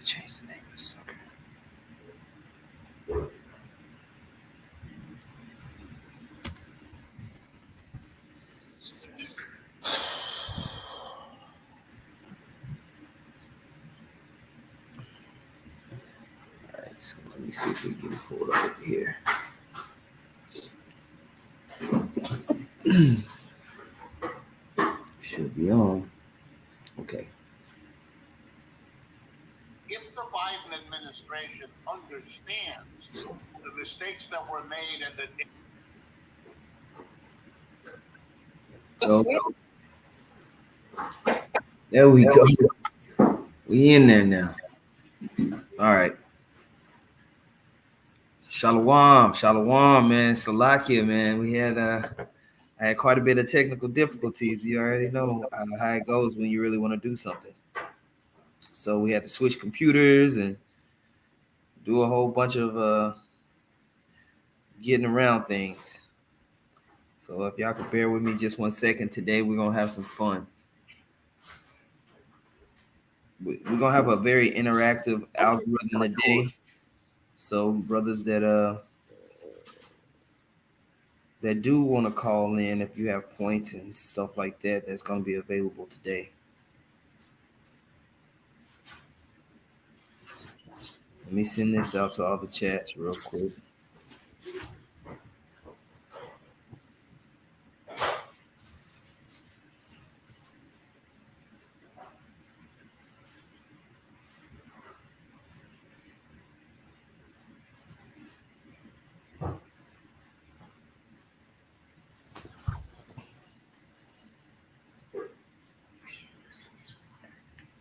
change the name of the sucker. All right, so let me see if we can pull it up over here. Should be on. Okay. If the Biden administration understands the mistakes that were made and the There we go. We in there now. All right. Shalom, man. Salakia, man. I had quite a bit of technical difficulties. You already know how it goes when you really want to do something. So we had to switch computers and do a whole bunch of getting around things. So if y'all could bear with me just 1 second, today we're gonna have some fun. We're gonna have a very interactive algorithm today. So brothers that do want to call in, if you have points and stuff like that, that's gonna be available today. Let me send this out to all the chats real quick.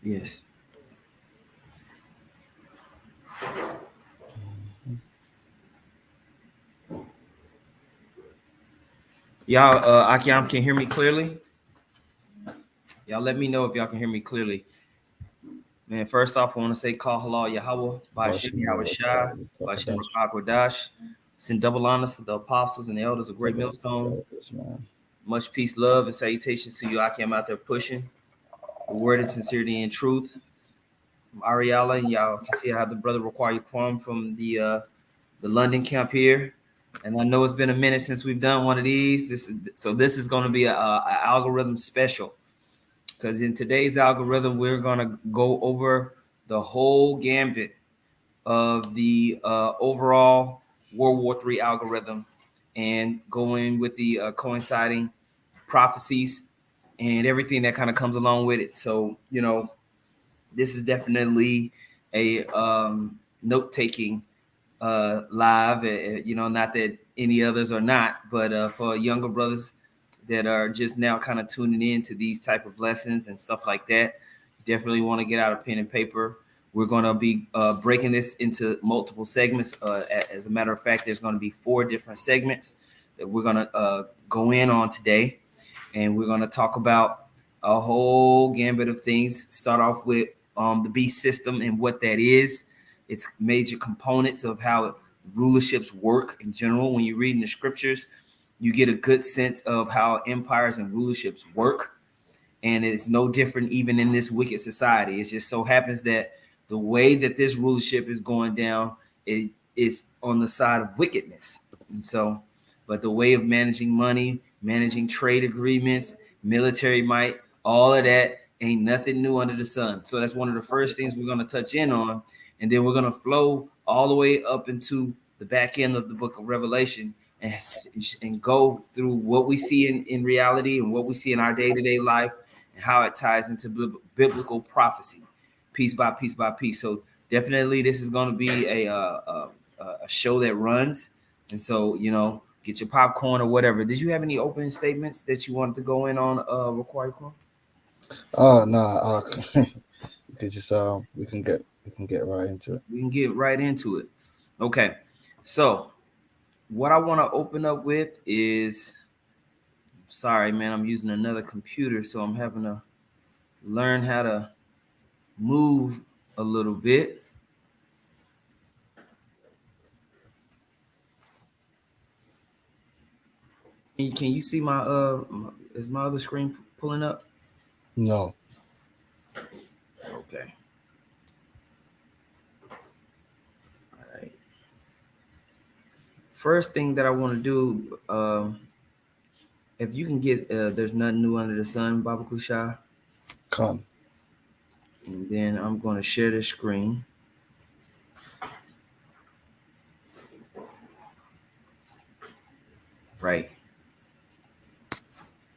Yes. Y'all, Akiam can hear me clearly? Y'all let me know if y'all can hear me clearly. Man, first off, I want to say call halal Yahweh, Ba'ashem Yahweh Shai, Ba'ashem Akwadash. Send double honors to the apostles and the elders of Great Millstone. Much peace, love, and salutations to you, Akim, out there pushing the word of sincerity and truth. Ariala, and y'all can see how the brother require you Kwam from the London camp here. And I know it's been a minute since we've done one of these. This is going to be a algorithm special. Because in today's algorithm, we're going to go over the whole gambit of the overall Ww3 algorithm and go in with the coinciding prophecies and everything that kind of comes along with it. So, this is definitely a note-taking live, not that any others are not, but for younger brothers that are just now kind of tuning in to these type of lessons and stuff like that, definitely want to get out a pen and paper. We're going to be breaking this into multiple segments. As a matter of fact, there's going to be 4 different segments that we're going to go in on today, and we're going to talk about a whole gambit of things. Start off with the beast system and what that is, its major components of how rulerships work in general. When you read in the scriptures, you get a good sense of how empires and rulerships work. And it's no different even in this wicked society. It just so happens that the way that this rulership is going down is on the side of wickedness. And so, but the way of managing money, managing trade agreements, military might, all of that ain't nothing new under the sun. So that's one of the first things we're going to touch in on. And then we're going to flow all the way up into the back end of the book of Revelation and go through what we see in reality and what we see in our day-to-day life and how it ties into biblical prophecy, piece by piece by piece. So definitely this is going to be a show that runs. And so, get your popcorn or whatever. Did you have any opening statements that you wanted to go in on, Required Corn? No. You could just we can get right into it. We can get right into it. Okay. So what I want to open up with is, sorry, man, I'm using another computer, so I'm having to learn how to move a little bit. Can you see my is my other screen pulling up? No. Okay. First thing that I want to do, if you can get, there's nothing new under the sun, Baba Kusha, Con. and then I'm going to share the screen. Right.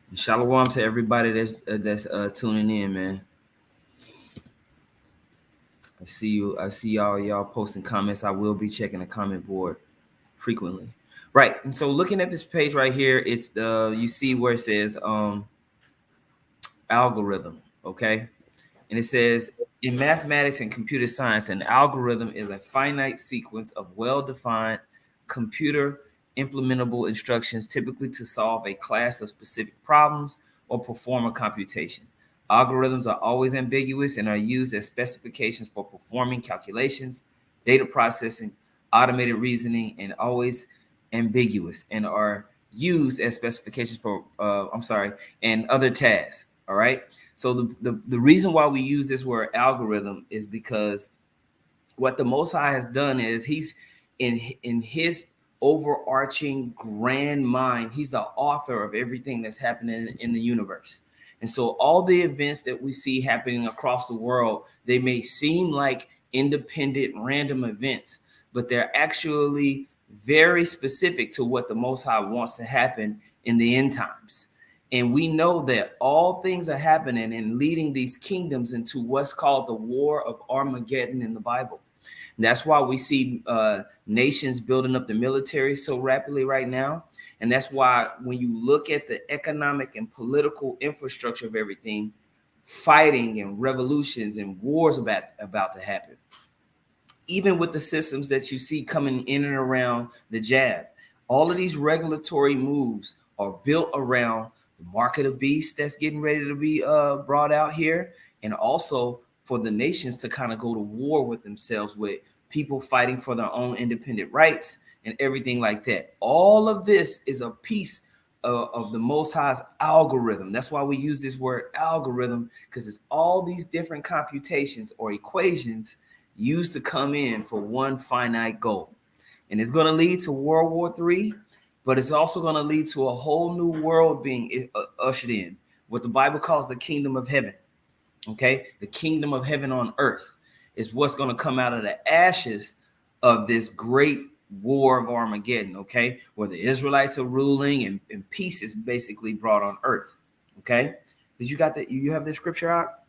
And shalom to everybody that's tuning in, man. I see you. I see y'all posting comments. I will be checking the comment board frequently. Right. And so looking at this page right here, it's the you see where it says algorithm. Okay. And it says in mathematics and computer science, an algorithm is a finite sequence of well-defined computer implementable instructions, typically to solve a class of specific problems or perform a computation. Algorithms are always ambiguous and are used as specifications for performing calculations, data processing, automated reasoning, and always ambiguous and are used as specifications for and other tasks. All right. So the reason why we use this word algorithm is because what the Most High has done is he's in his overarching grand mind, he's the author of everything that's happening in the universe. And so all the events that we see happening across the world, they may seem like independent random events, but they're actually very specific to what the Most High wants to happen in the end times. And we know that all things are happening and leading these kingdoms into what's called the war of Armageddon in the Bible. And that's why we see nations building up the military so rapidly right now. And that's why when you look at the economic and political infrastructure of everything, fighting and revolutions and wars about to happen. Even with the systems that you see coming in and around the jab, all of these regulatory moves are built around the mark of the beast that's getting ready to be brought out here, and also for the nations to kind of go to war with themselves, with people fighting for their own independent rights and everything like that. All of this is a piece of the Most High's algorithm. That's why we use this word algorithm, because it's all these different computations or equations used to come in for one finite goal. And it's going to lead to World War III, but it's also going to lead to a whole new world being ushered in, what the Bible calls the kingdom of heaven. Okay, the kingdom of heaven on earth is what's going to come out of the ashes of this great war of Armageddon. Okay, where the Israelites are ruling and peace is basically brought on earth. Okay, did you got that? You have the scripture out?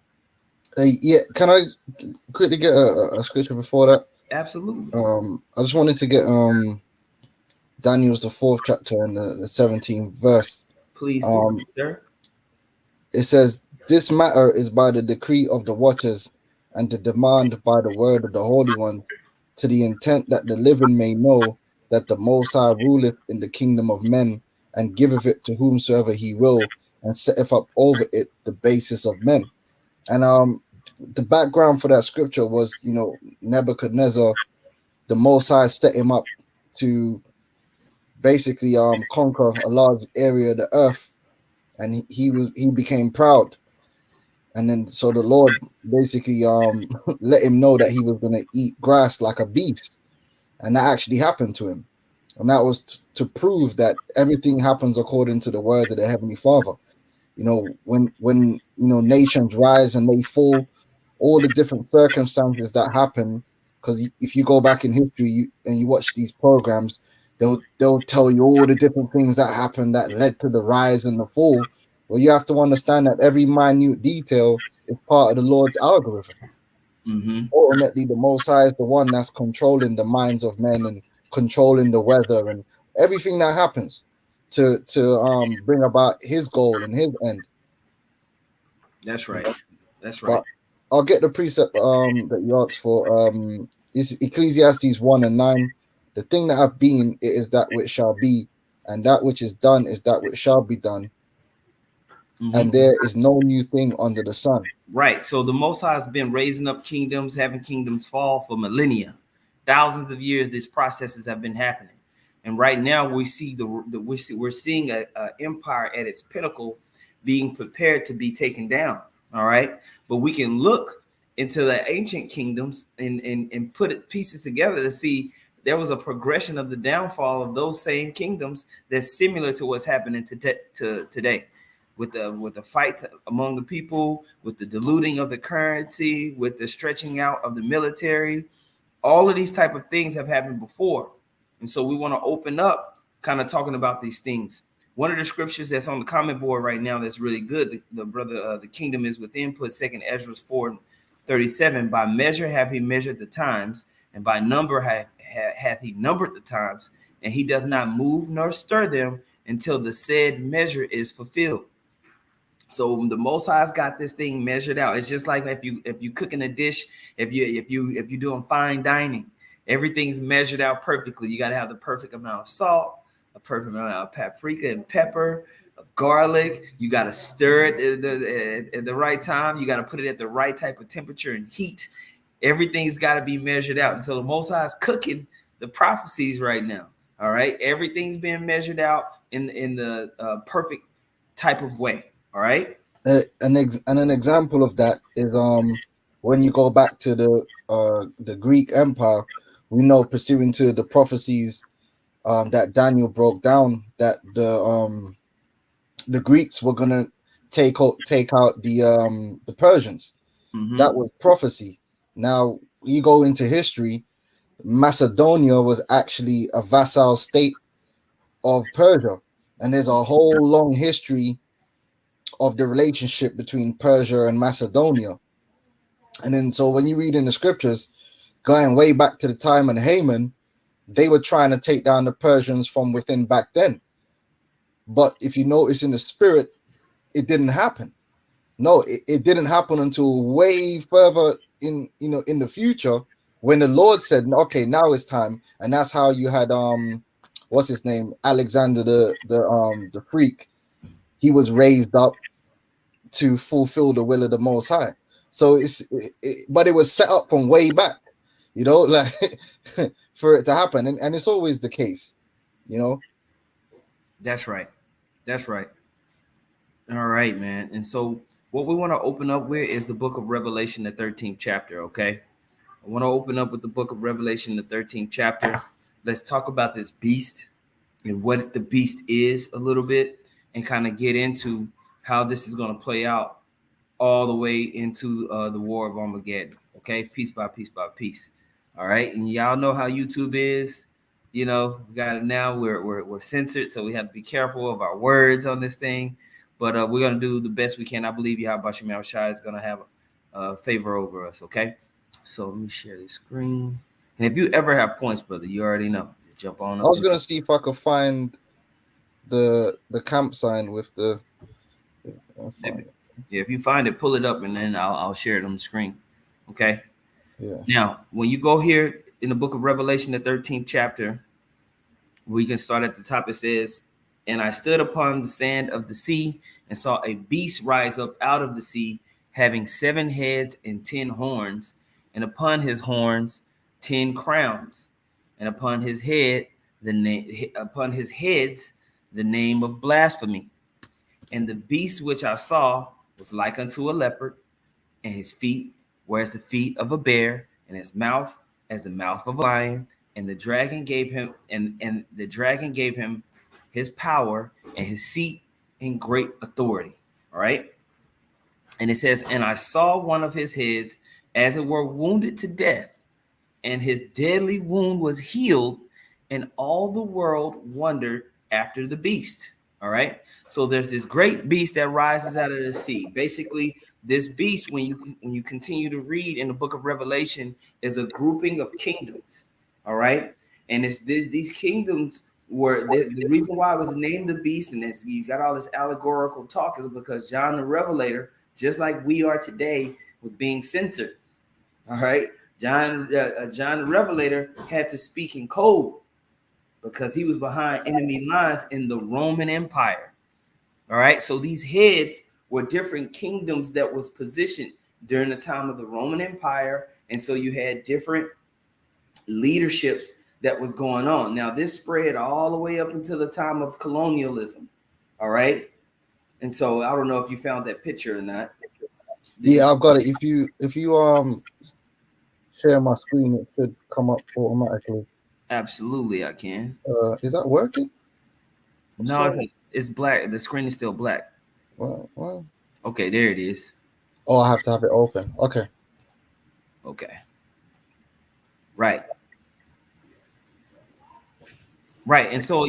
Yeah, can I quickly get a scripture before that? Absolutely. I just wanted to get Daniel's the 4th chapter and the 17th verse. Please do, sir. It says, "This matter is by the decree of the watchers, and the demand by the word of the holy ones, to the intent that the living may know that the Most High ruleth in the kingdom of men, and giveth it to whomsoever he will, and setteth up over it the basis of men." And the background for that scripture was, Nebuchadnezzar, the Most High set him up to basically conquer a large area of the earth, and he became proud. And then so the Lord basically let him know that he was going to eat grass like a beast, and that actually happened to him. And that was to prove that everything happens according to the word of the Heavenly Father. When nations rise and they fall, all the different circumstances that happen. Because if you go back in history and you watch these programs, they'll tell you all the different things that happened that led to the rise and the fall. Well, you have to understand that every minute detail is part of the Lord's algorithm. Mm-hmm. Ultimately, the Most High is the one that's controlling the minds of men and controlling the weather and everything that happens to bring about His goal and His end. That's right. That's right. But I'll get the precept that you asked for. Is Ecclesiastes 1:9. The thing that have been, it is that which shall be, and that which is done is that which shall be done. Mm-hmm. And there is no new thing under the sun. Right. So the Most High has been raising up kingdoms, having kingdoms fall for millennia. Thousands of years, these processes have been happening. And right now we see we're seeing a empire at its pinnacle being prepared to be taken down. All right. But we can look into the ancient kingdoms and put pieces together to see there was a progression of the downfall of those same kingdoms that's similar to what's happening to today, with the fights among the people, with the diluting of the currency, with the stretching out of the military. All of these type of things have happened before, and so we want to open up kind of talking about these things. One of the scriptures that's on the comment board right now that's really good, the brother, the kingdom is within, put Second Ezra 4:37. By measure have he measured the times, and by number hath he numbered the times, and he doth not move nor stir them until the said measure is fulfilled. So the Most High's got this thing measured out. It's just like if you cooking a dish, if you're doing fine dining, everything's measured out perfectly. You got to have the perfect amount of salt, a perfect amount of paprika and pepper, garlic. You got to stir it at the right time. You got to put it at the right type of temperature and heat. Everything's got to be measured out. And so the Most High is cooking the prophecies right now. All right, everything's being measured out in the perfect type of way. All right. An example of that is when you go back to the Greek Empire, we know, pursuing to the prophecies that Daniel broke down, that the Greeks were gonna take out the Persians. Mm-hmm. That was prophecy. Now you go into history, Macedonia was actually a vassal state of Persia, and there's a whole long history of the relationship between Persia and Macedonia. And then so when you read in the scriptures, going way back to the time of Haman, they were trying to take down the Persians from within back then. But if you notice in the spirit, it didn't happen. No, it didn't happen until way further in the future, when the Lord said, okay, now it's time. And that's how you had what's his name, Alexander the freak. He was raised up to fulfill the will of the Most High. So but it was set up from way back, like for it to happen, and it's always the case, That's right. That's right. All right, man. And so what we want to open up with is the book of Revelation, the 13th chapter. Okay, I want to open up with the book of Revelation, the 13th chapter. Let's talk about this beast and what the beast is a little bit, and kind of get into how this is going to play out all the way into the war of Armageddon. Okay, piece by piece by piece. All right, and y'all know how YouTube is. We got it now. We're censored, so we have to be careful of our words on this thing. But we're gonna do the best we can. I believe Yahweh Shai is gonna have a favor over us. Okay, so let me share this screen. And if you ever have points, brother, you already know. Just jump on. I was gonna see if I could find the camp sign with the. Yeah, if you find it, pull it up, and then I'll share it on the screen. Okay. Yeah. Now, when you go here in the book of Revelation, the 13th chapter, we can start at the top. It says, "And I stood upon the sand of the sea and saw a beast rise up out of the sea, having 7 heads and 10 horns, and upon his horns 10 crowns, and upon his heads the name of blasphemy. And the beast which I saw was like unto a leopard, and his feet were as the feet of a bear, and his mouth as the mouth of a lion. And the dragon gave him his power and his seat and great authority." All right. And it says, "And I saw one of his heads as it were wounded to death, and his deadly wound was healed, and all the world wondered after the beast." All right. So there's this great beast that rises out of the sea. Basically, this beast, when you continue to read in the book of Revelation, is a grouping of kingdoms. All right. And these kingdoms were the reason why it was named the beast, and you got all this allegorical talk, is because John the Revelator, just like we are today, was being censored. All right. John the Revelator had to speak in code because he was behind enemy lines in the Roman Empire. All right. So these heads were different kingdoms that was positioned during the time of the Roman Empire. And so you had different leaderships that was going on. Now, this spread all the way up until the time of colonialism. All right. And so I don't know if you found that picture or not. Yeah, I've got it. If you share my screen, it should come up automatically. Absolutely, I can. Is that working? What's No, going it's black. The screen is still black. on? Well, Okay, there it is. oh, I have to have it open. Okay. Okay, right. Right, and so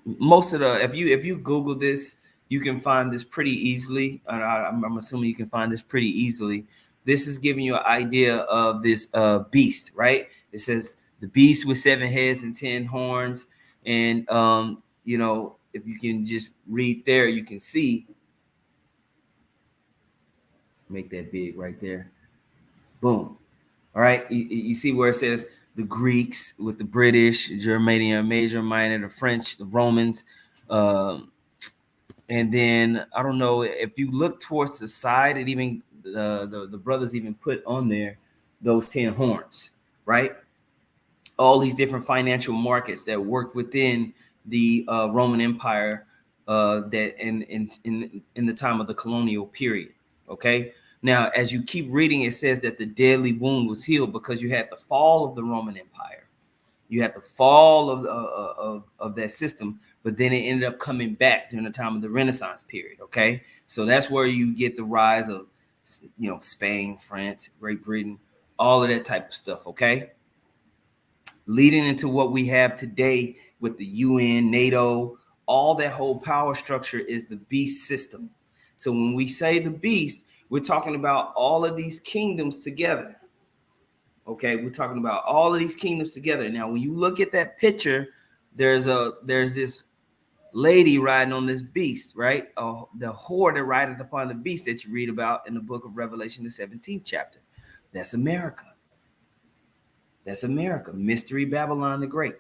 most of the if you Google this, you can find this pretty easily. And I'm assuming you can find this pretty easily. This is giving you an idea of this beast, right? It says the beast with 7 heads and 10 horns, and if you can just read there, you can see. Make that big right there. Boom. All right, you see where it says the Greeks with the British, Germania, Major, Minor, the French, the Romans, um, and then I don't know if you look towards the side, it even the brothers even put on there those 10 horns, right? All these different financial markets that worked within the Roman Empire that in the time of the colonial period. Okay. Now, as you keep reading, it says that the deadly wound was healed because you had the fall of the Roman Empire. You had the fall of that system, but then it ended up coming back during the time of the Renaissance period. Okay, so that's where you get the rise of Spain, France, Great Britain, all of that type of stuff. Okay, leading into what we have today with the UN, NATO, all that whole power structure is the beast system. So when we say the beast, we're talking about all of these kingdoms together. Okay, we're talking about all of these kingdoms together. Now, when you look at that picture, there's this lady riding on this beast, right? The whore that rideth upon the beast that you read about in the book of Revelation, the 17th chapter. That's America. That's America. Mystery Babylon the Great.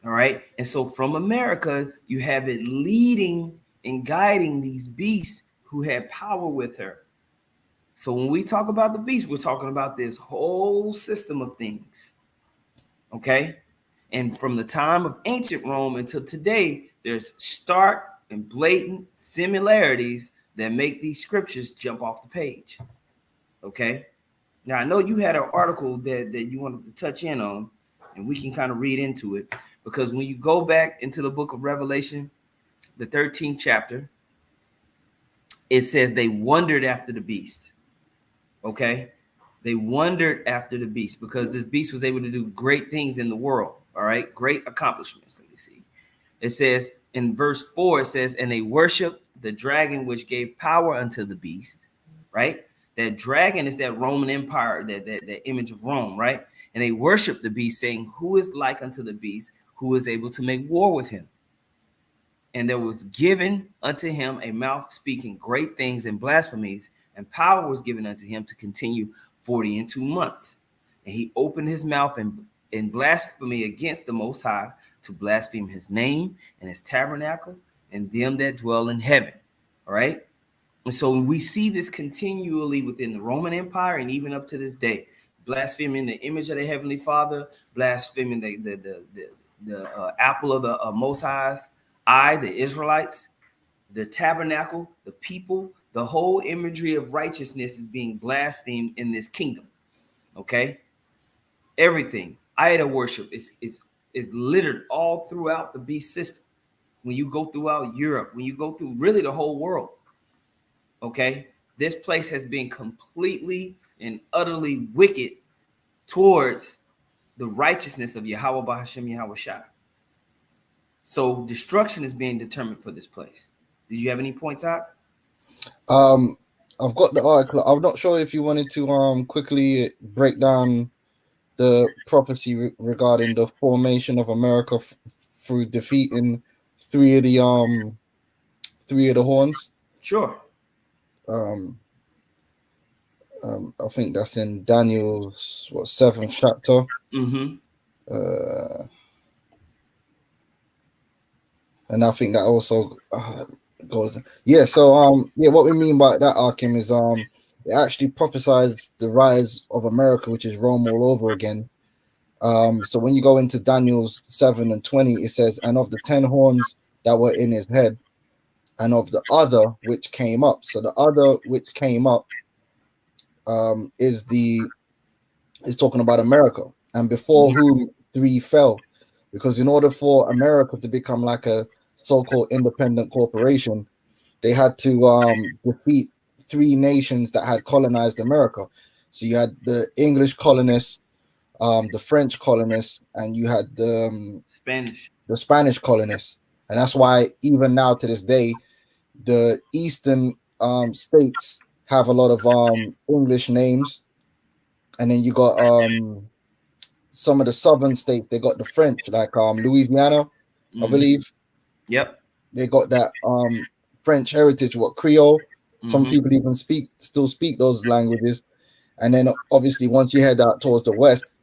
All right. And so from America, you have it leading and guiding these beasts who had power with her. So when we talk about the beast, we're talking about this whole system of things. Okay. And from the time of ancient Rome until today, there's stark and blatant similarities that make these scriptures jump off the page. Okay. Now, I know you had an article that you wanted to touch in on, and we can kind of read into it, because when you go back into the book of Revelation, the 13th chapter, it says they wondered after the beast. Okay. They wondered after the beast because this beast was able to do great things in the world. All right. Great accomplishments. Let me see. It says in verse 4, it says, and they worshiped the dragon which gave power unto the beast. Right. That dragon is that Roman Empire, that image of Rome. Right. And they worshiped the beast, saying, who is like unto the beast, who is able to make war with him? And there was given unto him a mouth speaking great things and blasphemies, and power was given unto him to continue 40 and 2 months. And he opened his mouth in blasphemy against the Most High, to blaspheme his name and his tabernacle and them that dwell in heaven. All right. And so we see this continually within the Roman Empire and even up to this day, blaspheming the image of the Heavenly Father, blaspheming the apple of the Most High's eye, the Israelites, the tabernacle, the people, the whole imagery of righteousness is being blasphemed in this kingdom. Okay, everything idol worship is littered all throughout the beast system. When you go throughout Europe, when you go through really the whole world, okay, this place has been completely and utterly wicked towards the righteousness of Yahweh Bahashem Yahweh Shai. So destruction is being determined for this place. Did you have any points out? I've got the article. I'm not sure if you wanted to quickly break down the prophecy regarding the formation of America through defeating three of the horns. Sure. I think that's in Daniel's 7th chapter. Mm-hmm. And I think that also goes. Yeah. So yeah, what we mean by that, Arkim, is it actually prophesies the rise of America, which is Rome all over again. So when you go into Daniel's 7:20, it says, and of the 10 horns that were in his head, and of the other which came up. So the other which came up is talking about America. and before whom three fell. Because in order for America to become like a so-called independent corporation, they had to defeat three nations that had colonized America. So you had the English colonists, the French colonists, and you had the Spanish colonists. And that's why even now to this day, the eastern states have a lot of English names, and then you got some of the southern states, they got the French, like Louisiana, I believe. Yep. They got that French heritage, what Creole. Some people even still speak those languages. And then obviously once you head out towards the west,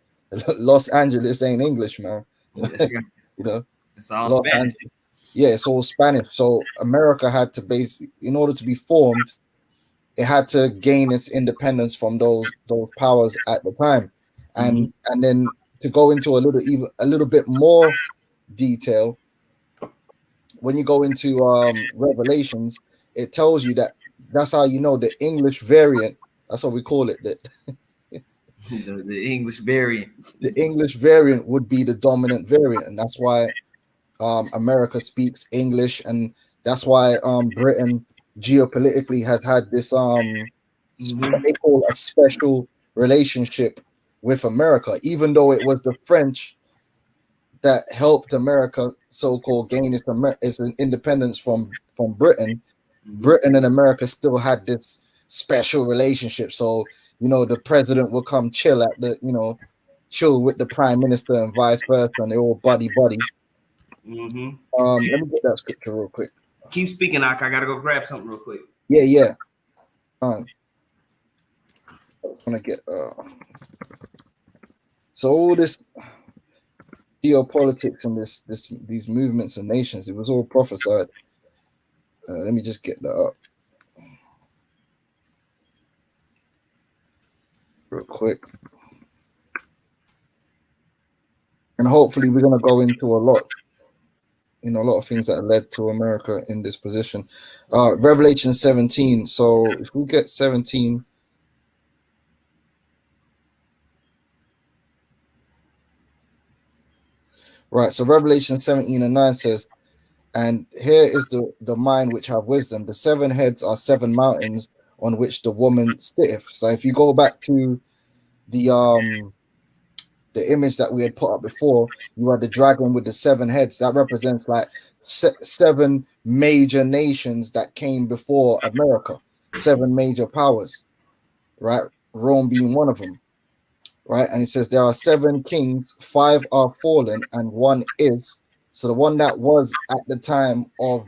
Los Angeles ain't English, man. You know, it's all Los Spanish. Angeles. Yeah, it's all Spanish. So America had to in order to be formed, it had to gain its independence from those powers at the time. And then to go into a little bit more detail, when you go into Revelations, it tells you that's how you know the English variant. That's what we call it. The English variant. The English variant would be the dominant variant, and that's why America speaks English, and that's why Britain geopolitically has had this what they call a special relationship with America, even though it was the French that helped America so-called gain its independence from Britain. Britain and America still had this special relationship. So, the president will come chill chill with the prime minister and vice versa, and they're all buddy. Let me get that scripture real quick. Keep speaking, Ak. I gotta go grab something real quick. Yeah. I'm gonna get so all this geopolitics and these movements and nations, it was all prophesied. Let me just get that up real quick, and hopefully we're gonna go into a lot of things that led to America in this position. Revelation 17. So if we get 17. Right, so Revelation 17:9 says, and here is the mind which have wisdom. The 7 heads are 7 mountains on which the woman sitteth. So if you go back to the image that we had put up before, you had the dragon with the 7 heads. That represents like 7 major nations that came before America, 7 major powers, right? Rome being one of them. Right, and it says there are 7 kings, 5 are fallen, and 1 is. So the one that was at the time of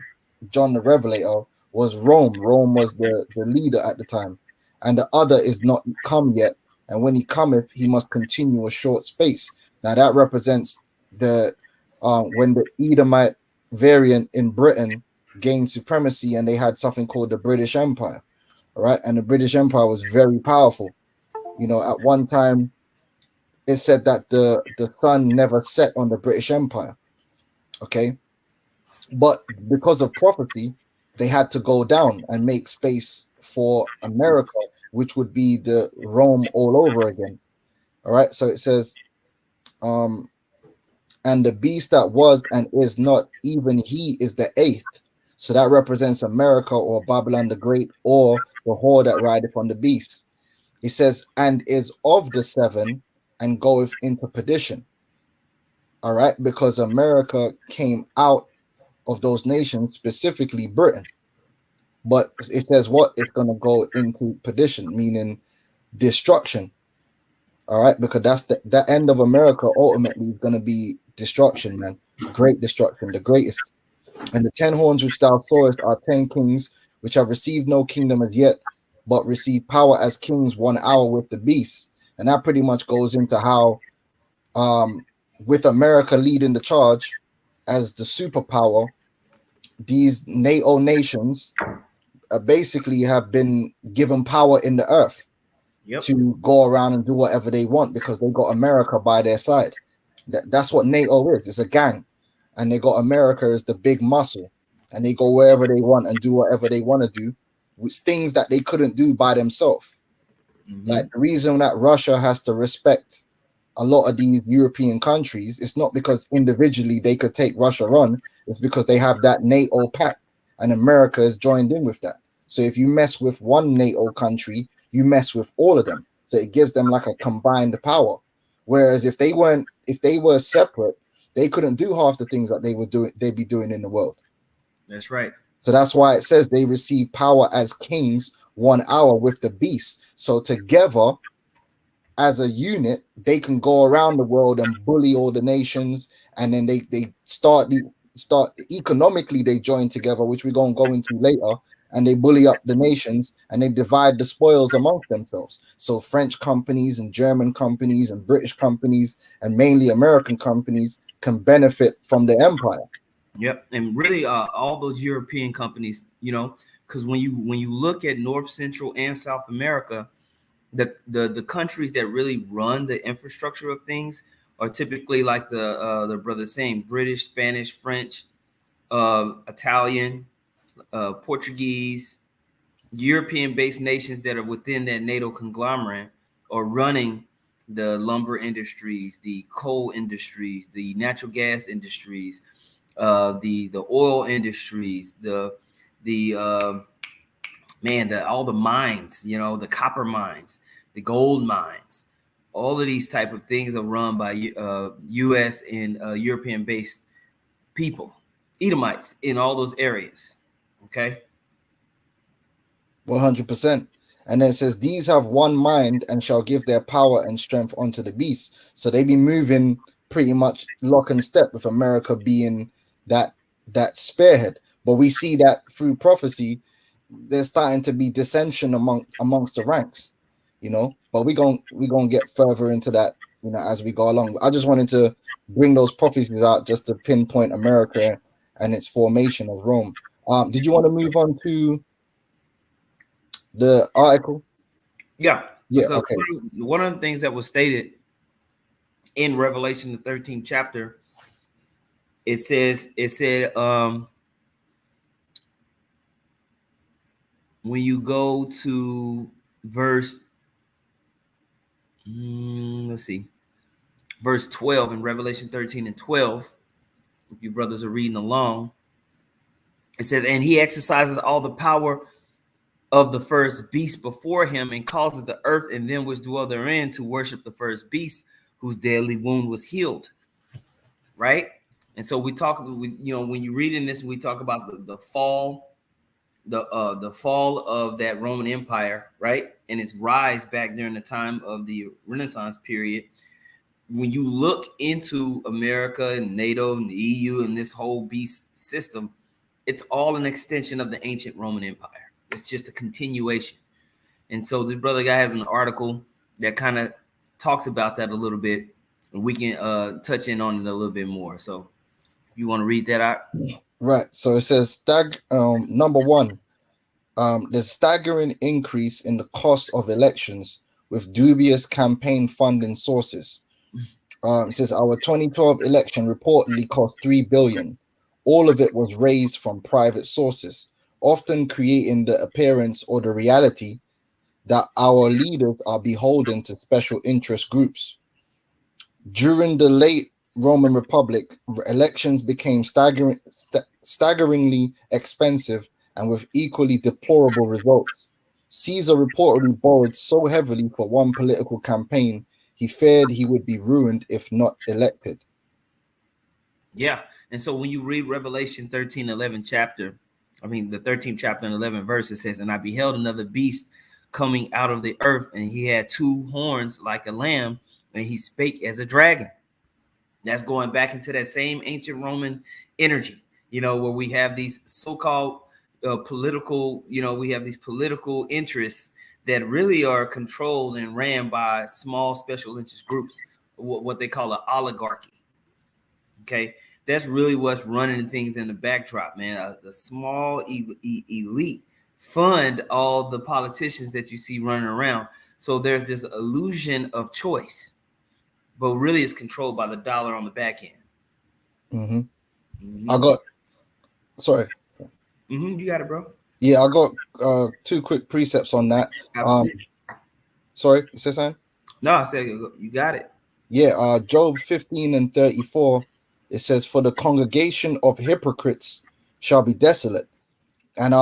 John the Revelator was Rome. Rome was the leader at the time, and the other is not come yet. And when he cometh, he must continue a short space. Now that represents the when the Edomite variant in Britain gained supremacy, and they had something called the British Empire. All right, and the British Empire was very powerful. At one time, it said that the sun never set on the British Empire. Okay. But because of prophecy, they had to go down and make space for America, which would be the Rome all over again. All right. So it says, and the beast that was and is not, even he is the 8th. So that represents America or Babylon the Great, or the whore that rideth on the beast. It says, and is of the 7 and goeth into perdition. All right, because America came out of those nations, specifically Britain. But it says what? It's going to go into perdition, meaning destruction. All right, because that's that end of America ultimately is going to be destruction, man. Great destruction, the greatest. And the 10 horns which thou sawest are 10 kings, which have received no kingdom as yet, but receive power as kings 1 hour with the beast. And that pretty much goes into how, with America leading the charge as the superpower, these NATO nations basically have been given power in the earth to go around and do whatever they want, because they got America by their side. That's what NATO is. It's a gang, and they got America as the big muscle, and they go wherever they want and do whatever they want to do with things that they couldn't do by themselves. Like the reason that Russia has to respect a lot of these European countries, it's not because individually they could take Russia on, it's because they have that NATO pact and America is joined in with that. So if you mess with one NATO country, you mess with all of them. So it gives them like a combined power. Whereas if they were separate, they couldn't do half the things that they'd be doing in the world. That's right. So that's why it says they receive power as kings 1 hour with the beast. So together as a unit, they can go around the world and bully all the nations, and then they start economically, they join together, which we're going to go into later, and they bully up the nations and they divide the spoils amongst themselves. So French companies and German companies and British companies and mainly American companies can benefit from the empire. Yep, and really, all those European companies, because when you look at North, Central, and South America, the countries that really run the infrastructure of things are typically like the brother saying British, Spanish, French, Italian, Portuguese, European-based nations that are within that NATO conglomerate are running the lumber industries, the coal industries, the natural gas industries, the oil industries, the all the mines, the copper mines, the gold mines, all of these type of things are run by U.S. and European-based people, Edomites in all those areas. Okay. 100%. And then it says, these have one mind and shall give their power and strength unto the beast. So they be moving pretty much lock and step with America being that spearhead. But we see that through prophecy, there's starting to be dissension amongst the ranks, But we're gonna get further into that, as we go along. I just wanted to bring those prophecies out just to pinpoint America and its formation of Rome. Did you want to move on to the article? Yeah, Yeah, because okay. one of the things that was stated in Revelation, the 13th chapter, it said when you go to verse verse 12 in Revelation 13 and 12, if you brothers are reading along, it says, and he exercises all the power of the first beast before him, and causes the earth and them which dwell therein to worship the first beast, whose deadly wound was healed. Right. And so when you read in this, we talk about the fall, the fall of that Roman Empire, right, and its rise back during the time of the Renaissance period. When you look into America and NATO and the EU and this whole beast system, it's all an extension of the ancient Roman Empire. It's just a continuation. And so this brother guy has an article that kind of talks about that a little bit, and we can touch in on it a little bit more. So if you want to read that out. Right. So it says number one, there's staggering increase in the cost of elections with dubious campaign funding sources. It says our 2012 election reportedly cost $3 billion. All of it was raised from private sources, often creating the appearance or the reality that our leaders are beholden to special interest groups. During the late Roman Republic, elections became staggeringly expensive and with equally deplorable results. Caesar reportedly borrowed so heavily for one political campaign, he feared he would be ruined if not elected. Yeah. And so when you read Revelation 13, 11 chapter, the 13th chapter and 11 verse, it says, and I beheld another beast coming out of the earth, and he had two horns like a lamb, and he spake as a dragon. That's going back into that same ancient Roman energy, where we have these so-called political, we have these political interests that really are controlled and ran by small special interest groups, what they call an oligarchy. Okay, that's really what's running things in the backdrop, man. The small elite fund all the politicians that you see running around. So there's this illusion of choice, but really it's controlled by the dollar on the back end. I got, sorry. You got it, bro. Yeah, I got two quick precepts on that. Absolutely. Sorry, you said something? No, I said you got it. Yeah, Job 15:34, it says, "For the congregation of hypocrites shall be desolate." And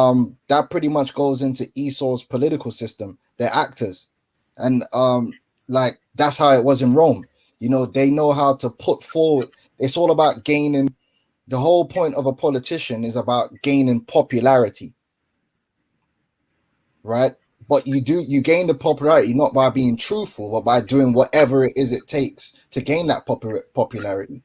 that pretty much goes into Esau's political system. They're actors. And like that's how it was in Rome. You know, they know how to put forward. It's all about gaining. The whole point of a politician is about gaining popularity, right? But you gain the popularity not by being truthful, but by doing whatever it is it takes to gain that popularity.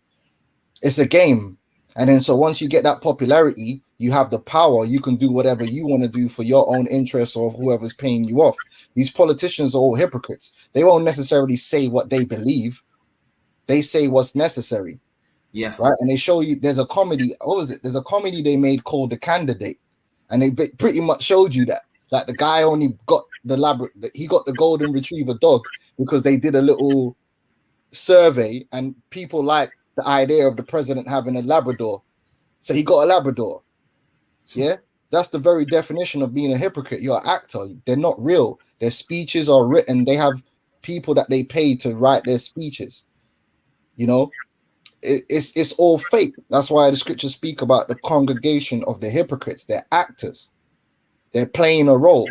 It's a game. And then so once you get that popularity, you have the power. You can do whatever you want to do for your own interests or whoever's paying you off. These politicians are all hypocrites. They won't necessarily say what they believe. They say what's necessary, Yeah. right? And they show you. There's a comedy. What was it? There's a comedy they made called The Candidate, and they pretty much showed you that the guy only got he got the golden retriever dog because they did a little survey and people liked the idea of the president having a Labrador. So he got a Labrador. Yeah. That's the very definition of being a hypocrite. You're an actor. They're not real. Their speeches are written. They have people that they pay to write their speeches. You know, it's all fake. That's why the scriptures speak about the congregation of the hypocrites. They're actors. They're playing a role.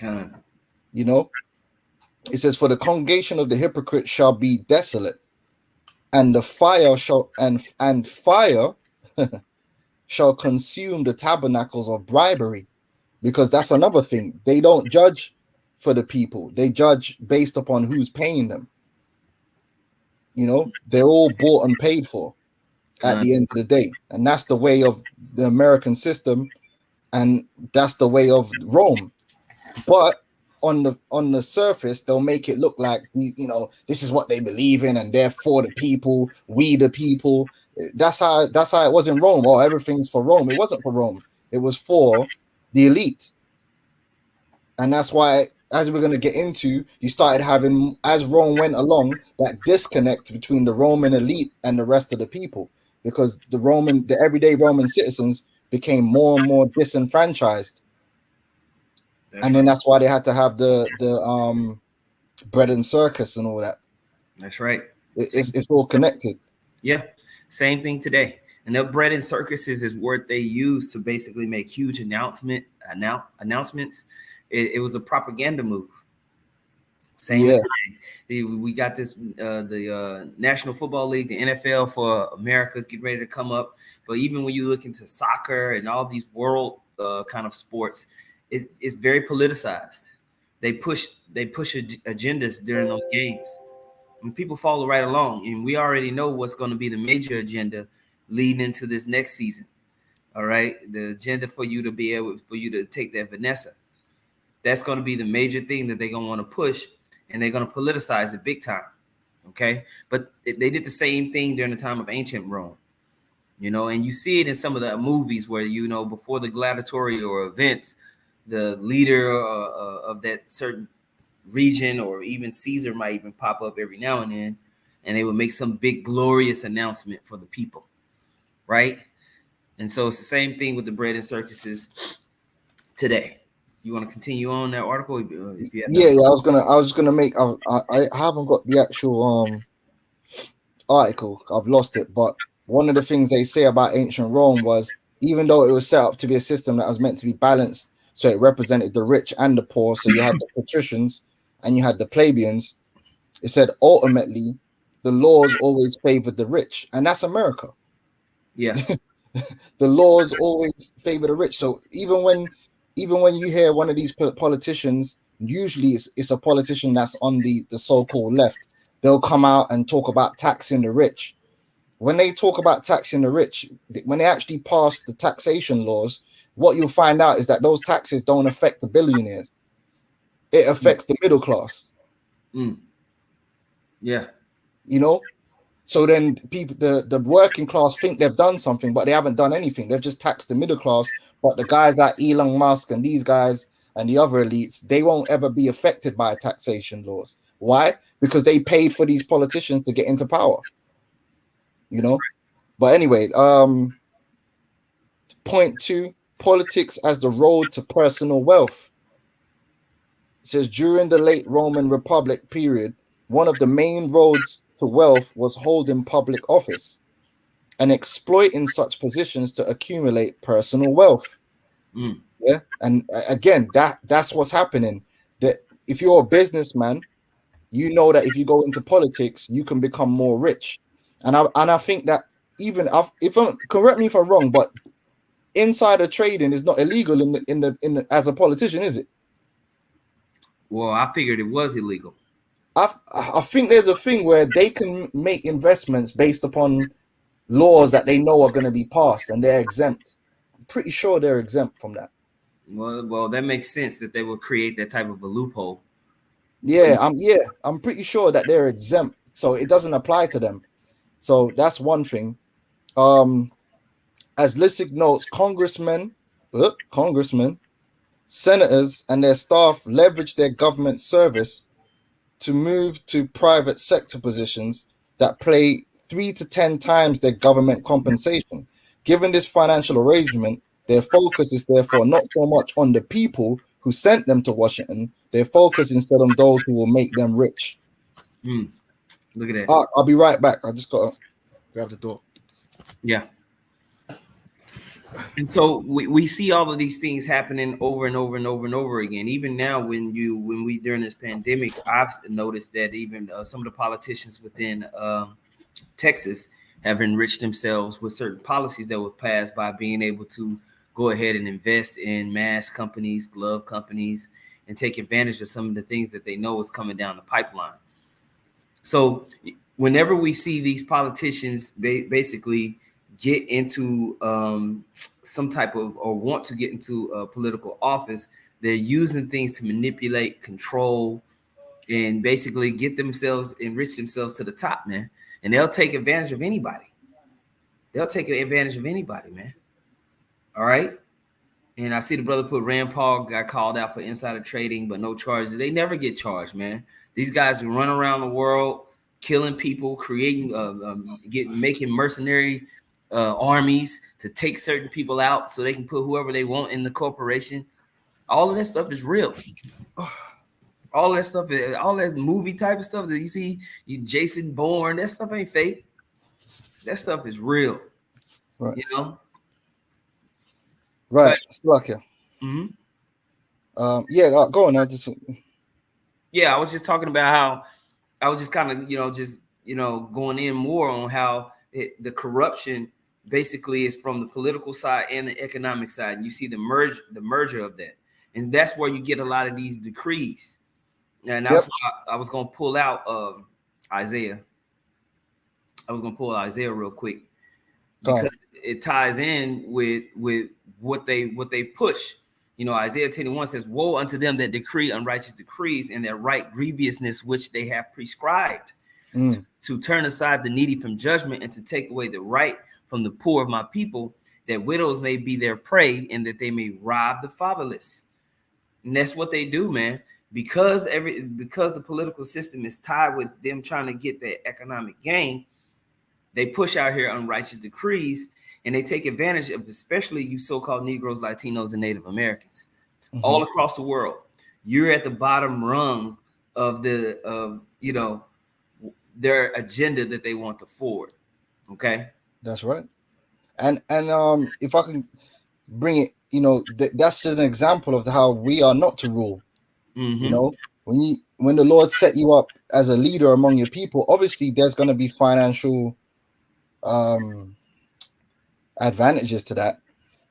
You know, it says, "For the congregation of the hypocrites shall be desolate, and the fire shall and fire shall consume the tabernacles of bribery," because that's another thing. They don't judge for the people. They judge based upon who's paying them. You know, they're all bought and paid for at the end of the day. And that's the way of the American system, and that's the way of Rome. But on the surface, they'll make it look like, you know, this is what they believe in, and they're for the people, we the people. That's how it was in Rome. Oh, everything's for Rome. It wasn't for Rome. It was for the elite. And that's why, as we're going to get into, you started having, as Rome went along, that disconnect between the Roman elite and the rest of the people, because the everyday Roman citizens became more and more disenfranchised. And then that's why they had to have the bread and circus and all that. That's right. It's all connected. Yeah, same thing today. And the bread and circuses is what they use to basically make huge announcements. It was a propaganda move. Same as today. We got this the National Football League, the NFL for America's getting ready to come up. But even when you look into soccer and all these world kind of sports, it's very politicized. They push agendas during those games, and people follow right along. And we already know what's going to be the major agenda leading into this next season. All right, the agenda for you to take that Vanessa. That's going to be the major thing that they're going to want to push, and they're going to politicize it big time. Okay, but they did the same thing during the time of ancient Rome. You know, and you see it in some of the movies where, you know, before the gladiatorial events, the leader of that certain region, or even Caesar, might even pop up every now and then, and they would make some big glorious announcement for the people, right? And so it's the same thing with the bread and circuses today. You want to continue on that article? If you have I was gonna make. I haven't got the actual article. I've lost it. But one of the things they say about ancient Rome was, even though it was set up to be a system that was meant to be balanced, so it represented the rich and the poor. So you had the patricians and you had the plebeians. It said ultimately the laws always favored the rich, and that's America. Yeah. The laws always favor the rich. So even when you hear one of these politicians, usually it's a politician that's on the so-called left, they'll come out and talk about taxing the rich. When they talk about taxing the rich, when they actually pass the taxation laws, what you'll find out is that those taxes don't affect the billionaires. It affects the middle class. Yeah. You know? So then people, the working class think they've done something, but they haven't done anything. They've just taxed the middle class. But the guys like Elon Musk and these guys and the other elites, they won't ever be affected by taxation laws. Why? Because they paid for these politicians to get into power. You know? But anyway, point 2, politics as the road to personal wealth. It says during the late Roman Republic period, one of the main roads to wealth was holding public office and exploiting such positions to accumulate personal wealth. Mm. Yeah, and again, that's what's happening. That if you're a businessman, you know that if you go into politics, you can become more rich. And I think that even if I'm, correct me if I'm wrong, but insider trading is not illegal in the as a politician, is it? Well, I figured it was illegal. I think there's a thing where they can make investments based upon laws that they know are going to be passed, and they're exempt. I'm pretty sure they're exempt from that. Well, that makes sense that they would create that type of a loophole. I'm pretty sure that they're exempt, so it doesn't apply to them. So that's one thing. Um, as Lissig notes, congressmen, senators, and their staff leverage their government service to move to private sector positions that pay 3 to 10 times their government compensation. Given this financial arrangement, their focus is therefore not so much on the people who sent them to Washington, their focus instead on those who will make them rich. Look at that. I'll be right back. I just gotta grab the door. Yeah. And so we see all of these things happening over and over and over and over again. Even now, when we during this pandemic, I've noticed that even some of the politicians within Texas have enriched themselves with certain policies that were passed by being able to go ahead and invest in mask companies, glove companies, and take advantage of some of the things that they know is coming down the pipeline. So whenever we see these politicians basically get into some type of or want to get into a political office, they're using things to manipulate, control, and basically get themselves, enrich themselves to the top, man. And they'll take advantage of anybody. They'll take advantage of anybody, man. All right. And I see the brother put Rand Paul got called out for insider trading, but no charges. They never get charged, man. These guys run around the world killing people, creating, making mercenary armies to take certain people out so they can put whoever they want in the corporation. All of that stuff is real. All that stuff, all that movie type of stuff that you see, Jason Bourne, that stuff ain't fake. That stuff is real. Right. You know? Right. Slakia. Mm-hmm. Go on. I was just talking about how I was just kind of, going in more on how the corruption basically is from the political side and the economic side. And you see the merger of that. And that's where you get a lot of these decrees. And that's why I was going to pull out Isaiah. I was going to pull out Isaiah real quick because it ties in with what they push. Isaiah 10:1 says, "Woe unto them that decree unrighteous decrees and that write grievousness which they have prescribed, to turn aside the needy from judgment and to take away the right from the poor of my people, that widows may be their prey and that they may rob the fatherless." And that's what they do, man. Because the political system is tied with them trying to get that economic gain, they push out here unrighteous decrees. And they take advantage of, especially you so-called Negroes, Latinos, and Native Americans all across the world. You're at the bottom rung of their agenda that they want to forward. Okay, that's right. And if I can bring it, that's just an example of how we are not to rule. When the Lord set you up as a leader among your people, obviously there's going to be financial advantages to that,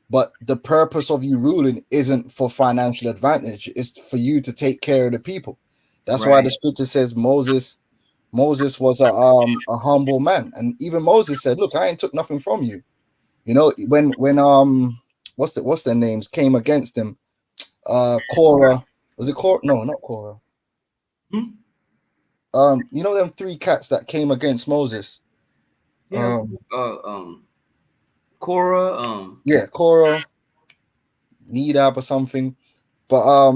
but the purpose of you ruling isn't for financial advantage. It's for you to take care of the people. That's why the scripture says Moses was a humble man, and even Moses said, "Look, I ain't took nothing from you." When what's their names came against him, Korah, was it Korah? No, not Korah. Them 3 cats that came against Moses. Korah, Korah, Nedab or something. But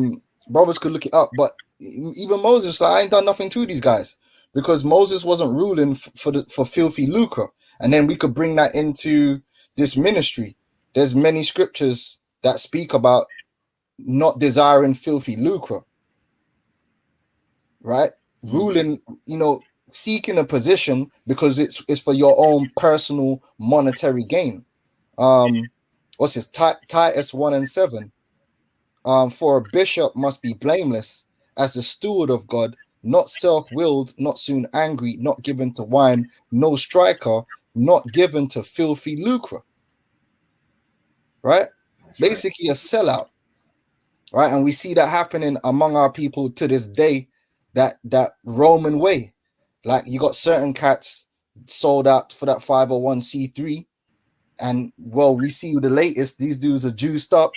brothers could look it up. But even Moses, I ain't done nothing to these guys, because Moses wasn't ruling for filthy lucre. And then we could bring that into this ministry. There's many scriptures that speak about not desiring filthy lucre, right? Ruling, seeking a position because it's for your own personal monetary gain. What's this? Titus 1:7. For a bishop must be blameless as the steward of God, not self-willed, not soon angry, not given to wine, no striker, not given to filthy lucre. Right? That's right. Basically a sellout. Right? And we see that happening among our people to this day, that Roman way. Like you got certain cats sold out for that 501c3. And well, we see the latest, these dudes are juiced up.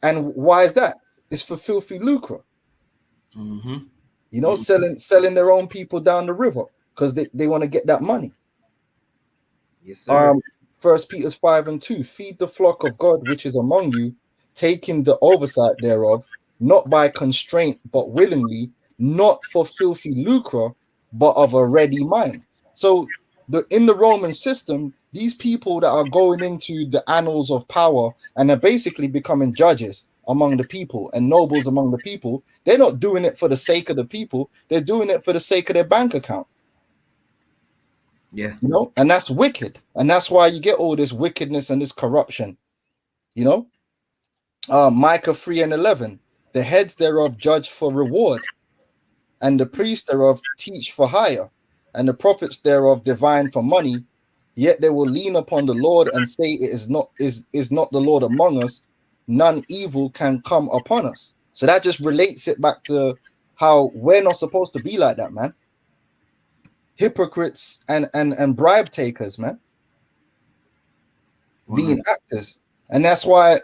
And why is that? It's for filthy lucre. Mm-hmm. You know, selling their own people down the river because they want to get that money. Yes, sir. First Peter's 5:2, feed the flock of God which is among you, taking the oversight thereof, not by constraint, but willingly, not for filthy lucre, but of a ready mind. So in the Roman system, these people that are going into the annals of power and are basically becoming judges among the people and nobles among the people, they're not doing it for the sake of the people, they're doing it for the sake of their bank account. Yeah. You know, and that's wicked, and that's why you get all this wickedness and this corruption. You know, Micah 3:11, the heads thereof judge for reward, and the priests thereof teach for hire, and the prophets thereof divine for money. Yet they will lean upon the Lord and say, it is not the Lord among us, none evil can come upon us. So that just relates it back to how we're not supposed to be like that, man. Hypocrites and bribe takers, man, being actors. And that's why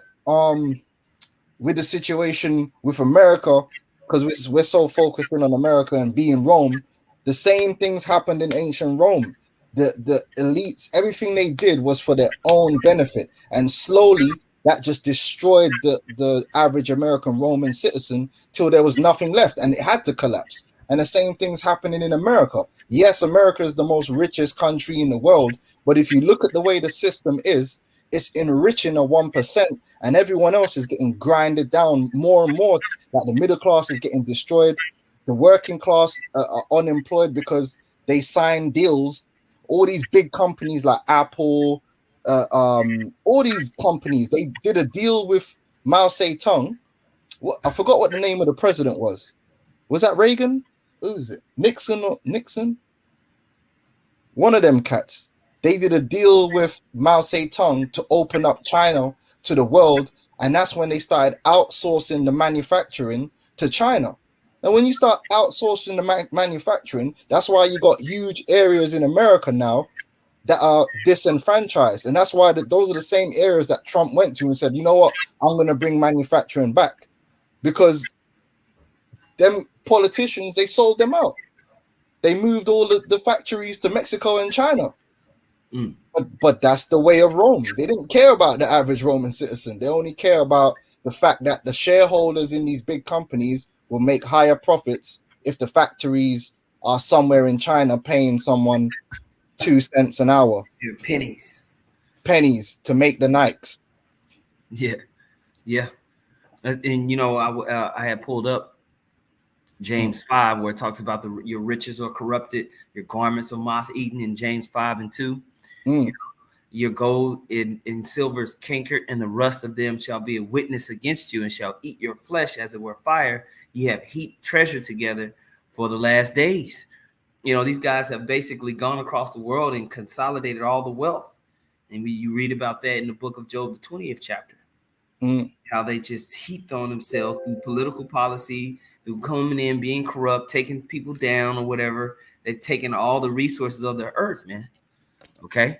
with the situation with America, because we're so focused in on America and being Rome, the same things happened in ancient Rome. The elites, everything they did was for their own benefit, and slowly that just destroyed the average American Roman citizen till there was nothing left, and it had to collapse. And the same thing's happening in America. Yes, America is the most richest country in the world, but if you look at the way the system is, it's enriching a 1%, and everyone else is getting grinded down more and more. Like the middle class is getting destroyed, the working class are unemployed because they sign deals. All these big companies like Apple, all these companies, they did a deal with Mao Zedong. I forgot what the name of the president was. Was that Reagan? Who is it? Nixon? One of them cats. They did a deal with Mao Zedong to open up China to the world, and that's when they started outsourcing the manufacturing to China. And when you start outsourcing the manufacturing, that's why you got huge areas in America now that are disenfranchised. And that's why those are the same areas that Trump went to and said, you know what, I'm going to bring manufacturing back. Because them politicians, they sold them out. They moved all the factories to Mexico and China. But that's the way of Rome. They didn't care about the average Roman citizen. They only care about the fact that the shareholders in these big companies will make higher profits if the factories are somewhere in China paying someone 2 cents an hour. Pennies to make the Nikes. Yeah. And you know, I had pulled up James 5, where it talks about your riches are corrupted, your garments are moth eaten, in James 5:2. Your gold and silver is cankered, and the rust of them shall be a witness against you, and shall eat your flesh as it were fire. Ye have heaped treasure together for the last days. You know, these guys have basically gone across the world and consolidated all the wealth. And you read about that in the book of Job, the 20th chapter. How they just heaped on themselves through political policy, through coming in, being corrupt, taking people down or whatever. They've taken all the resources of the earth, man. Okay?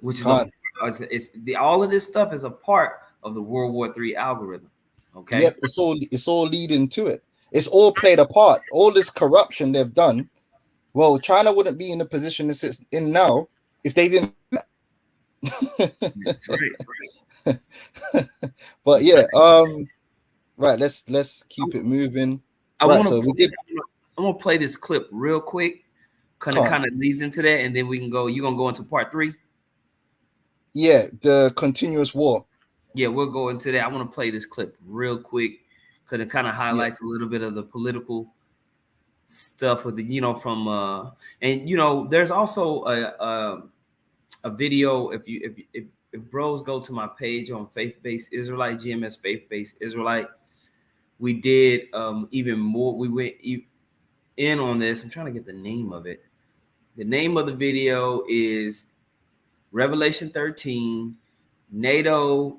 Which is all of this stuff is a part of the Ww3 algorithm. Okay. Yep, it's all leading to it. It's all played a part. All this corruption they've done. Well, China wouldn't be in the position it's in now if they didn't. That's right. But yeah, right. Let's keep it moving. I'm gonna play this clip real quick. Kind of leads into that, and then we can go. You're gonna go into part 3. Yeah, the continuous war. Yeah, we'll go into that. I want to play this clip real quick because it kind of highlights a little bit of the political stuff with the, from and there's also a video. If bros go to my page on Faith-Based Israelite, GMS Faith-Based Israelite, we did even more. We went in on this. I'm trying to get the name of it. The name of the video is Revelation 13, NATO,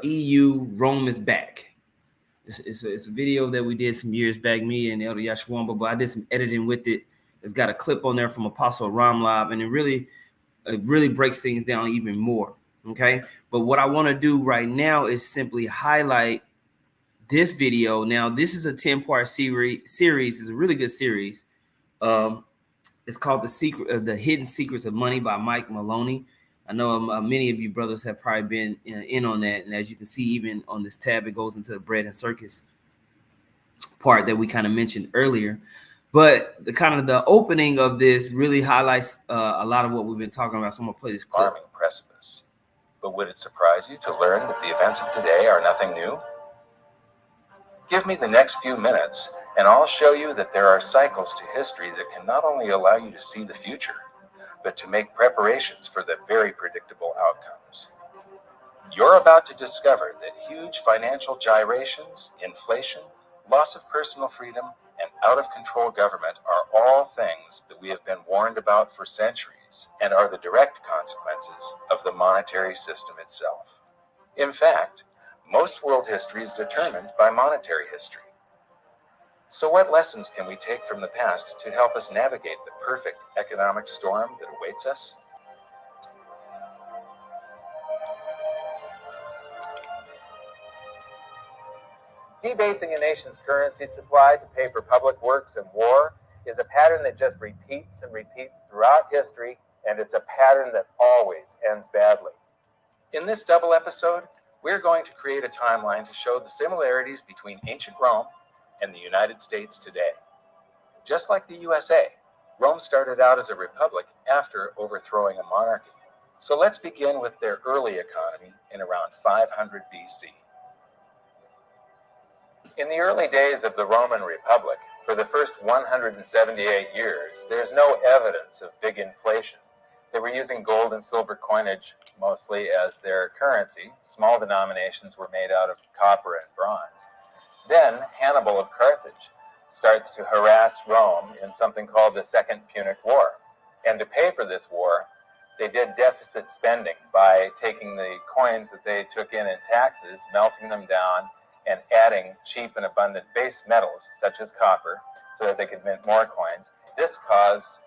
EU, Rome is back. It's a video that we did some years back, me and Elder Yashwamba, but I did some editing with it. It's got a clip on there from Apostle Ramlab, and it really breaks things down even more. Okay. But what I want to do right now is simply highlight this video. Now, this is a 10-part series. It's a really good series. It's called The Hidden Secrets of Money by Mike Maloney. I know many of you brothers have probably been in on that. And as you can see, even on this tab, it goes into the bread and circus part that we kind of mentioned earlier. But the opening of this really highlights a lot of what we've been talking about. So I'm going to play this clip. Alarming precipice. But would it surprise you to learn that the events of today are nothing new? Give me the next few minutes, and I'll show you that there are cycles to history that can not only allow you to see the future, but to make preparations for the very predictable outcomes. You're about to discover that huge financial gyrations, inflation, loss of personal freedom, and out-of-control government are all things that we have been warned about for centuries and are the direct consequences of the monetary system itself. In fact, most world history is determined by monetary history. So what lessons can we take from the past to help us navigate the perfect economic storm that awaits us? Debasing a nation's currency supply to pay for public works and war is a pattern that just repeats and repeats throughout history, and it's a pattern that always ends badly. In this double episode, we're going to create a timeline to show the similarities between ancient Rome and the United States today. Just like the USA, Rome started out as a republic after overthrowing a monarchy. So let's begin with their early economy in around 500 BC. In the early days of the Roman Republic, for the first 178 years, there's no evidence of big inflation. They were using gold and silver coinage mostly as their currency. Small denominations were made out of copper and bronze. Then Hannibal of Carthage starts to harass Rome in something called the Second Punic War. And to pay for this war, they did deficit spending by taking the coins that they took in taxes, melting them down, and adding cheap and abundant base metals, such as copper, so that they could mint more coins. This caused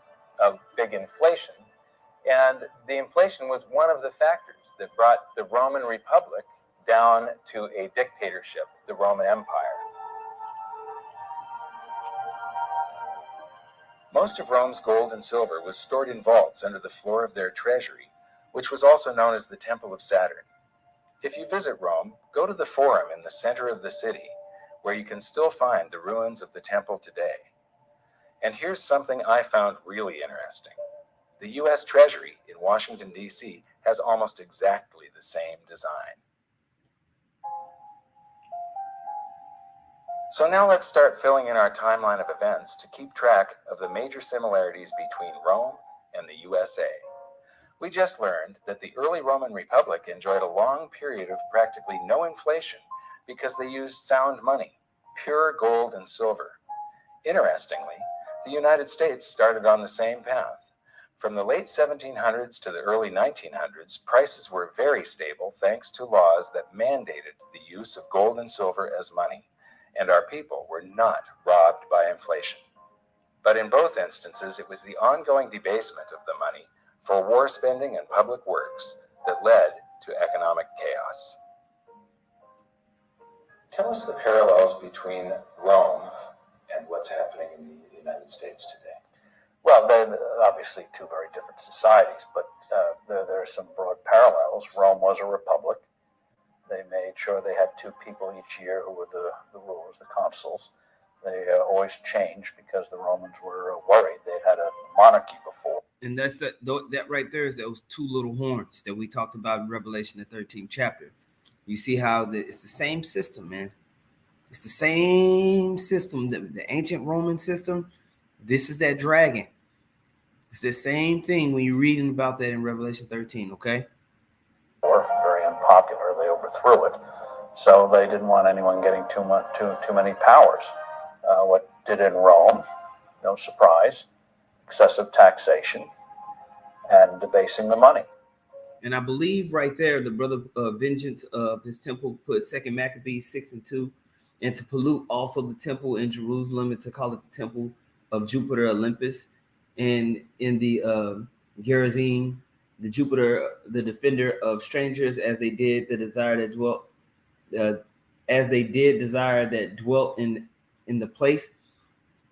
a big inflation. And the inflation was one of the factors that brought the Roman Republic down to a dictatorship, the Roman Empire. Most of Rome's gold and silver was stored in vaults under the floor of their treasury, which was also known as the Temple of Saturn. If you visit Rome, go to the Forum in the center of the city, where you can still find the ruins of the temple today. And here's something I found really interesting. The U.S. Treasury in Washington, D.C. has almost exactly the same design. So now let's start filling in our timeline of events to keep track of the major similarities between Rome and the USA. We just learned that the early Roman Republic enjoyed a long period of practically no inflation because they used sound money, pure gold and silver. Interestingly, the United States started on the same path. From the late 1700s to the early 1900s, prices were very stable thanks to laws that mandated the use of gold and silver as money, and our people were not robbed by inflation. But in both instances, it was the ongoing debasement of the money for war spending and public works that led to economic chaos. Tell us the parallels between Rome and what's happening in the United States today. Well, they're obviously two very different societies, but there are some broad parallels. Rome was a republic. They made sure they had two people each year who were the rulers, the consuls. They always changed because the Romans were worried. They'd had a monarchy before. And that's that right there is those two little horns that we talked about in Revelation, the 13th chapter. You see how it's the same system, man. It's the same system, the ancient Roman system. This is that dragon. It's the same thing when you're reading about that in Revelation 13, okay? Very unpopular. They overthrew it, so they didn't want anyone getting too many powers. What did in Rome? No surprise, excessive taxation and debasing the money. And I believe right there, the brother Vengeance of his temple put 2 Maccabees 6:2, and to pollute also the temple in Jerusalem and to call it the temple of Jupiter Olympus, and in the Gerizim, the Jupiter, the defender of strangers, as they did the desire that dwelt, as they did desire that dwelt in the place.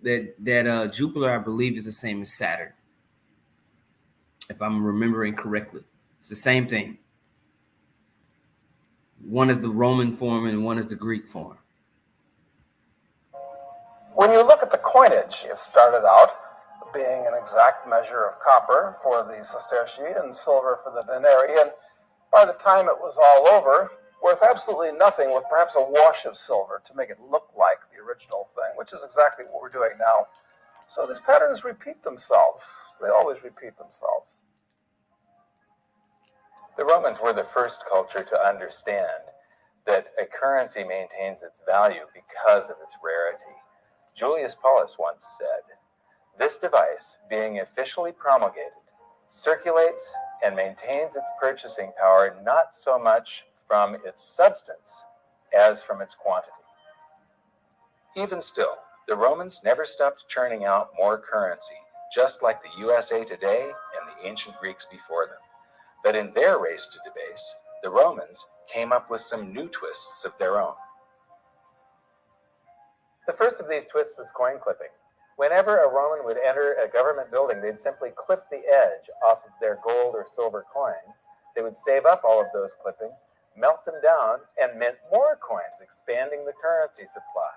That Jupiter, I believe, is the same as Saturn, if I'm remembering correctly. It's the same thing. One is the Roman form and one is the Greek form. When you look at the coinage, it started out being an exact measure of copper for the sestertii and silver for the denarii, and by the time it was all over, worth absolutely nothing, with perhaps a wash of silver to make it look like the original thing, which is exactly what we're doing now. So these patterns repeat themselves. They always repeat themselves. The Romans were the first culture to understand that a currency maintains its value because of its rarity. Julius Paulus once said, "This device, being officially promulgated, circulates and maintains its purchasing power not so much from its substance as from its quantity." Even still, the Romans never stopped churning out more currency, just like the USA today and the ancient Greeks before them. But in their race to debase, the Romans came up with some new twists of their own. The first of these twists was coin clipping. Whenever a Roman would enter a government building, they'd simply clip the edge off of their gold or silver coin. They would save up all of those clippings, melt them down, and mint more coins, expanding the currency supply.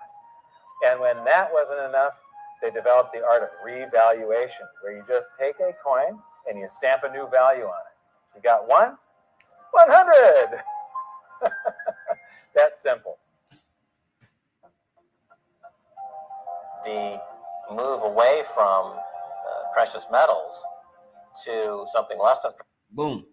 And when that wasn't enough, they developed the art of revaluation, where you just take a coin and you stamp a new value on it. You got 100. That simple. The move away from precious metals to something less than. Boom.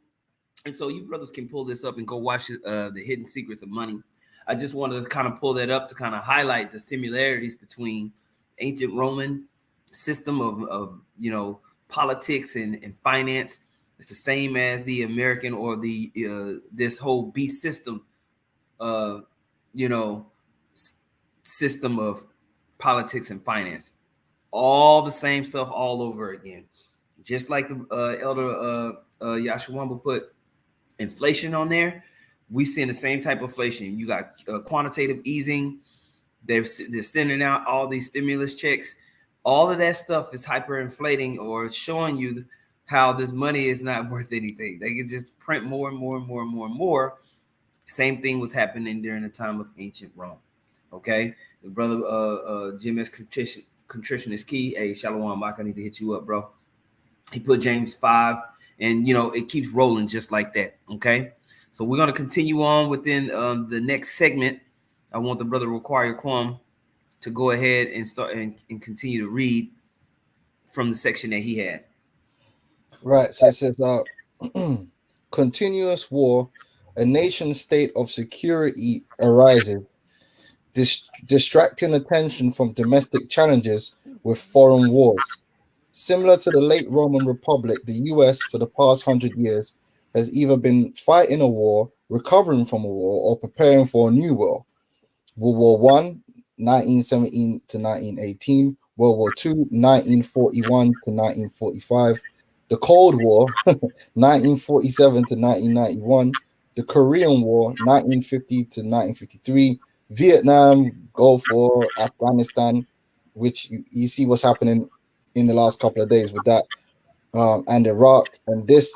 And so you brothers can pull this up and go watch the Hidden Secrets of Money. I just wanted to kind of pull that up to kind of highlight the similarities between ancient Roman system of politics and finance. It's the same as the American or the this whole beast system, system of politics and finance. All the same stuff all over again. Just like the elder Yashawamba put inflation on there, we seeing the same type of inflation. You got quantitative easing. They're sending out all these stimulus checks. All of that stuff is hyperinflating or showing you how this money is not worth anything. They can just print more and more and more and more and more. Same thing was happening during the time of ancient Rome. Okay, the brother Jim is contrition is key. Hey, Shalom, Mike, I need to hit you up, bro. He put James 5, and it keeps rolling just like that. Okay, so we're gonna continue on within the next segment. I want the brother Require Quam to go ahead and start and continue to read from the section that he had. Right. So it says, continuous war, a nation state of security arises, distracting attention from domestic challenges with foreign wars. Similar to the late Roman Republic, the US for the past 100 years has either been fighting a war, recovering from a war, or preparing for a new war. World War I, 1917 to 1918, World War II, 1941 to 1945, the Cold War, 1947 to 1991, the Korean War, 1950 to 1953, Vietnam, Gulf War, Afghanistan, which you see what's happening in the last couple of days with that, and Iraq, and this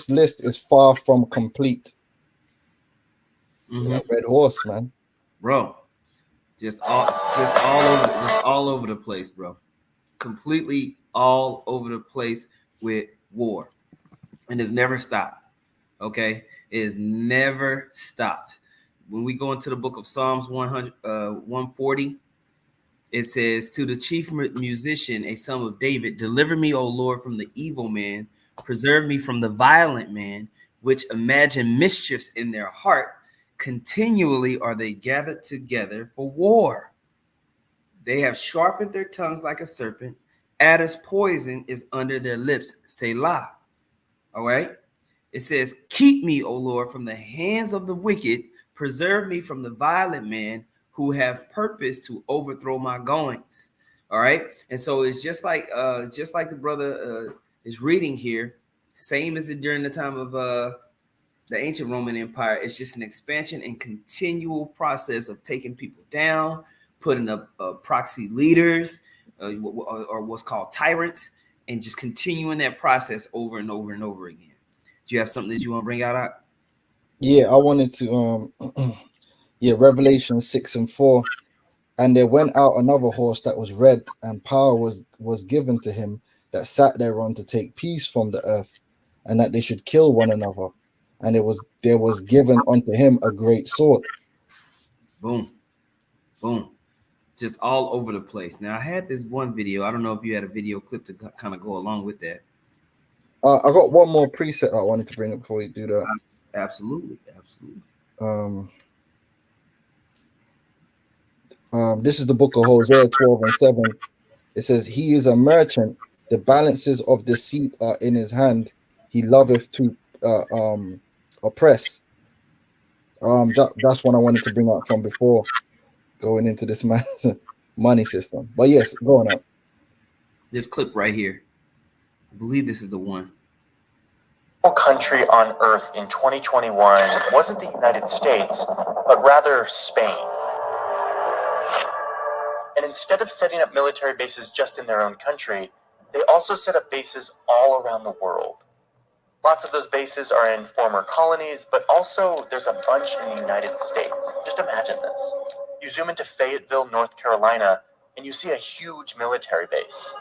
list is far from complete. That red horse, man, bro, just all over the place, bro. Completely all over the place with war, and it's never stopped. Okay, it has never stopped. when we go into the book of Psalms 140, it says, to the chief musician, a son of David, deliver me, O Lord, from the evil man, preserve me from the violent man, which imagine mischiefs in their heart. Continually are they gathered together for war. They have sharpened their tongues like a serpent. Adder's poison is under their lips. Selah. All right. It says, keep me, O Lord, from the hands of the wicked. Preserve me from the violent man who have purpose to overthrow my goings. All right. And so it's just like the brother is reading here, same as it during the time of the ancient Roman Empire. It's just an expansion and continual process of taking people down, putting up proxy leaders or what's called tyrants, and just continuing that process over and over and over again. Do you have something that you want to bring out? Yeah, I wanted to Revelation 6:4. And there went out another horse that was red, and power was given to him that sat thereon to take peace from the earth, and that they should kill one another. And there was given unto him a great sword. Boom. Boom. Just all over the place. Now, I had this one video. I don't know if you had a video clip to kind of go along with that. I got one more preset I wanted to bring up before you do that. Absolutely. This is the book of Hosea 12:7. It says, he is a merchant. The balances of deceit are in his hand. He loveth to oppress. That's one I wanted to bring up from before going into this man's money system. But yes, go on up. This clip right here. I believe this is the one. Country on earth in 2021 wasn't the United States, but rather Spain. And instead of setting up military bases just in their own country, they also set up bases all around the world. Lots of those bases are in former colonies, but also there's a bunch in the United States. Just imagine this. You zoom into Fayetteville, North Carolina, and you see a huge military base.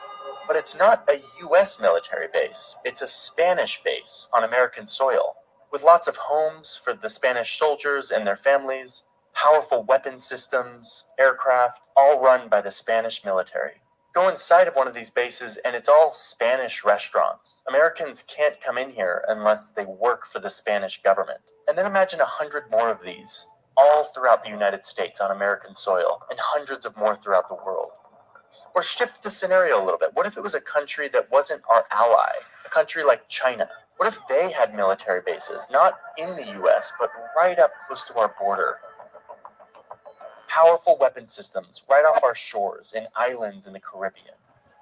But it's not a U.S. military base. It's a Spanish base on American soil, with lots of homes for the Spanish soldiers and their families, powerful weapon systems, aircraft, all run by the Spanish military. Go inside of one of these bases and it's all Spanish restaurants. Americans can't come in here unless they work for the Spanish government. And then imagine 100 more of these, all throughout the United States on American soil, and hundreds of more throughout the world. Or shift the scenario a little bit. What if it was a country that wasn't our ally? A country like China? What if they had military bases, not in the US, but right up close to our border? Powerful weapon systems right off our shores in islands in the Caribbean.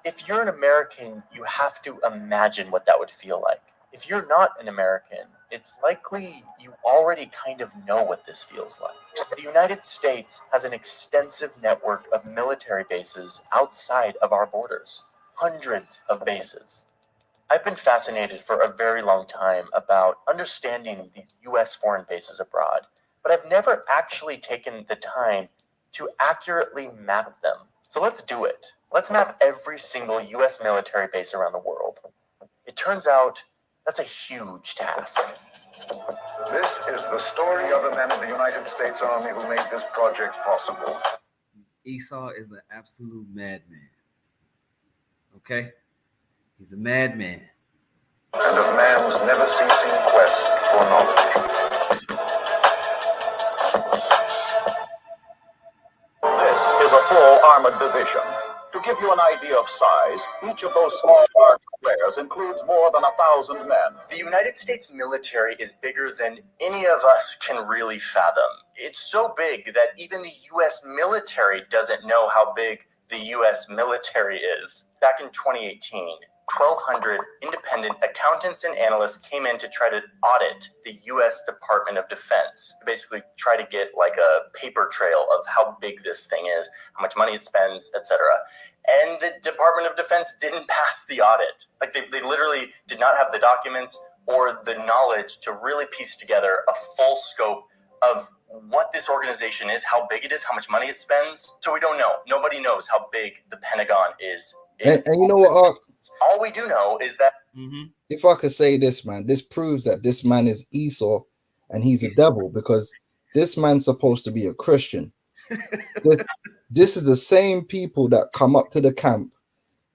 If you're an American, you have to imagine what that would feel like. If you're not an American, it's likely you already kind of know what this feels like. The United States has an extensive network of military bases outside of our borders. Hundreds of bases. I've been fascinated for a very long time about understanding these US foreign bases abroad, but I've never actually taken the time to accurately map them. So let's do it. Let's map every single US military base around the world. It turns out that's a huge task. This is the story of a man in the United States Army who made this project possible. Esau is an absolute madman. Okay? He's a madman. And of man's never ceasing quest for knowledge. This is a full armored division. To give you an idea of size, each of those small dark squares includes more than 1,000 men. The United States military is bigger than any of us can really fathom. It's so big that even the US military doesn't know how big the US military is. Back in 2018, 1,200 independent accountants and analysts came in to try to audit the US Department of Defense. Basically try to get like a paper trail of how big this thing is, how much money it spends, etc. And the Department of Defense didn't pass the audit. Like they literally did not have the documents or the knowledge to really piece together a full scope of what this organization is, how big it is, how much money it spends. So we don't know. Nobody knows how big the Pentagon is. And you know what? All we do know is that If I could say this, man, this proves that this man is Esau and he's a devil, because this man's supposed to be a Christian. This is the same people that come up to the camp,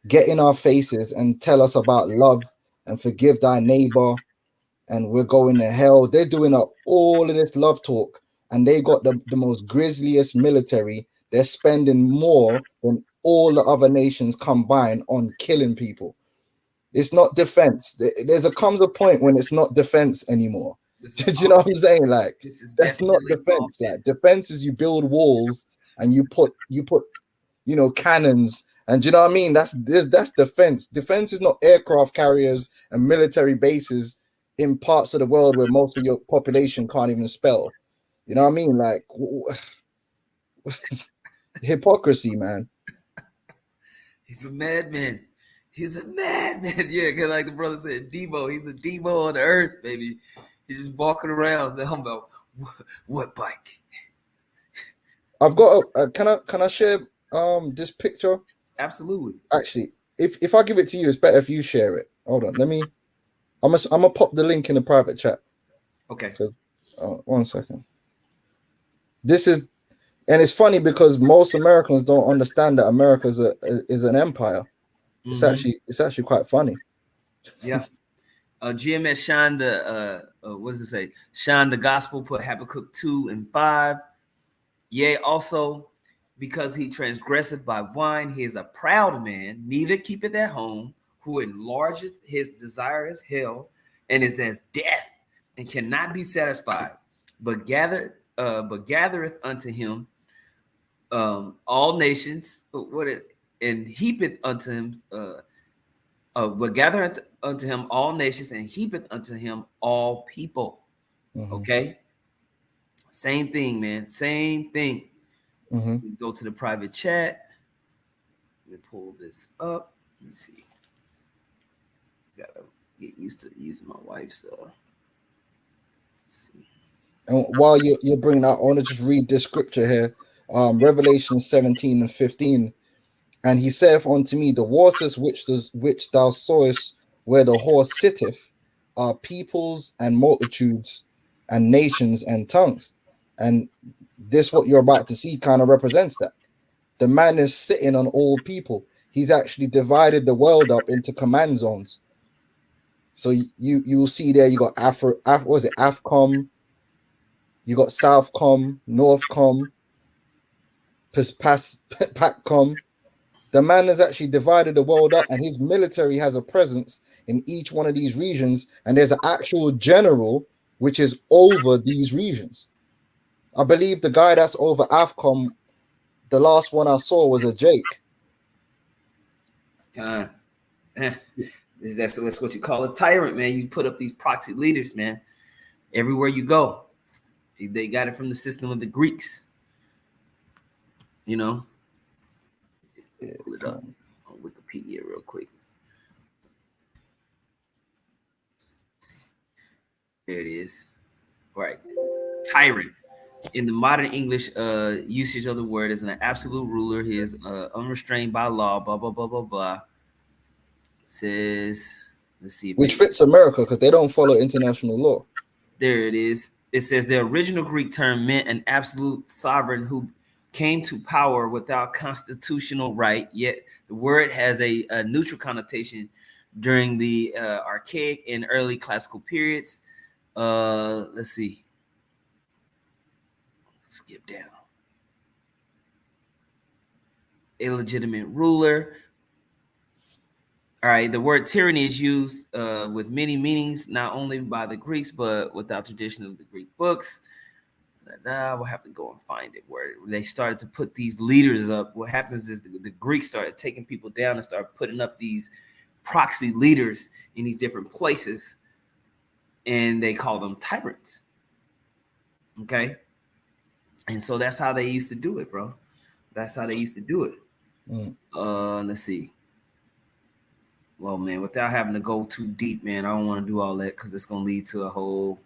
get in our faces and tell us about love and forgive thy neighbor, and we're going to hell. They're doing up all of this love talk, and they got the most grisliest military. They're spending more than all the other nations combined on killing people. It's not defense. Comes a point when it's not defense anymore. Do you know what I'm saying? Like, that's not defense. Like, defense is you build walls and you put cannons, and do you know what I mean? That's defense. Defense is not aircraft carriers and military bases in parts of the world where most of your population can't even spell. You know what I mean? Like, hypocrisy, man. He's a madman. He's a madman. Yeah, because like the brother said, Debo. He's a Debo on the earth, baby. He's just walking around talking about what bike. I've got can I share this picture? Absolutely. Actually, if I give it to you, it's better if you share it. Hold on, I'm gonna pop the link in the private chat. Okay. 1 second. This is, and it's funny because most Americans don't understand that America is an empire. Mm-hmm. It's actually quite funny. Yeah. GMS Shine the what does it say? Shine the gospel, put Habakkuk 2:5. Yea, also because he transgresseth by wine, he is a proud man, neither keepeth at home, who enlargeth his desire as hell, and is as death, and cannot be satisfied, but gathereth unto him all nations, and heapeth unto him but gathereth unto him all nations, and heapeth unto him all people. Mm-hmm. Okay, same thing, man. Same thing. Mm-hmm. We go to the private chat. Let me pull this up. Let me see. Gotta get used to using my wife's. Let's see. And while you're bringing out, I want to just read this scripture here, Revelation 17:15. And he saith unto me, the waters which thou sawest where the horse sitteth are peoples and multitudes and nations and tongues. And this, what you're about to see, kind of represents that. The man is sitting on all people. He's actually divided the world up into command zones. So you'll see there, you got AFCOM, you got Southcom, Northcom, PACCOM. The man has actually divided the world up, and his military has a presence in each one of these regions, and there's an actual general which is over these regions. I believe the guy that's over AFCOM, the last one I saw was a Jake. That's what you call a tyrant, man. You put up these proxy leaders, man. Everywhere you go. They got it from the system of the Greeks. You know? Pull it up on Wikipedia real quick. There it is. Right. Tyrant. In the modern English usage of the word is an absolute ruler. He is unrestrained by law, blah, blah, blah, blah, blah. It says, let's see. Which fits America because they don't follow international law. There it is. It says the original Greek term meant an absolute sovereign who came to power without constitutional right, yet the word has a neutral connotation during the archaic and early classical periods. Let's see. Skip down. Illegitimate ruler. All right, the word tyranny is used with many meanings, not only by the Greeks, but without tradition of the Greek books. We'll have to go and find it where they started to put these leaders up. What happens is the Greeks started taking people down and started putting up these proxy leaders in these different places, and they call them tyrants. Okay. And so that's how they used to do it, bro. That's how they used to do it. Let's see. Well, man, without having to go too deep, man, I don't want to do all that because it's going to lead to a whole,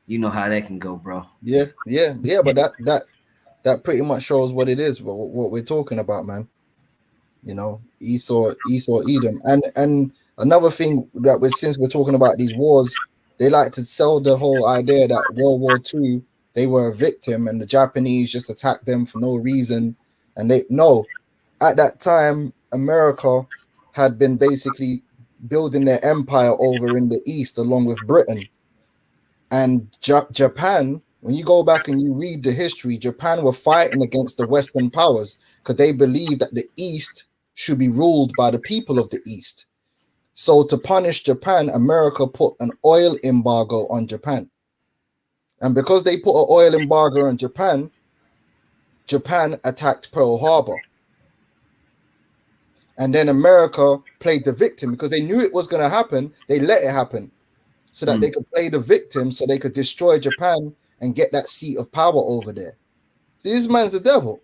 you know how that can go, bro. Yeah. But that pretty much shows what it is, what we're talking about, man. You know, Esau, Edom. And another thing that since we're talking about these wars, they like to sell the whole idea that World War II they were a victim, and the Japanese just attacked them for no reason. And at that time, America had been basically building their empire over in the East along with Britain. And Japan, when you go back and you read the history, Japan were fighting against the Western powers because they believed that the East should be ruled by the people of the East. So to punish Japan, America put an oil embargo on Japan. And because they put an oil embargo on Japan, Japan attacked Pearl Harbor. And then America played the victim because they knew it was going to happen. They let it happen so that they could play the victim, so they could destroy Japan and get that seat of power over there. See, this man's the devil.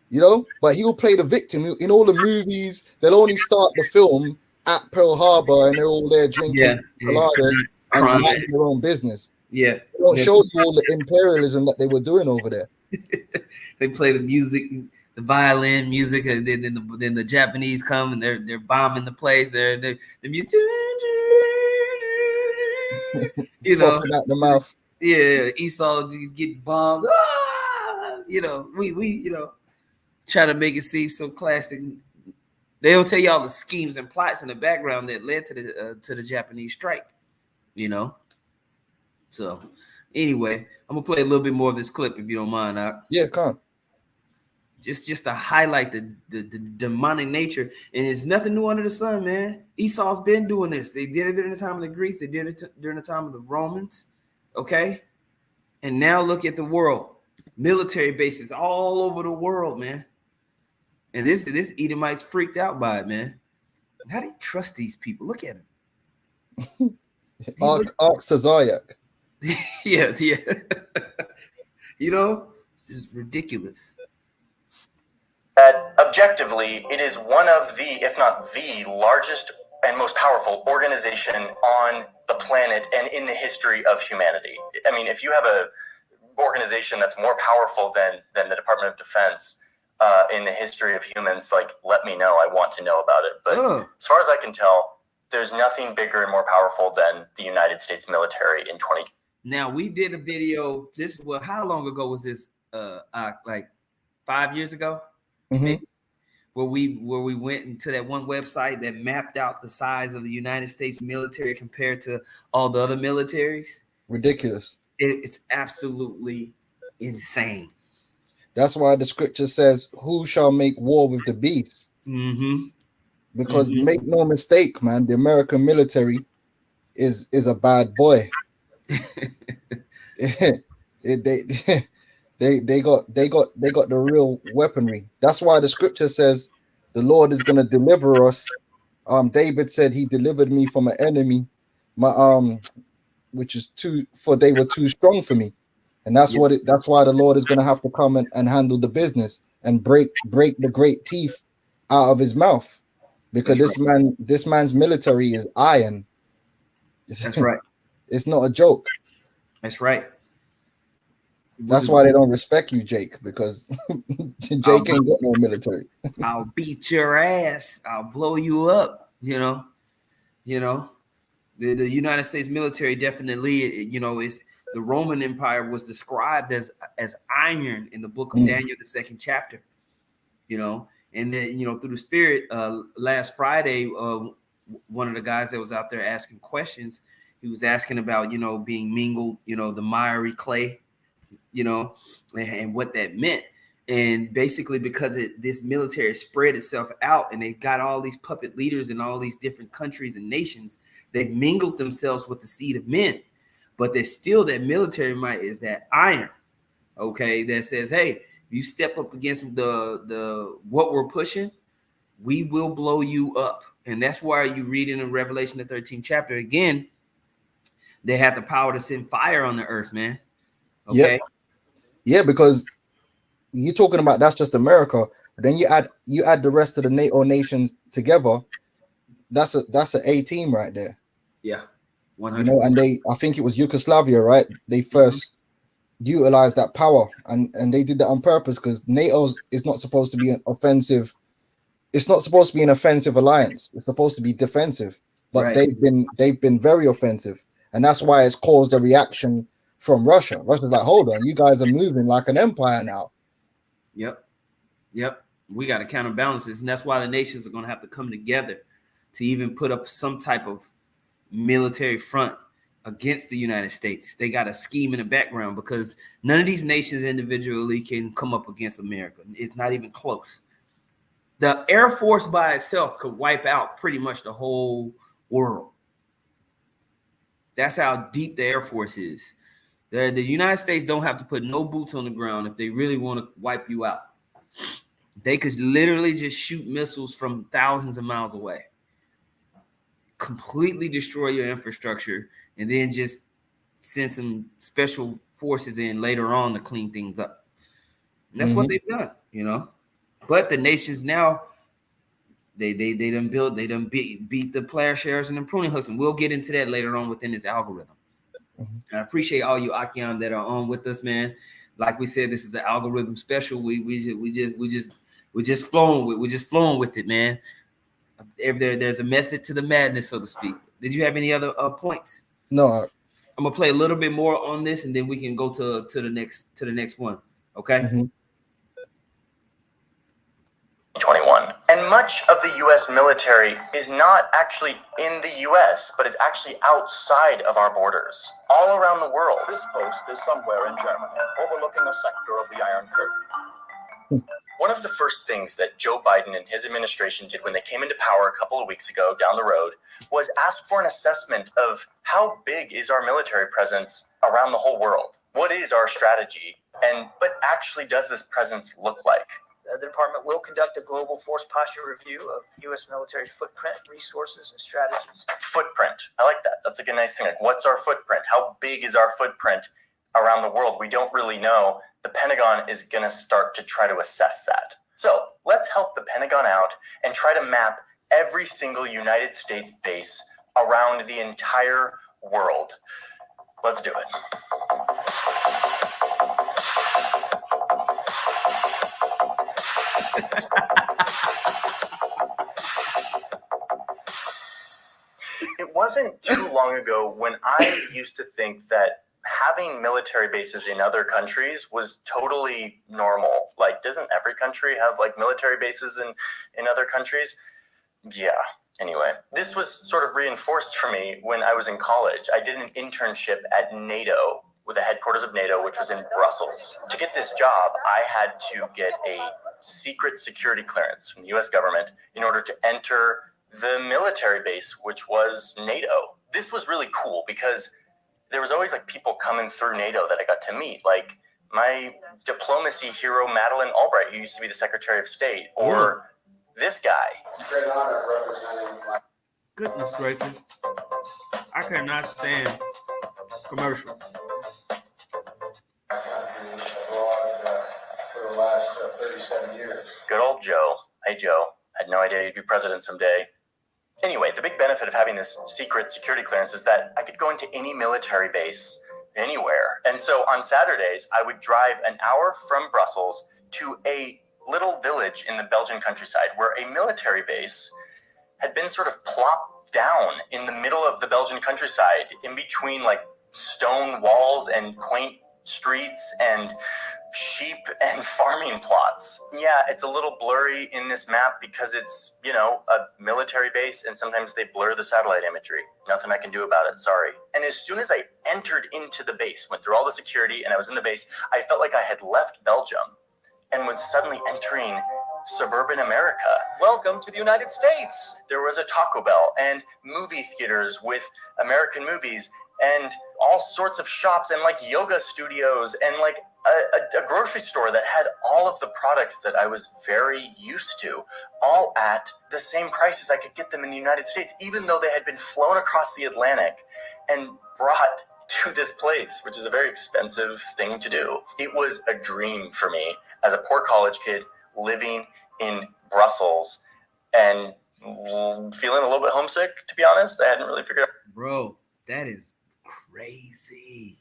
You know, but he will play the victim. In all the movies, they'll only start the film at Pearl Harbor and they're all there drinking coladas and minding their own business. Yeah. They don't show you all the imperialism that they were doing over there. They play the music, the violin music, and then the Japanese come and they're bombing the place. They're the music, you know, out the mouth. Yeah, Esau get bombed. You know, we you know, try to make it seem so classic. They don't tell you all the schemes and plots in the background that led to the Japanese strike. You know. So, anyway, I'm gonna play a little bit more of this clip if you don't mind. Yeah, come. Just to highlight the demonic nature, and it's nothing new under the sun, man. Esau's been doing this. They did it during the time of the Greeks. They did it during the time of the Romans. Okay, and now look at the world. Military bases all over the world, man. And this Edomite's freaked out by it, man. How do you trust these people? Look at him. Ask to Zayak. Yeah. You know, it's ridiculous. Objectively, it is one of the, if not the largest and most powerful organization on the planet and in the history of humanity. I mean, if you have a organization that's more powerful than the Department of Defense in the history of humans, like, let me know. I want to know about it. But as far as I can tell, there's nothing bigger and more powerful than the United States military in 20. Now, we did a video. How long ago was this? Like 5 years ago, where we went into that one website that mapped out the size of the United States military compared to all the other militaries. Ridiculous. It's absolutely insane. That's why the scripture says, "Who shall make war with the beast?" Because make no mistake, man, the American military is a bad boy. They got the real weaponry. That's why the scripture says the Lord is going to deliver us. David said he delivered me from an enemy, which is they were too strong for me. And that's that's why the Lord is going to have to come and handle the business and break the great teeth out of his mouth, because this man's military is iron. That's right. It's not a joke. That's right. That's why they don't respect you, Jake, because Jake ain't got no military. I'll beat your ass. I'll blow you up. You know, the United States military definitely, you know, is the Roman Empire was described as iron in the book of Daniel, the 2nd chapter. You know, and then, you know, through the Spirit, last Friday, one of the guys that was out there asking questions, he was asking about, you know, being mingled, you know, the miry clay, you know, and what that meant. And basically, because this military spread itself out and they got all these puppet leaders in all these different countries and nations, they mingled themselves with the seed of men. But there's still that military might is that iron, okay, that says, hey, if you step up against the what we're pushing, we will blow you up. And that's why you read in Revelation, the 13th chapter, again, they had the power to send fire on the earth, man. Okay. Yeah, because you're talking about that's just America. But then you add the rest of the NATO nations together. That's an A team right there. Yeah. 100%. You know, and I think it was Yugoslavia, right? They first utilized that power, and they did that on purpose because NATO is not supposed to be an offensive. It's not supposed to be an offensive alliance. It's supposed to be defensive, but they've been very offensive, and that's why it's caused a reaction from Russia. Russia's like, hold on, you guys are moving like an empire now. Yep. We got to counterbalance this, and that's why the nations are going to have to come together to even put up some type of military front against the United States. They got a scheme in the background because none of these nations individually can come up against America. It's not even close. The Air Force by itself could wipe out pretty much the whole world. That's how deep the Air Force is. The United States don't have to put no boots on the ground if they really want to wipe you out. They could literally just shoot missiles from thousands of miles away, completely destroy your infrastructure, and then just send some special forces in later on to clean things up. And that's what they've done, you know. But the nations now, they done beat the player shares and the pruning hooks, and we'll get into that later on within this algorithm. I appreciate all you Akiam that are on with us, man. Like we said, this is the algorithm special. We're just flowing with it, man. There's a method to the madness, so to speak. Did you have any other points? No. I'm gonna play a little bit more on this, and then we can go to the next one. Okay. 21. And much of the U.S. military is not actually in the U.S., but is actually outside of our borders, all around the world. This post is somewhere in Germany, overlooking a sector of the Iron Curtain. One of the first things that Joe Biden and his administration did when they came into power a couple of weeks ago down the road was ask for an assessment of how big is our military presence around the whole world? What is our strategy? And what actually does this presence look like? The department will conduct a global force posture review of U.S. military footprint, resources, and strategies. Footprint. I like that. That's like a nice thing. Like, what's our footprint? How big is our footprint around the world? We don't really know. The Pentagon is going to start to try to assess that. So let's help the Pentagon out and try to map every single United States base around the entire world. Let's do it. It wasn't too long ago when I used to think that having military bases in other countries was totally normal. Like, doesn't every country have like military bases in other countries? Yeah. Anyway, this was sort of reinforced for me when I was in college. I did an internship at NATO, with the headquarters of NATO, which was in Brussels. To get this job, I had to get a secret security clearance from the US government in order to enter the military base, which was NATO. This was really cool because there was always like people coming through NATO that I got to meet, like my diplomacy hero, Madeleine Albright, who used to be the Secretary of State, or this guy. Great honor representing. Goodness gracious. I cannot stand commercials. For the last 37 years. Good old Joe. Hey, Joe. Had no idea you'd be president someday. Anyway, the big benefit of having this secret security clearance is that I could go into any military base anywhere. And so on Saturdays, I would drive an hour from Brussels to a little village in the Belgian countryside where a military base had been sort of plopped down in the middle of the Belgian countryside, in between like stone walls and quaint streets and sheep and farming plots. Yeah, it's a little blurry in this map because it's, you know, a military base, and sometimes they blur the satellite imagery. Nothing I can do about it, sorry. And as soon as I entered into the base, went through all the security, and I was in the base, I felt like I had left Belgium and was suddenly entering suburban America. Welcome to the United States. There was a Taco Bell and movie theaters with American movies and all sorts of shops and like yoga studios and like a grocery store that had all of the products that I was very used to, all at the same price as I could get them in the United States, even though they had been flown across the Atlantic and brought to this place, which is a very expensive thing to do. It was a dream for me as a poor college kid living in Brussels and feeling a little bit homesick, to be honest. I hadn't really figured out. Bro, that is crazy.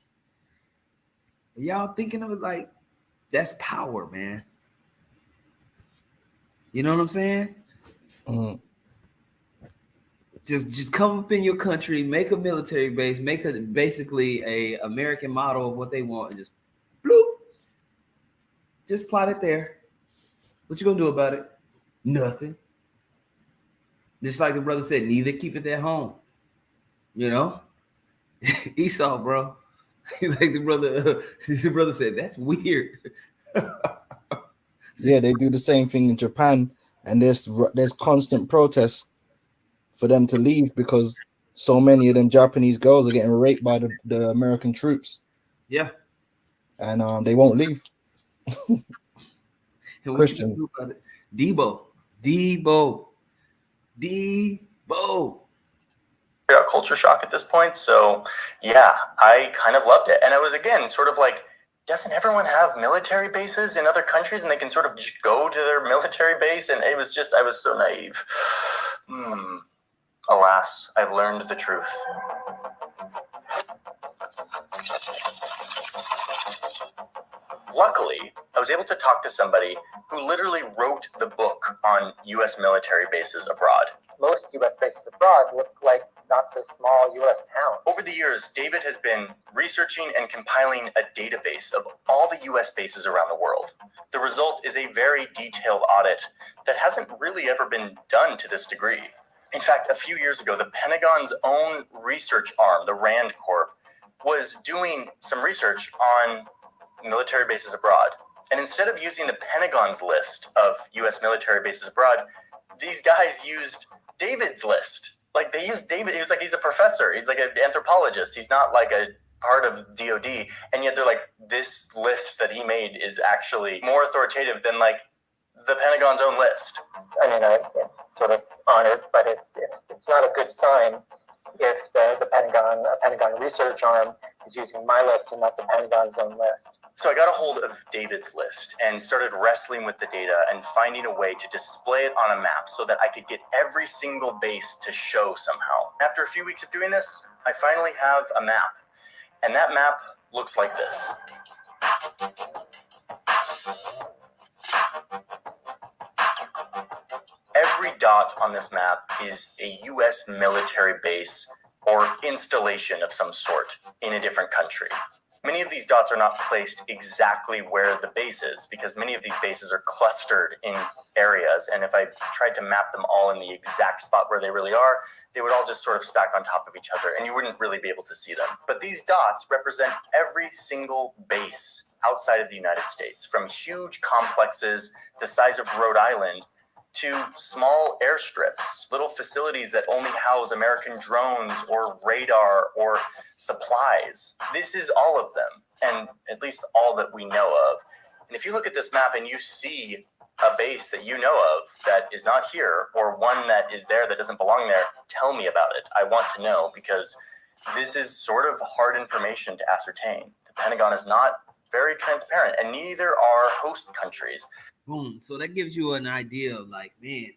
Y'all thinking of it like that's power, man. You know what I'm saying? Just come up in your country, make a military base, make a basically a American model of what they want, and just bloop, just plot it there. What you gonna do about it? Nothing. Just like the brother said, neither keep it at home. You know, Esau, bro. Like the brother said, that's weird. Yeah, they do the same thing in Japan, and there's constant protests for them to leave because so many of them Japanese girls are getting raped by the American troops. Yeah, and they won't leave. and what Christians. you gonna do about it? Debo. Culture shock at this point. So yeah, I kind of loved it. And I was, again, sort of like, doesn't everyone have military bases in other countries and they can sort of just go to their military base? And it was just, I was so naive. Alas, I've learned the truth. Luckily, I was able to talk to somebody who literally wrote the book on U.S. military bases abroad. Most U.S. bases abroad look like not so small U.S. towns. Over the years, David has been researching and compiling a database of all the U.S. bases around the world. The result is a very detailed audit that hasn't really ever been done to this degree. In fact, a few years ago, the Pentagon's own research arm, the RAND Corp, was doing some research on military bases abroad. And instead of using the Pentagon's list of U.S. military bases abroad, these guys used David's list. Like, they used David. He was like, he's a professor. He's like an anthropologist. He's not like a part of DOD. And yet they're like, this list that he made is actually more authoritative than like the Pentagon's own list. I mean, I'm sort of honored, but it's not a good sign if the Pentagon research arm is using my list and not the Pentagon's own list. So I got a hold of David's list and started wrestling with the data and finding a way to display it on a map so that I could get every single base to show somehow. After a few weeks of doing this, I finally have a map. And that map looks like this. Every dot on this map is a U.S. military base or installation of some sort in a different country. Many of these dots are not placed exactly where the base is because many of these bases are clustered in areas. And if I tried to map them all in the exact spot where they really are, they would all just sort of stack on top of each other and you wouldn't really be able to see them. But these dots represent every single base outside of the United States, from huge complexes the size of Rhode Island to small airstrips, little facilities that only house American drones or radar or supplies. This is all of them, and at least all that we know of. And if you look at this map and you see a base that you know of that is not here, or one that is there that doesn't belong there, tell me about it. I want to know, because this is sort of hard information to ascertain. The Pentagon is not very transparent, and neither are host countries. Boom. So that gives you an idea of, like, man,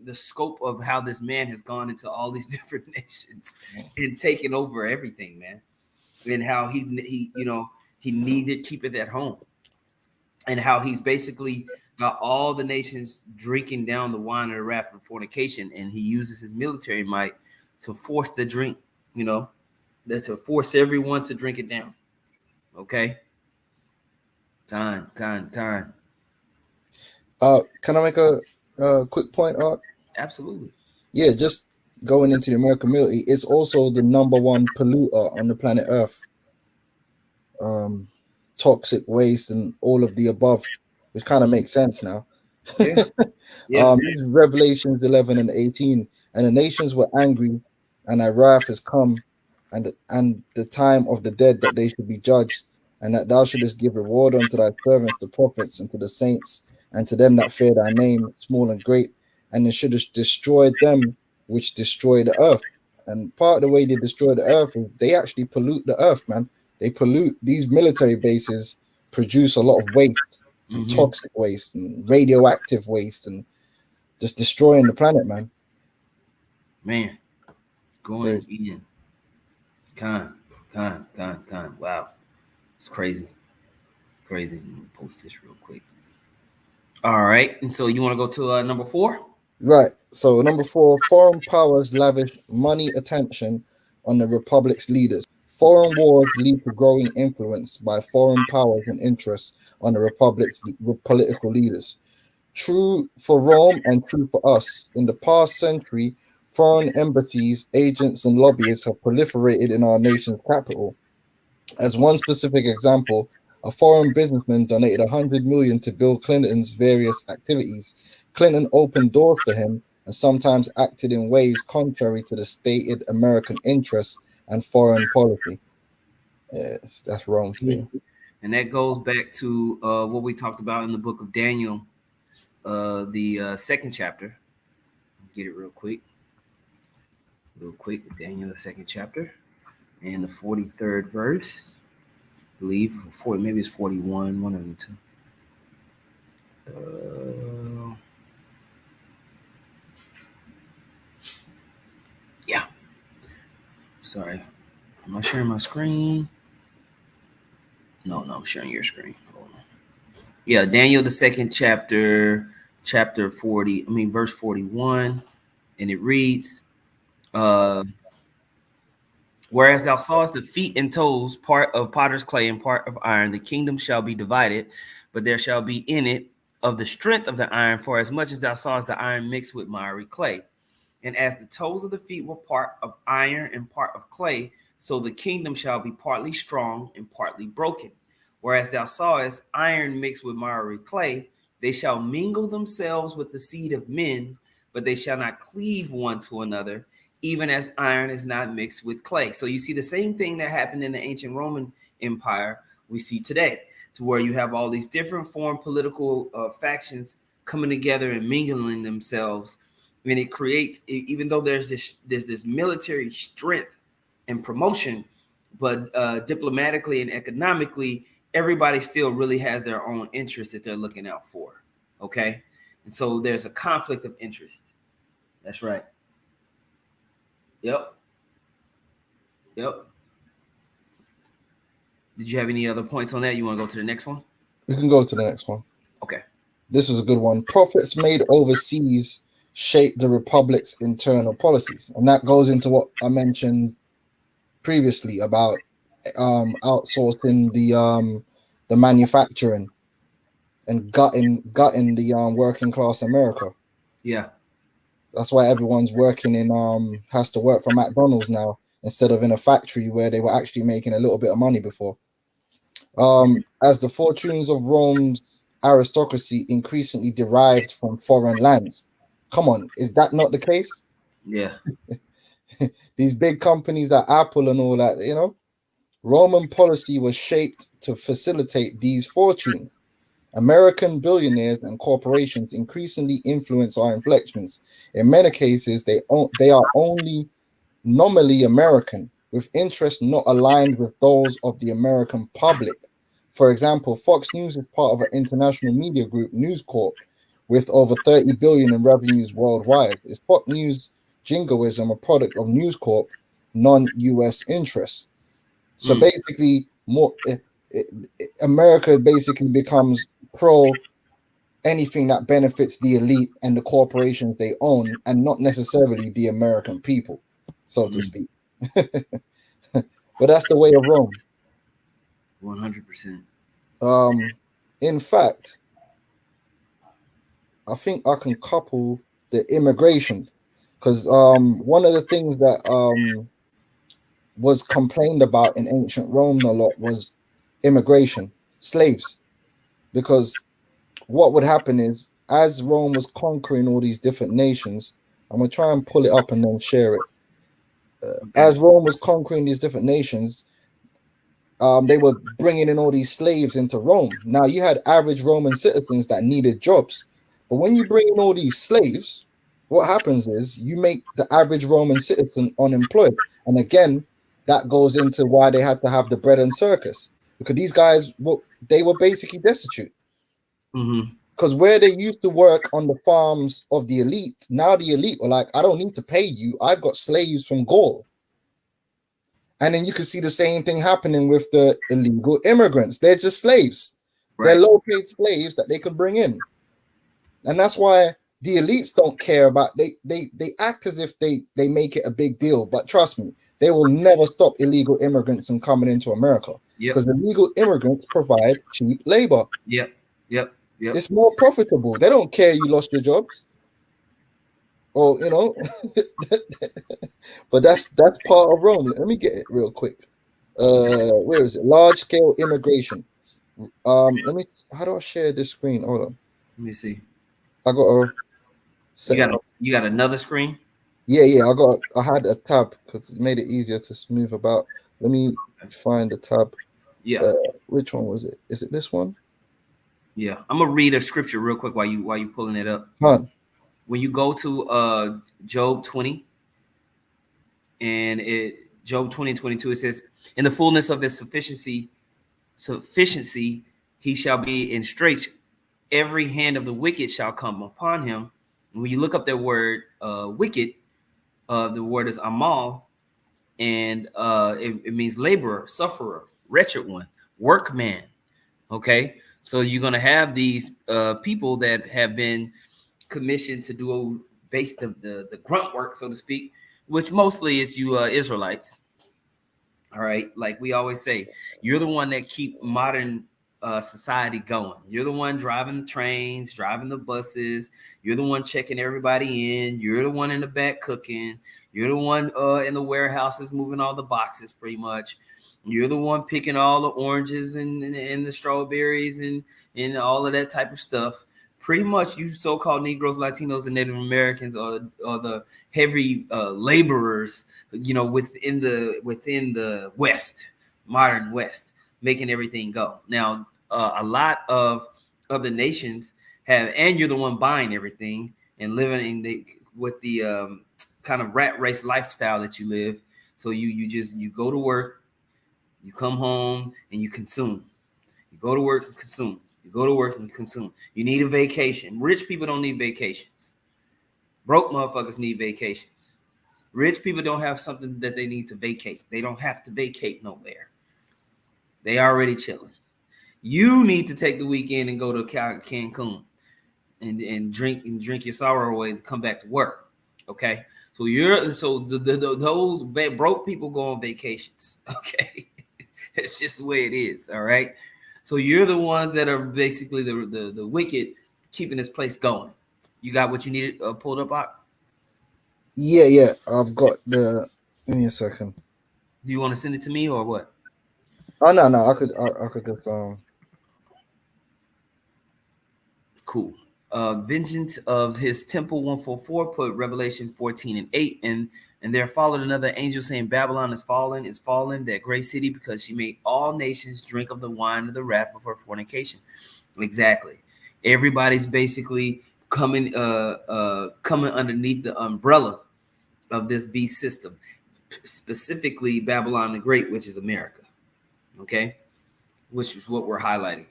the scope of how this man has gone into all these different nations and taken over everything, man. And how he needed to keep it at home. And how he's basically got all the nations drinking down the wine of the wrath of fornication. And he uses his military might to force the drink, to force everyone to drink it down. Okay? Con. Can I make a quick point, Art? Absolutely. Yeah, just going into the American military, it's also the #1 polluter on the planet Earth. Toxic waste and all of the above, which kind of makes sense now. Yeah. This is Revelations 11 and 18. And the nations were angry, and thy wrath has come, and the time of the dead that they should be judged, and that thou shouldest give reward unto thy servants, the prophets, and to the saints, and to them that fear thy name, small and great, and they should have destroyed them which destroy the earth. And part of the way they destroy the earth is they actually pollute the earth, man. They pollute. These military bases produce a lot of waste, and toxic waste and radioactive waste, and just destroying the planet, man. Man, going in. Con. Wow. It's crazy. Let me post this real quick. All right. And so you want to go to number 4? Right. So number 4, foreign powers lavish money attention on the republic's leaders. Foreign wars lead to growing influence by foreign powers and interests on the republic's political leaders. True for Rome and true for us. In the past century, foreign embassies, agents, and lobbyists have proliferated in our nation's capital. As one specific example, a foreign businessman donated 100 million to Bill Clinton's various activities. Clinton opened doors for him and sometimes acted in ways contrary to the stated American interests and foreign policy. Yes, that's wrong for you. And that goes back to what we talked about in the book of Daniel, the second chapter. Get it real quick. Daniel, the second chapter, and the 43rd verse. I believe 40, maybe it's 41, one of the two. Yeah. Sorry. Am I sharing my screen? No, I'm sharing your screen. Hold on. Yeah, Daniel, the second chapter, verse 41, and it reads, whereas thou sawest the feet and toes, part of potter's clay and part of iron, the kingdom shall be divided, but there shall be in it of the strength of the iron, for as much as thou sawest the iron mixed with miry clay. And as the toes of the feet were part of iron and part of clay, so the kingdom shall be partly strong and partly broken. Whereas thou sawest iron mixed with miry clay, they shall mingle themselves with the seed of men, but they shall not cleave one to another, even as iron is not mixed with clay. So you see the same thing that happened in the ancient Roman Empire we see today, to where you have all these different foreign political factions coming together and mingling themselves. And it creates, even though there's this military strength and promotion, but diplomatically and economically, everybody still really has their own interests that they're looking out for. Okay, and so there's a conflict of interest. That's right. Yep. Did you have any other points on that? You want to go to the next one? We can go to the next one. Okay. This was a good one. Profits made overseas shape the republic's internal policies, and that goes into what I mentioned previously about outsourcing the manufacturing and gutting the working class America. Yeah. That's why everyone's working in has to work for McDonald's now instead of in a factory where they were actually making a little bit of money before. As the fortunes of Rome's aristocracy increasingly derived from foreign lands. Come on, is that not the case? Yeah. These big companies like Apple and all that, you know, Roman policy was shaped to facilitate these fortunes. American billionaires and corporations increasingly influence our inflections. In many cases, they are only nominally American, with interests not aligned with those of the American public. For example, Fox News is part of an international media group, News Corp, with over 30 billion in revenues worldwide. Is Fox News jingoism a product of News Corp non-US interests? So basically, America basically becomes pro anything that benefits the elite and the corporations they own, and not necessarily the American people, so to speak. But that's the way of Rome. 100%. In fact, I think I can couple the immigration, because one of the things that was complained about in ancient Rome a lot was immigration, slaves, because what would happen is, as Rome was conquering all these different nations, I'm gonna try and pull it up and then share it. As Rome was conquering these different nations, they were bringing in all these slaves into Rome. Now you had average Roman citizens that needed jobs, but when you bring in all these slaves, what happens is you make the average Roman citizen unemployed. And again, that goes into why they had to have the bread and circus, because these guys, they were basically destitute. Because where they used to work on the farms of the elite, now the elite were like, I don't need to pay you. I've got slaves from Gaul. And then you can see the same thing happening with the illegal immigrants. They're just slaves. Right. They're low-paid slaves that they could bring in. And that's why the elites don't care about. They act as if they make it a big deal, but trust me, they will never stop illegal immigrants from coming into America because illegal immigrants provide cheap labor. Yep. It's more profitable. They don't care you lost your jobs, or you know. But that's part of Rome. Let me get it real quick. Where is it? Large scale immigration. Let me. How do I share this screen? Hold on. Let me see. I got a. You got another screen? Yeah. I had a tab because it made it easier to move about. Let me find the tab. Yeah. Which one was it? Is it this one? Yeah. I'm gonna read a scripture real quick while you pulling it up. Huh. When you go to Job 20 and Job 20:22, it says, "In the fullness of his sufficiency, he shall be in straits. Every hand of the wicked shall come upon him." And when you look up that word wicked, the word is amal, and it means laborer, sufferer, wretched one, workman. Okay, so you're gonna have these people that have been commissioned to do the grunt work, so to speak, which mostly it's you Israelites. All right, like we always say, you're the one that keep modern society going. You're the one driving the trains, driving the buses. You're the one checking everybody in. You're the one in the back cooking. You're the one in the warehouses moving all the boxes, pretty much. You're the one picking all the oranges and the strawberries and all of that type of stuff. Pretty much, you so-called Negroes, Latinos, and Native Americans are the heavy laborers, you know, within the West, modern West, making everything go. Now, a lot of the nations have, and you're the one buying everything and living with the kind of rat race lifestyle that you live. So you go to work, you come home, and you consume. You go to work and consume. You go to work and consume. You need a vacation. Rich people don't need vacations. Broke motherfuckers need vacations. Rich people don't have something that they need to vacate. They don't have to vacate nowhere. They already chilling. You need to take the weekend and go to Cancun and drink your sorrow away and come back to work. Okay, so those broke people go on vacations. Okay, it's just the way it is. All right, so you're the ones that are basically the wicked keeping this place going. You got what you needed pulled up, Op? Yeah. I've got the. Give me a second. Do you want to send it to me or what? Oh no, I could just Cool. Vengeance of his temple 144 put Revelation 14 and 8, and there followed another angel saying, Babylon is fallen, that great city, because she made all nations drink of the wine of the wrath of her fornication. Exactly. Everybody's basically coming underneath the umbrella of this beast system, specifically Babylon the Great, which is America. Okay, which is what we're highlighting.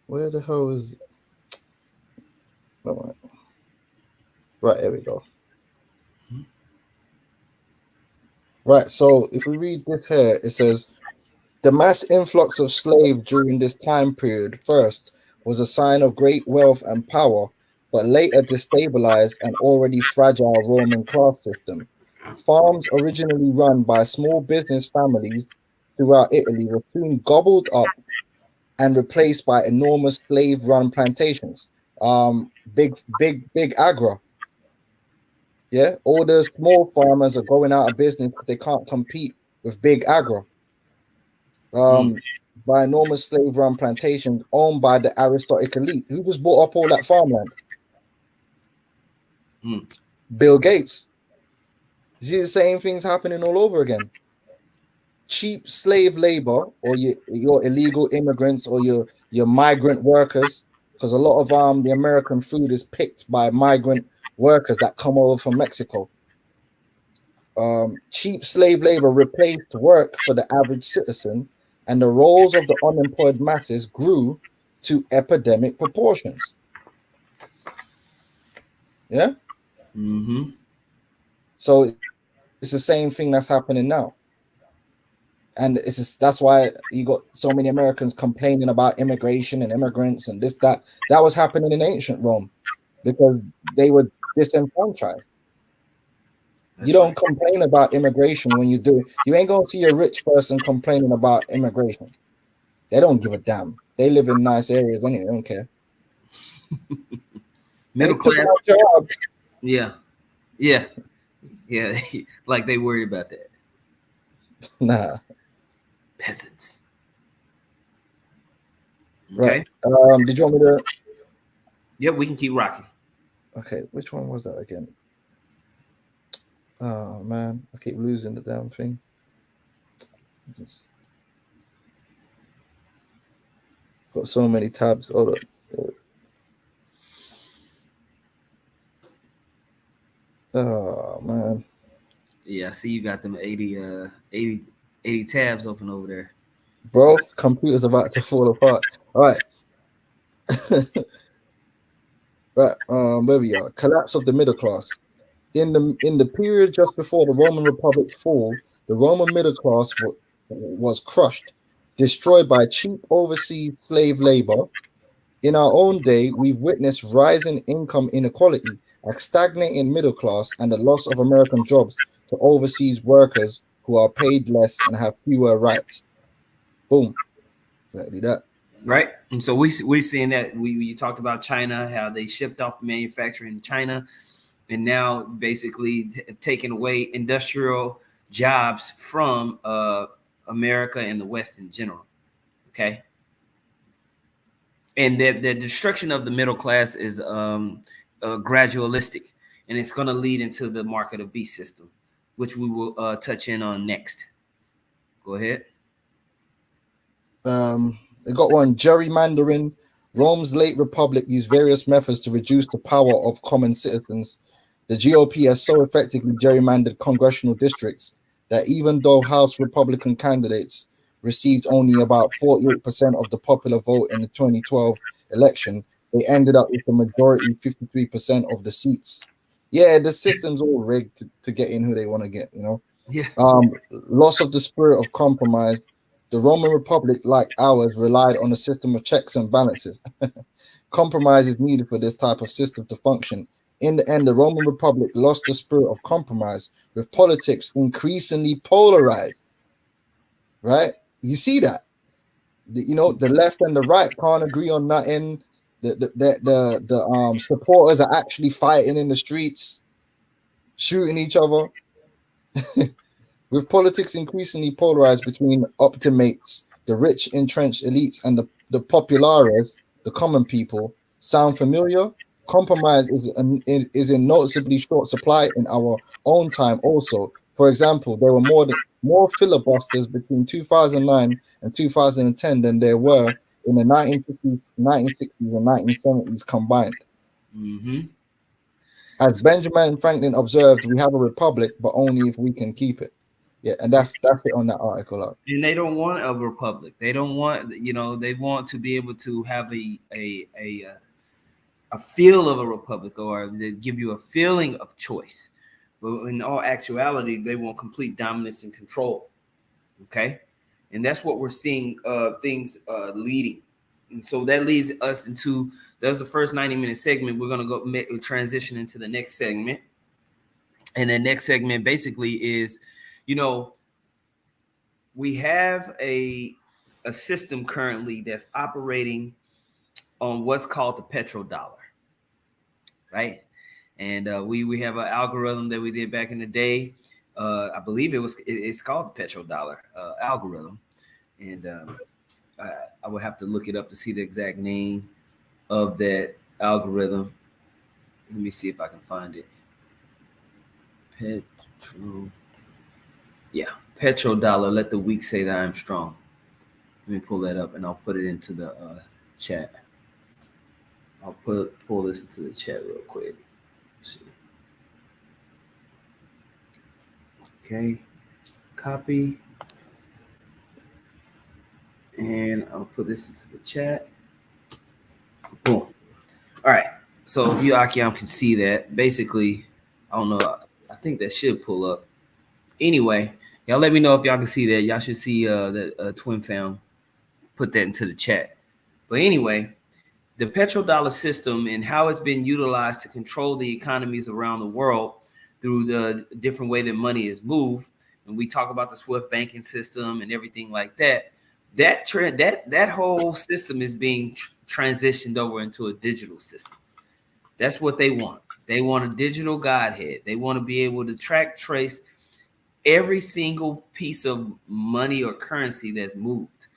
Where the hell is? Oh, right, here we go. Right, so if we read this here, it says the mass influx of slaves during this time period first was a sign of great wealth and power, but later destabilized an already fragile Roman class system. Farms originally run by small business families throughout Italy were soon gobbled up and replaced by enormous slave-run plantations. Big agro. Yeah, all the small farmers are going out of business because they can't compete with big agro. By enormous slave-run plantations owned by the aristocratic elite, who just bought up all that farmland. Bill Gates. You see the same things happening all over again. Cheap slave labor, or your illegal immigrants, or your migrant workers, because a lot of the American food is picked by migrant workers that come over from Mexico. Cheap slave labor replaced work for the average citizen, and the roles of the unemployed masses grew to epidemic proportions. Yeah. So it's the same thing that's happening now. And it's just, that's why you got so many Americans complaining about immigration and immigrants and this, that. That was happening in ancient Rome because they were disenfranchised. That's You don't right. complain about immigration when you do. You ain't gonna see a rich person complaining about immigration. They don't give a damn. They live in nice areas anyway. They don't care. Middle They took class. our job. Yeah. Yeah. Yeah. Like they worried about that. Nah. Peasants. Right. Okay. Did you want me to? Yep, we can keep rocking. Okay. Which one was that again? Oh man, I keep losing the damn thing. Got so many tabs. Hold up. Oh man. Yeah, I see you got them 80 tabs open over there. Bro, computer's about to fall apart. All right. Right. Where we are. Collapse of the middle class. In the period just before the Roman Republic's fall, the Roman middle class was crushed, destroyed by cheap overseas slave labor. In our own day, we've witnessed rising income inequality, a stagnating middle class, and the loss of American jobs to overseas workers who are paid less and have fewer rights. Boom. Exactly that. Right. And so we're seeing that we talked about China, how they shipped off the manufacturing in China, and now basically taking away industrial jobs from America and the West in general. Okay. And the destruction of the middle class is gradualistic, and it's going to lead into the market of beast system, which we will touch in on next. Go ahead. They got one, gerrymandering. Rome's late republic used various methods to reduce the power of common citizens. The GOP has so effectively gerrymandered congressional districts that even though House Republican candidates received only about 48% of the popular vote in the 2012 election, they ended up with the majority, 53% of the seats. Yeah, the system's all rigged to get in who they want to get, you know. Yeah. Loss of the spirit of compromise. The Roman Republic, like ours, relied on a system of checks and balances. Compromise is needed for this type of system to function. In the end, the Roman Republic lost the spirit of compromise, with politics increasingly polarized. Right? You see that? The left and the right can't agree on nothing. The supporters are actually fighting in the streets, shooting each other. With politics increasingly polarized between optimates, the rich entrenched elites, and the populares, the common people, sound familiar? Compromise is in noticeably short supply in our own time also. For example, there were more filibusters between 2009 and 2010 than there were in the 1950s, 1960s, and 1970s combined. Mm-hmm. As Benjamin Franklin observed, we have a republic, but only if we can keep it. Yeah, and that's it on that article. And they don't want a republic. They don't want, they want to be able to have a feel of a republic, or they give you a feeling of choice. But in all actuality, they want complete dominance and control. Okay, and that's what we're seeing things leading. And so that leads us into, that was the first 90-minute segment. We're gonna go transition into the next segment, and the next segment basically is, we have a system currently that's operating on what's called the petrodollar, right? And we have an algorithm that we did back in the day. I believe it's called the petrodollar algorithm, and I would have to look it up to see the exact name of that algorithm. Let me see if I can find it. Petrodollar. Let the weak say that I'm strong. Let me pull that up, and I'll put it into the chat. I'll pull this into the chat real quick. Let's see. Okay, copy, and I'll put this into the chat. Boom. All right. So if you Akiam can see that, basically, I don't know. I think that should pull up. Anyway, Y'all let me know if y'all can see that. Y'all should see the Twin Fam put that into the chat. But anyway, the petrodollar system and how it's been utilized to control the economies around the world through the different way that money is moved. And we talk about the SWIFT banking system and everything like that. That whole system is being transitioned over into a digital system. That's what they want. They want a digital godhead. They want to be able to track, trace every single piece of money or currency that's moved.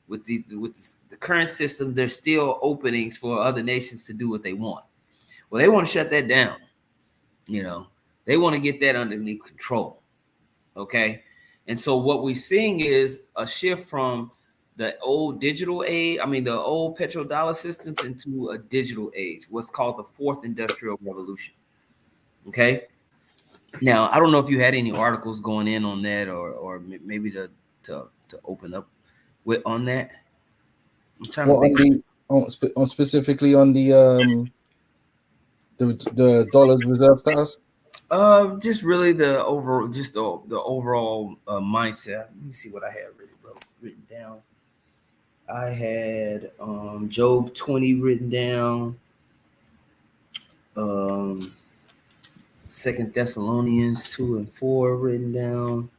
With the current system, there's still openings for other nations to do what they want. Well, they want to shut that down. You know, they want to get that underneath control. Okay, and so what we're seeing is a shift from the old digital age, the old petrodollar systems into a digital age, what's called the fourth industrial revolution. Okay. Now, I don't know if you had any articles going in on that, or maybe to open up with on that. I'm trying Well, to think. on specifically on the dollar's reserve status. Just really the overall, just the overall mindset. Let me see what I had written down. I had Job 20 written down. 2 Thessalonians 2 and 4 written down.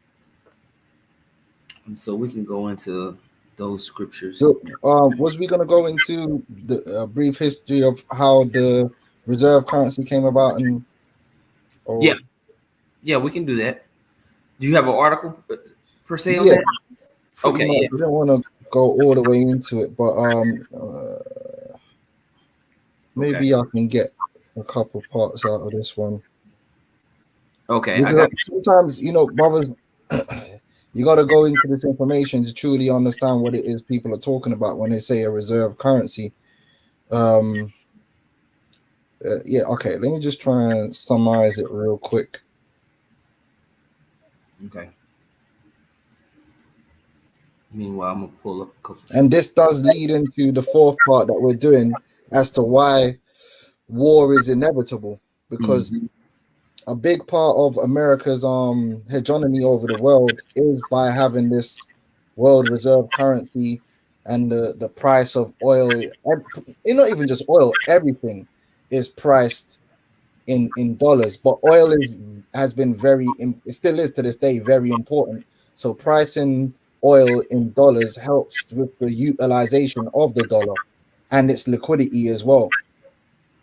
And so we can go into those scriptures. So, was we going to go into the brief history of how the reserve currency came about? And yeah, we can do that. Do you have an article per se on yeah, that? Okay, much. yeah. We don't want to go all the way into it, but maybe I can get a couple parts out of this one. Okay, because sometimes, brothers, you got to go into this information to truly understand what it is people are talking about when they say a reserve currency. Yeah, okay, let me just try and summarize it real quick. Okay. Meanwhile, I'm gonna pull up a couple. And this does lead into the fourth part that we're doing as to why war is inevitable, because a big part of America's hegemony over the world is by having this world reserve currency, and the price of oil, not even just oil, everything is priced in dollars. But oil has been it still is to this day very important. So pricing oil in dollars helps with the utilization of the dollar and its liquidity as well.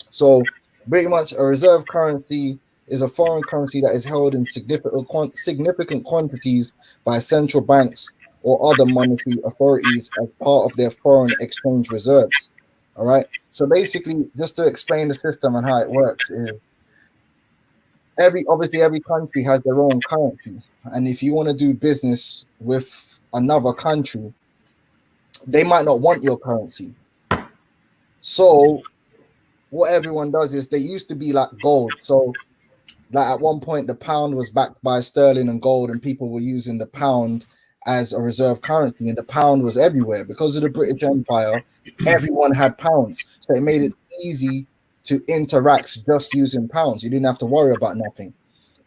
So pretty much a reserve currency is a foreign currency that is held in significant quantities by central banks or other monetary authorities as part of their foreign exchange reserves. All right. So basically, just to explain the system and how it works is every country has their own currency. And if you want to do business with another country, they might not want your currency. So what everyone does is they used to be like gold. So like at one point, the pound was backed by sterling and gold, and people were using the pound as a reserve currency, and the pound was everywhere. Because of the British Empire, everyone had pounds. So it made it easy to interact just using pounds. You didn't have to worry about nothing.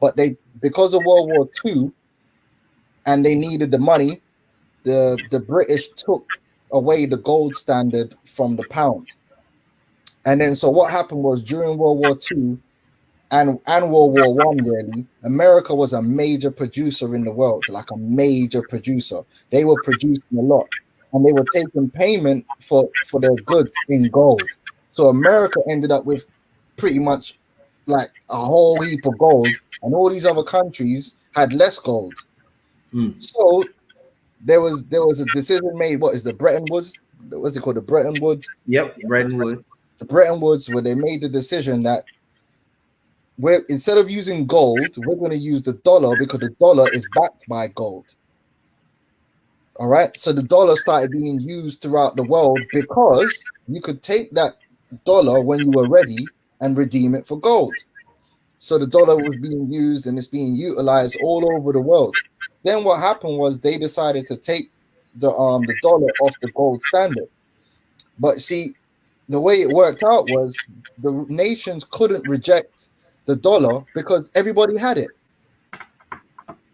But because of World War II, and they needed the money, the British took away the gold standard from the pound. And then so what happened was during World War II and World War I, really, America was a major producer in the world, like a major producer. They were producing a lot, and they were taking payment for their goods in gold. So America ended up with pretty much like a whole heap of gold, and all these other countries had less gold. So there was a decision made. What is the Bretton Woods? What's it called? The Bretton Woods? Yep, Bretton Woods. The Bretton Woods, where they made the decision that instead of using gold, we're going to use the dollar because the dollar is backed by gold. All right. So the dollar started being used throughout the world because you could take that dollar when you were ready and redeem it for gold. So the dollar was being used and it's being utilized all over the world. Then what happened was they decided to take the dollar off the gold standard. But see, the way it worked out was the nations couldn't reject the dollar because everybody had it.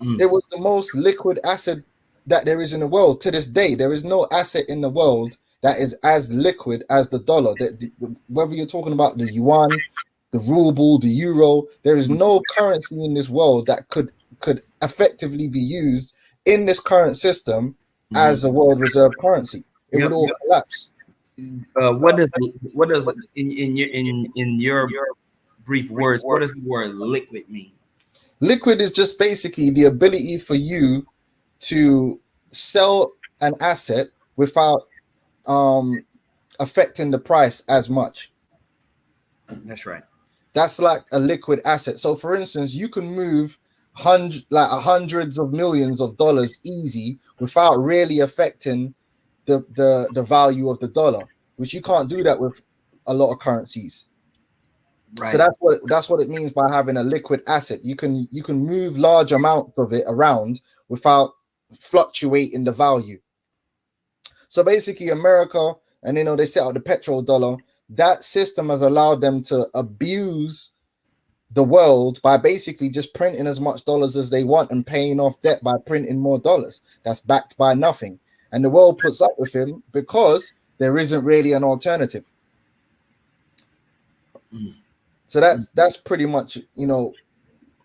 It was the most liquid asset that there is in the world. To this day, there is no asset in the world that is as liquid as the dollar. Whether you're talking about the yuan, the ruble, the euro, there is no currency in this world that could effectively be used in this current system as a world reserve currency. It would all collapse. What does in your brief words, what does the word liquid mean? Liquid is just basically the ability for you to sell an asset without affecting the price as much. That's right. That's like a liquid asset. So for instance, you can move hundreds of millions of dollars easy without really affecting the value of the dollar, which you can't do that with a lot of currencies. Right. So that's what it means by having a liquid asset. You can move large amounts of it around without fluctuating the value. So basically America, and they set out the petrodollar, that system has allowed them to abuse the world by basically just printing as much dollars as they want and paying off debt by printing more dollars. That's backed by nothing. And the world puts up with him because there isn't really an alternative. So that's pretty much,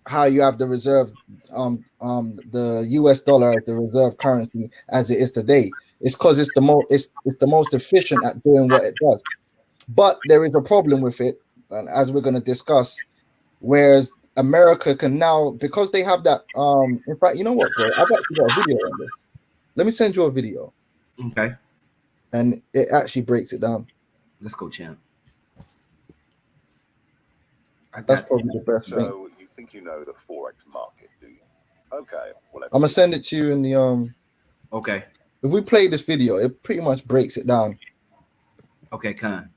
how you have the reserve, the US dollar as the reserve currency as it is today. It's because it's the most efficient at doing what it does. But there is a problem with it, as we're going to discuss. Whereas America can now, because they have that. In fact, you know what, bro? I've actually got a video on this. Let me send you a video. Okay. And it actually breaks it down. Let's go, champ. That's probably the best thing. So you think you know the Forex market, do you? Okay. Well, I'm gonna send it to you in the Okay. If we play this video, it pretty much breaks it down. Okay, Khan.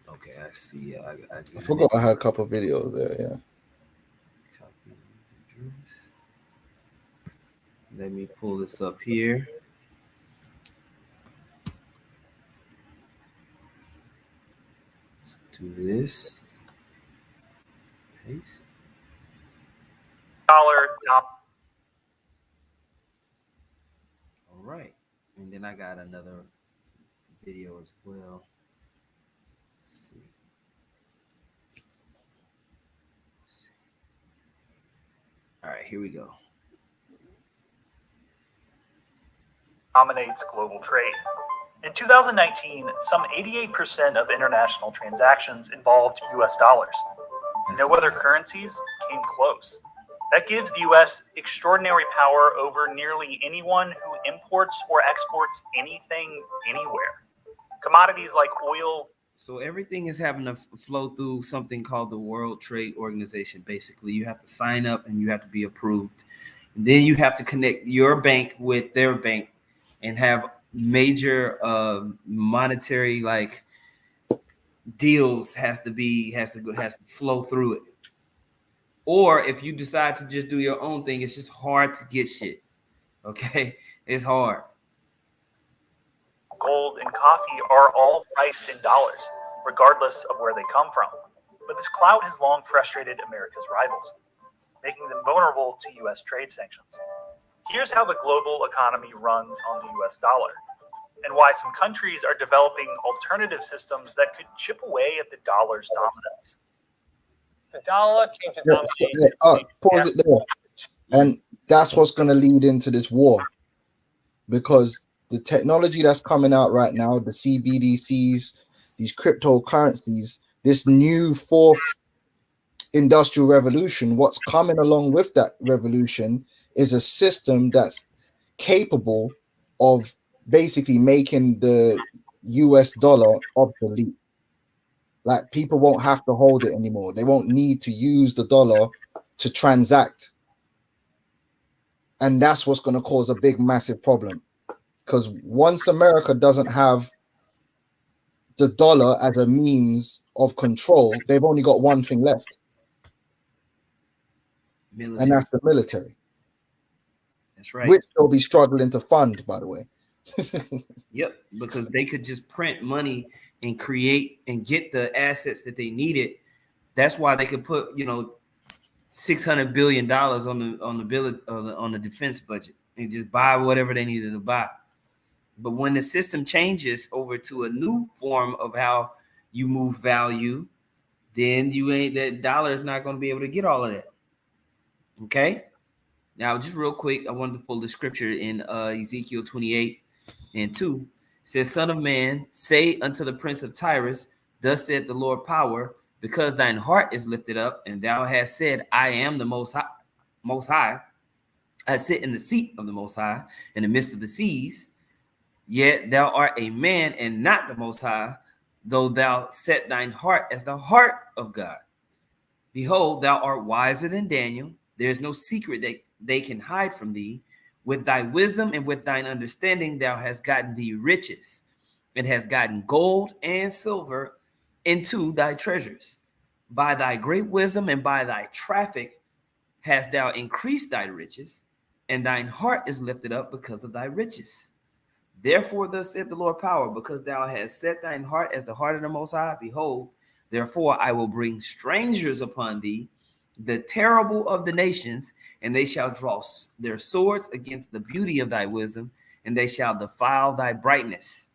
Okay, I see. I forgot I had a couple of videos there. Yeah. Let me pull this up here. Let's do this. Paste. Dollar. All right, and then I got another video as well. Let's see. All right, here we go. Dominates global trade. In 2019, some 88% of international transactions involved US dollars. No other currencies came close. That gives the US extraordinary power over nearly anyone who imports or exports anything anywhere. Commodities like oil. So everything is having to flow through something called the World Trade Organization. Basically, you have to sign up and you have to be approved. And then you have to connect your bank with their bank and have major monetary deals has to flow through it. Or if you decide to just do your own thing, it's just hard to get shit. Okay, it's hard. Gold and coffee are all priced in dollars, regardless of where they come from. But this clout has long frustrated America's rivals, making them vulnerable to U.S. trade sanctions. Here's how the global economy runs on the U.S. dollar, and why some countries are developing alternative systems that could chip away at the dollar's dominance. The dollar came to dominate. Pause it there. And that's what's going to lead into this war. Because the technology that's coming out right now, the CBDCs, these cryptocurrencies, this new fourth industrial revolution, what's coming along with that revolution is a system that's capable of basically making the US dollar obsolete. Like, people won't have to hold it anymore. They won't need to use the dollar to transact. And that's what's going to cause a big, massive problem. Because once America doesn't have the dollar as a means of control, they've only got one thing left. Military. And that's the military. That's right. Which they'll be struggling to fund, by the way. Yep, because they could just print money and create and get the assets that they needed That's why they could put, $600 billion on the defense budget and just buy whatever they needed to buy. But when the system changes over to a new form of how you move value, then that dollar is not going to be able to get all of that. Okay. Now, just real quick, I wanted to pull the scripture in Ezekiel 28:2. It says, Son of man, say unto the prince of Tyrus, thus saith the Lord power, because thine heart is lifted up, and thou hast said, I am the most high. I sit in the seat of the Most High in the midst of the seas. Yet thou art a man and not the Most High, though thou set thine heart as the heart of God. Behold, thou art wiser than Daniel. There is no secret that they can hide from thee. With thy wisdom and with thine understanding, thou hast gotten thee riches, and hast gotten gold and silver into thy treasures. By thy great wisdom and by thy traffic hast thou increased thy riches, and thine heart is lifted up because of thy riches. Therefore, thus saith the Lord power, because thou hast set thine heart as the heart of the Most High, behold, therefore I will bring strangers upon thee, the terrible of the nations, and they shall draw their swords against the beauty of thy wisdom, and they shall defile thy brightness.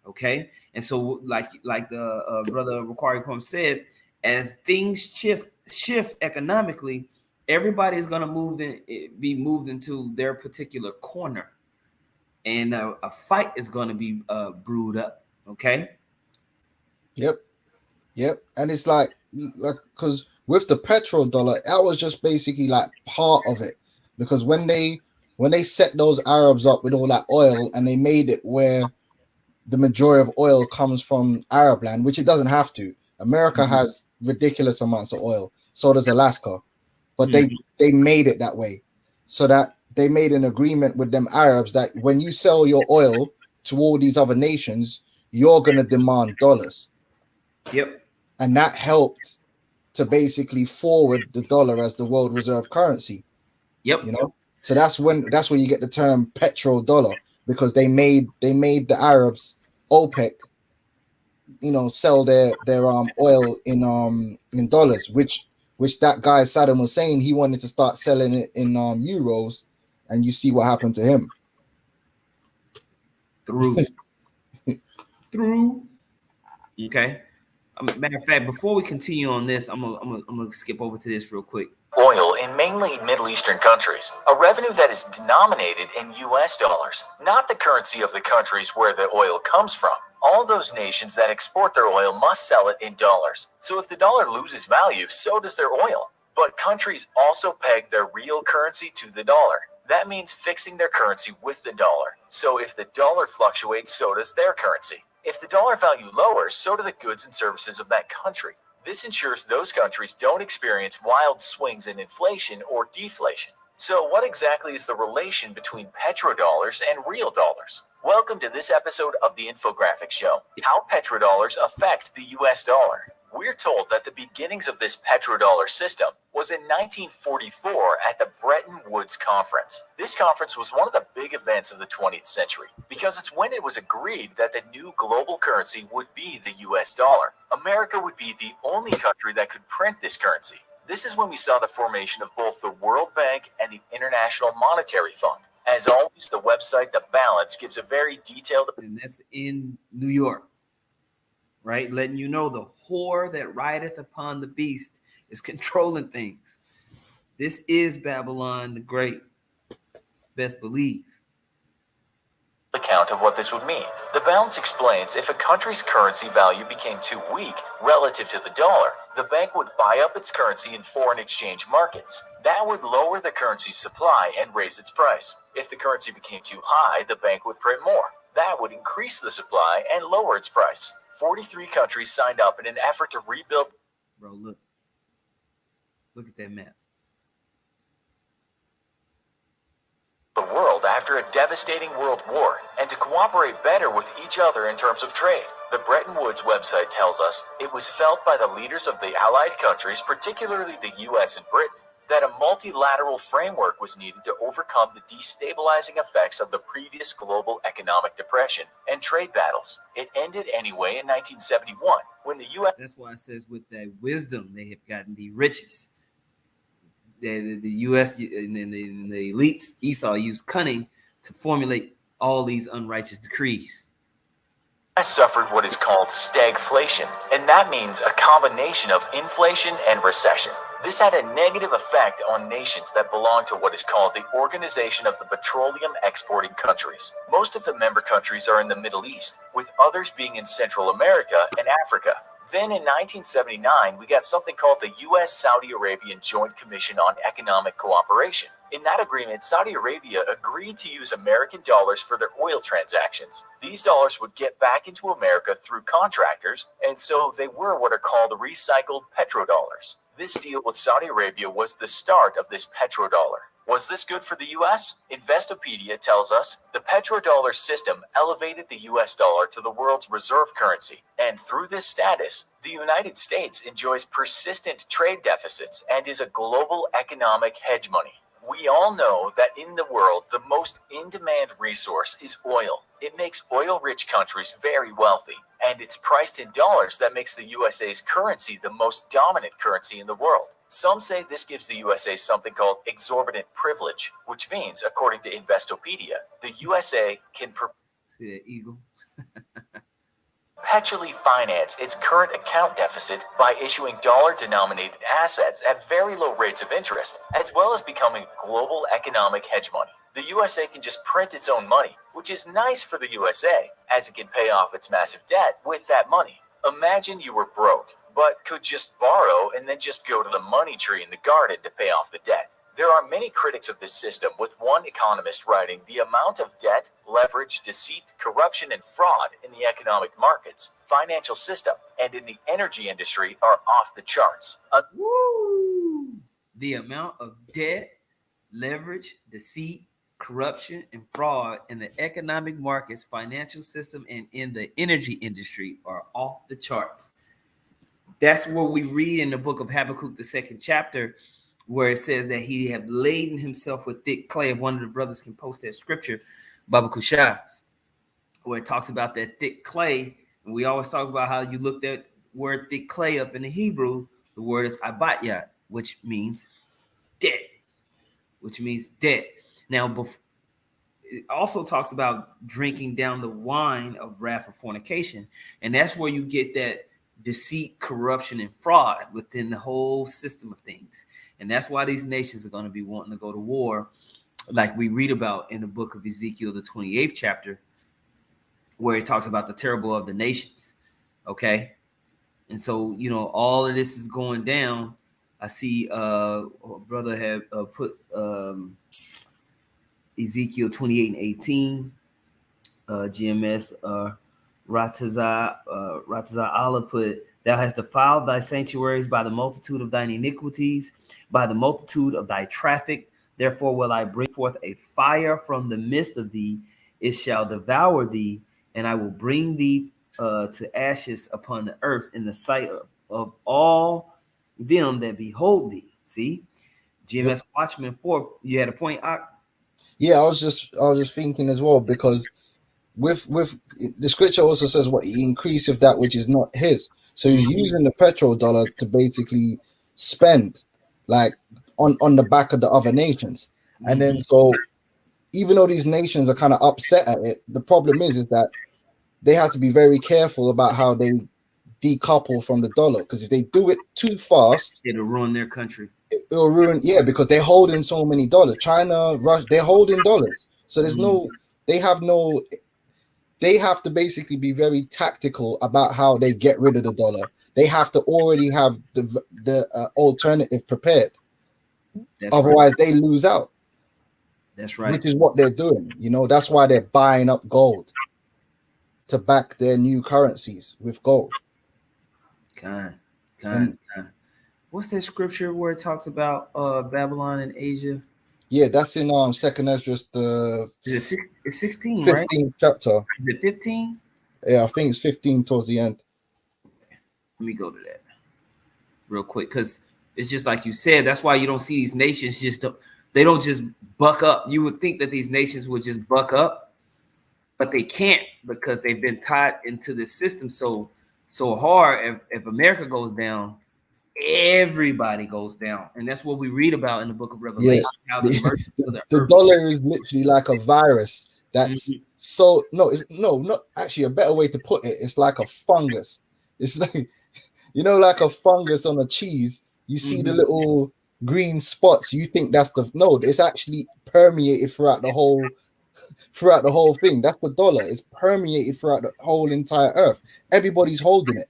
Okay, and so like the brother Required Quam said, as things shift economically, everybody is going to be moved into their particular corner, and a fight is going to be brewed up. Okay. Yep. And it's like because with the petrodollar, that was just basically like part of it, because when they set those Arabs up with all that oil and they made it where the majority of oil comes from Arab land, which it doesn't have to. America has ridiculous amounts of oil. So does Alaska. But they made it that way, so that they made an agreement with them Arabs that when you sell your oil to all these other nations, you're going to demand dollars. Yep. And that helped to basically forward the dollar as the world reserve currency. Yep. So that's where you get the term petrodollar, because they made the Arabs, OPEC, sell their oil in dollars, which that guy Saddam was saying he wanted to start selling it in euros, and you see what happened to him. Through. Okay. Matter of fact, before we continue on this, I'm gonna skip over to this real quick. Oil in mainly Middle Eastern countries, a revenue that is denominated in US dollars, not the currency of the countries where the oil comes from. All those nations that export their oil must sell it in dollars. So if the dollar loses value, so does their oil. But countries also peg their real currency to the dollar. That means fixing their currency with the dollar. So if the dollar fluctuates, so does their currency. If the dollar value lowers, so do the goods and services of that country. This ensures those countries don't experience wild swings in inflation or deflation. So what exactly is the relation between petrodollars and real dollars? Welcome to this episode of the Infographic Show, how petrodollars affect the US dollar. We're told that the beginnings of this petrodollar system was in 1944 at the Bretton Woods Conference. This conference was one of the big events of the 20th century because it's when it was agreed that the new global currency would be the US dollar. America would be the only country that could print this currency. This is when we saw the formation of both the World Bank and the International Monetary Fund. As always, the website The Balance gives a very detailed... And that's in New York. Right, letting you know the whore that rideth upon the beast is controlling things. This is Babylon the Great. Best believe. Account of what this would mean. The Balance explains if a country's currency value became too weak relative to the dollar, the bank would buy up its currency in foreign exchange markets. That would lower the currency's supply and raise its price. If the currency became too high, the bank would print more. That would increase the supply and lower its price. 43 countries signed up in an effort to rebuild. Bro, look at that map. The world after a devastating world war and to cooperate better with each other in terms of trade. The Bretton Woods website tells us it was felt by the leaders of the Allied countries, particularly the US and Britain, that a multilateral framework was needed to overcome the destabilizing effects of the previous global economic depression and trade battles. It ended anyway in 1971 when the U.S. That's why it says with that wisdom they have gotten the riches. The U.S. and the elites, Esau, used cunning to formulate all these unrighteous decrees. suffered what is called stagflation, and that means a combination of inflation and recession. This had a negative effect on nations that belong to what is called the Organization of the Petroleum Exporting Countries. Most of the member countries are in the Middle East, with others being in Central America and Africa. Then in 1979, we got something called the U.S.-Saudi Arabian Joint Commission on Economic Cooperation. In that agreement, Saudi Arabia agreed to use American dollars for their oil transactions. These dollars would get back into America through contractors, and so they were what are called recycled petrodollars. This deal with Saudi Arabia was the start of this petrodollar. Was this good for the U.S.? Investopedia tells us the petrodollar system elevated the U.S. dollar to the world's reserve currency, and through this status, the United States enjoys persistent trade deficits and is a global economic hedge money. We all know that in the world, the most in-demand resource is oil. It makes oil-rich countries very wealthy, and it's priced in dollars that makes the USA's currency the most dominant currency in the world. Some say this gives the USA something called exorbitant privilege, which means, according to Investopedia, the USA can see that eagle? perpetually finance its current account deficit by issuing dollar-denominated assets at very low rates of interest, as well as becoming global economic hedge money. The USA can just print its own money, which is nice for the USA, as it can pay off its massive debt with that money. Imagine you were broke, but could just borrow and then just go to the money tree in the garden to pay off the debt. There are many critics of this system, with one economist writing, "The amount of debt, leverage, deceit, corruption, and fraud in the economic markets, financial system, and in the energy industry are off the charts." Woo! The amount of debt, leverage, deceit, corruption, and fraud in the economic markets, financial system, and in the energy industry are off the charts. That's what we read in the book of Habakkuk, the 2nd chapter, where it says that he had laden himself with thick clay. If one of the brothers can post that scripture, Baba Kushai, where it talks about that thick clay. And we always talk about how you look that word thick clay up in the Hebrew. The word is abatya, which means debt, Now, it also talks about drinking down the wine of wrath of fornication. And that's where you get that deceit, corruption, and fraud within the whole system of things. And that's why these nations are going to be wanting to go to war, like we read about in the book of Ezekiel, the 28th chapter, where it talks about the terrible of the nations. Okay. And so, you know, all of this is going down. I see brother have put Ezekiel 28 and 18, GMS Rataza Allah put, "Thou hast defiled thy sanctuaries by the multitude of thine iniquities, by the multitude of thy traffic. Therefore will I bring forth a fire from the midst of thee. It shall devour thee, and I will bring thee to ashes upon the earth in the sight of all them that behold thee." See, GMS Watchman 4. You had a point, Ak? Yeah, I was just thinking as well, because with the scripture also says what he increaseth that which is not his. So he's using the petrodollar to basically spend like on the back of the other nations. And then so even though these nations are kind of upset at it, the problem is that they have to be very careful about how they decouple from the dollar, because if they do it too fast, it'll ruin their country. It'll ruin, yeah, because they're holding so many dollars. China, Russia, they're holding dollars. So there's they have to basically be very tactical about how they get rid of the dollar. They have to already have the alternative prepared. Otherwise, they lose out. That's right. Which is what they're doing. You know, that's why they're buying up gold to back their new currencies with gold. What's that scripture where it talks about Babylon and Asia? Yeah, that's in Second Esdras, the it's 16, 15th right? chapter. Is it 15? Yeah, I think it's 15 towards the end. Let me go to that real quick, because It's just like you said. That's why you don't see these nations they don't just buck up. You would think that these nations would just buck up, but they can't because they've been tied into the system so hard. If America goes down, everybody goes down, and that's what we read about in the book of Revelation. How the merchants of the the earth dollar is literally like a virus. That's so not actually a better way to put it. It's like a fungus. It's like, you know, like a fungus on a cheese. You see the little green spots. You think that's it's actually permeated throughout the whole thing. That's the dollar. It's permeated throughout the whole entire earth. Everybody's holding it.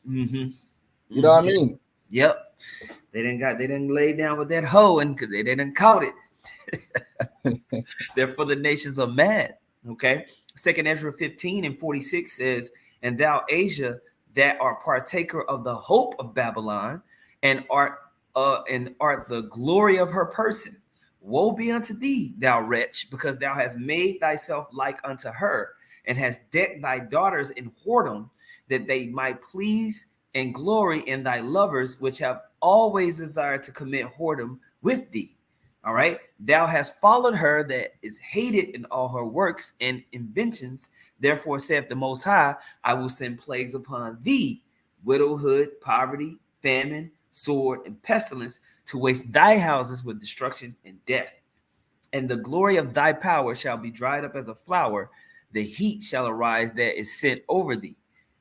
You know what I mean? Yep. They didn't lay down with that hoe and they didn't caught it. Therefore the nations are mad. Okay. 2nd Ezra 15:46 says, and thou Asia that art partaker of the hope of Babylon and art the glory of her person. Woe be unto thee, thou wretch, because thou hast made thyself like unto her, and hast decked thy daughters in whoredom, that they might please and glory in thy lovers, which have always desired to commit whoredom with thee. All right. Thou hast followed her that is hated in all her works and inventions. Therefore saith the Most High, I will send plagues upon thee, widowhood, poverty, famine, sword, and pestilence, to waste thy houses with destruction and death. And the glory of thy power shall be dried up as a flower. The heat shall arise that is sent over thee.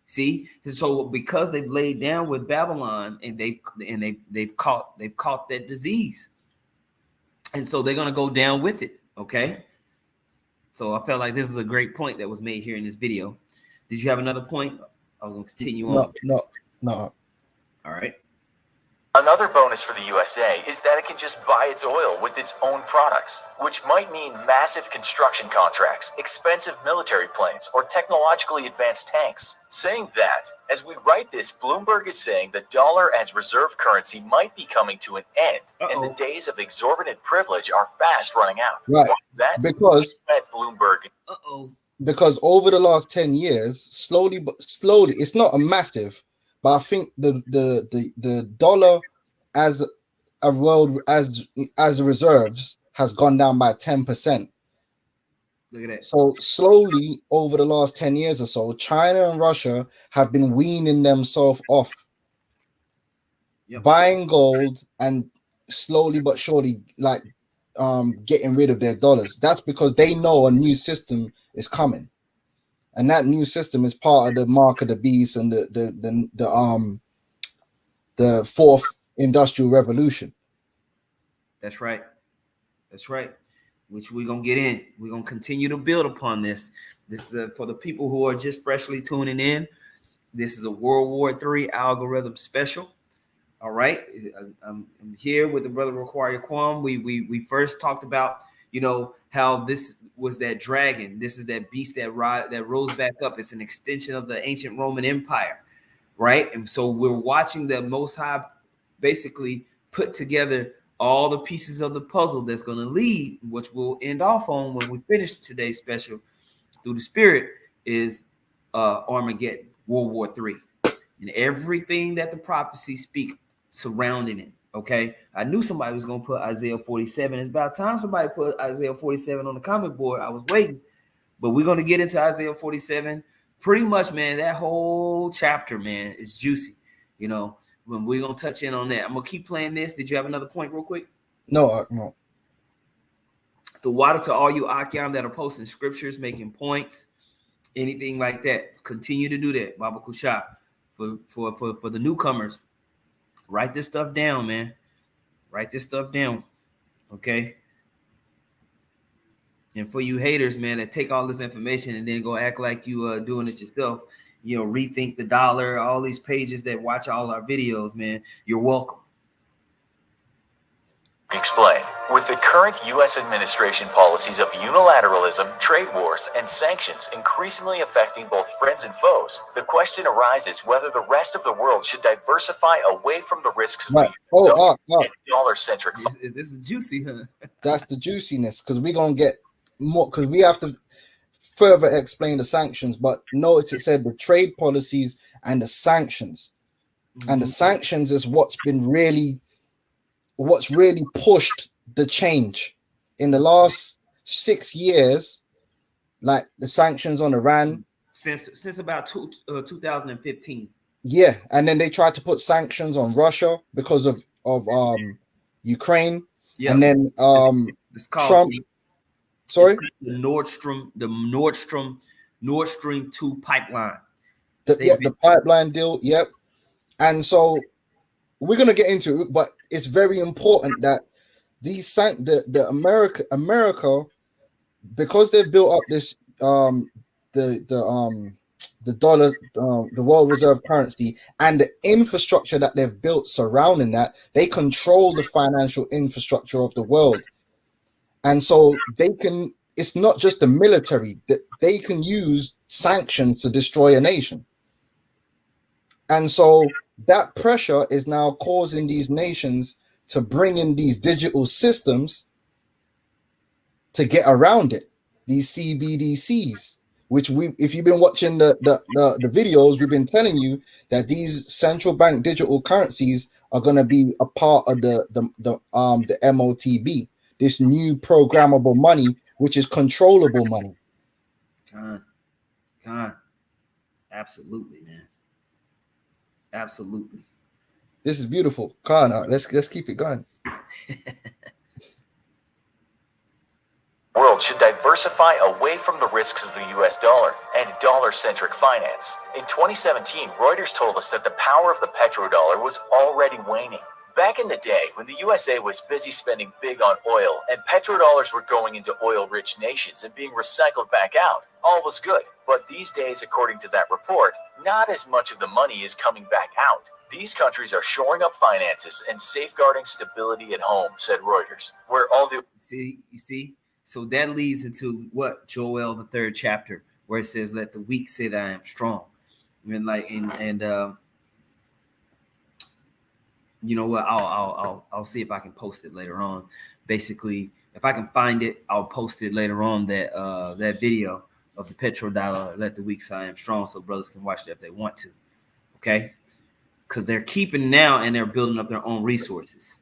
See, so because they've laid down with Babylon and they've caught that disease, and so they're gonna go down with it. Okay. So I felt like this is a great point that was made here in this video. Did you have another point? I was gonna continue on. No. All right. Another bonus for the USA is that it can just buy its oil with its own products, which might mean massive construction contracts, expensive military planes, or technologically advanced tanks. Saying that, as we write this, Bloomberg is saying the dollar as reserve currency might be coming to an end, and the days of exorbitant privilege are fast running out. Right. Because Bloomberg. Because over the last 10 years, slowly, it's not a massive, but I think the dollar as a world as reserves has gone down by 10%. Look at that. So slowly over the last 10 years or so, China and Russia have been weaning themselves off, buying gold and slowly but surely getting rid of their dollars. That's because they know a new system is coming. And that new system is part of the mark of the beast and the fourth industrial revolution. That's right. That's right. Which we're gonna get in. We're gonna continue to build upon this. This is for the people who are just freshly tuning in. This is a Ww3 Algorithm Special. All right. I'm here with the brother Require Kwam. We first talked about, you know, how this was that dragon. This is that beast that rose back up. It's an extension of the ancient Roman Empire, right? And so we're watching the Most High basically put together all the pieces of the puzzle that's going to lead, which we'll end off on when we finish today's special through the Spirit, is Armageddon, Ww3, and everything that the prophecies speak surrounding it. Okay, I knew somebody was gonna put Isaiah 47. It's about time somebody put Isaiah 47 on the comment board. I was waiting, but we're gonna get into Isaiah 47. Pretty much, man, that whole chapter, man, is juicy. You know, when we're gonna touch in on that. I'm gonna keep playing this. Did you have another point, real quick? No. The water to all you Akyam that are posting scriptures, making points, anything like that. Continue to do that, Baba Kusha. For the newcomers. Write this stuff down, man. Write this stuff down, okay? And for you haters, man, that take all this information and then go act like you doing it yourself, you know, rethink the dollar, all these pages that watch all our videos, man, you're welcome. Explain. With the current U.S. administration policies of unilateralism, trade wars, and sanctions increasingly affecting both friends and foes, the question arises whether the rest of the world should diversify away from the risks of dollar-centric. This is juicy, huh? That's the juiciness, because we're going to get more, because we have to further explain the sanctions. But notice it said the trade policies and the sanctions. And the sanctions is what's been really what's really pushed the change in the last 6 years, like the sanctions on Iran. Since about 2015. Yeah, and then they tried to put sanctions on Russia because of Ukraine, Yeah. and then it's called Trump. Sorry, the Nord Stream 2 pipeline. The pipeline deal. Yep. And so we're gonna get into it, but it's very important that these the America, because they've built up this the dollar, the world reserve currency, and the infrastructure that they've built surrounding that, they control the financial infrastructure of the world. And so they can, it's not just the military, that they can use sanctions to destroy a nation. And so that pressure is now causing these nations to bring in these digital systems to get around it, these CBDCs, which if you've been watching the videos, we've been telling you that these central bank digital currencies are going to be a part of the MOTB, this new programmable money, which is controllable money. Absolutely, man. Absolutely. This is beautiful. Let's keep it going. World should diversify away from the risks of the US dollar and dollar-centric finance. In 2017, Reuters told us that the power of the petrodollar was already waning. Back in the day, when the USA was busy spending big on oil and petrodollars were going into oil-rich nations and being recycled back out, all was good. But these days, according to that report, not as much of the money is coming back out. These countries are shoring up finances and safeguarding stability at home, said Reuters, where all the... You see? So that leads into what? Joel, the 3rd chapter, where it says, let the weak say that I am strong. I mean, like, you know what? I'll see if I can post it later on. Basically, if I can find it, I'll post it later on, that video of the petrodollar, let the weak say I am strong, so brothers can watch that if they want to. Okay? Because they're keeping now and they're building up their own resources.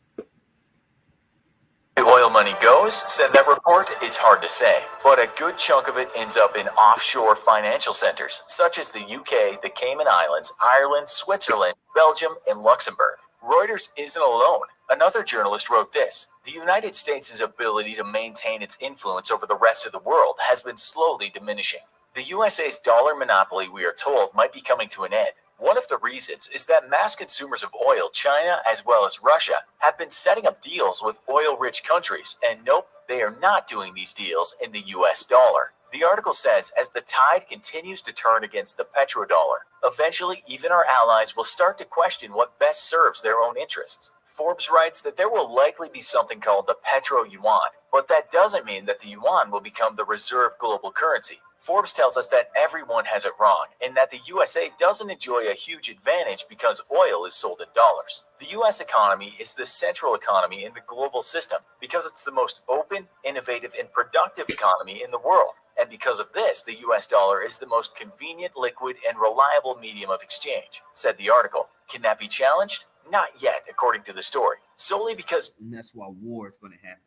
The oil money goes, said that report, is hard to say, but a good chunk of it ends up in offshore financial centers, such as the UK, the Cayman Islands, Ireland, Switzerland, Belgium, and Luxembourg. Reuters isn't alone. Another journalist wrote this: the United States' ability to maintain its influence over the rest of the world has been slowly diminishing. The USA's dollar monopoly, we are told, might be coming to an end. One of the reasons is that mass consumers of oil, China as well as Russia, have been setting up deals with oil-rich countries, and nope, they are not doing these deals in the US dollar. The article says as the tide continues to turn against the petrodollar, eventually even our allies will start to question what best serves their own interests. Forbes writes that there will likely be something called the petro-yuan, but that doesn't mean that the yuan will become the reserve global currency. Forbes tells us that everyone has it wrong, and that the USA doesn't enjoy a huge advantage because oil is sold in dollars. The US economy is the central economy in the global system because it's the most open, innovative, and productive economy in the world. And because of this, the US dollar is the most convenient, liquid, and reliable medium of exchange, said the article. Can that be challenged? Not yet, according to the story, solely because... And that's why war is going to happen.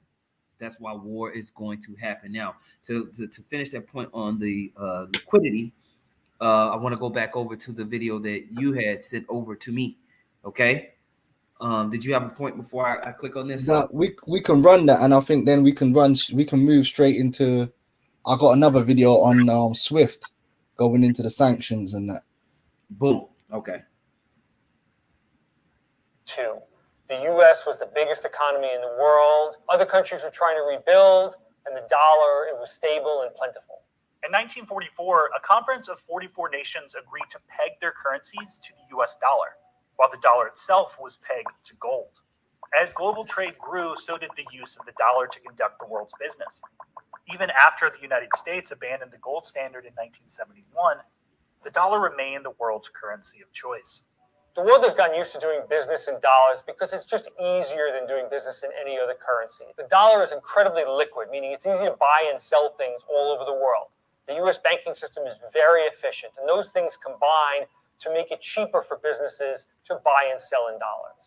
That's why war is going to happen. Now, to finish that point on the liquidity, I want to go back over to the video that you had sent over to me. Okay. Did you have a point before I click on this? No, we can run that, and I think then we can move straight into... I got another video on Swift going into the sanctions and that. Boom. Okay. 2. The U.S. was the biggest economy in the world. Other countries were trying to rebuild, and the dollar, it was stable and plentiful. In 1944, a conference of 44 nations agreed to peg their currencies to the US dollar, while the dollar itself was pegged to gold. As global trade grew, so did the use of the dollar to conduct the world's business. Even after the United States abandoned the gold standard in 1971, the dollar remained the world's currency of choice. The world has gotten used to doing business in dollars because it's just easier than doing business in any other currency. The dollar is incredibly liquid, meaning it's easy to buy and sell things all over the world. The U.S. banking system is very efficient, and those things combine to make it cheaper for businesses to buy and sell in dollars.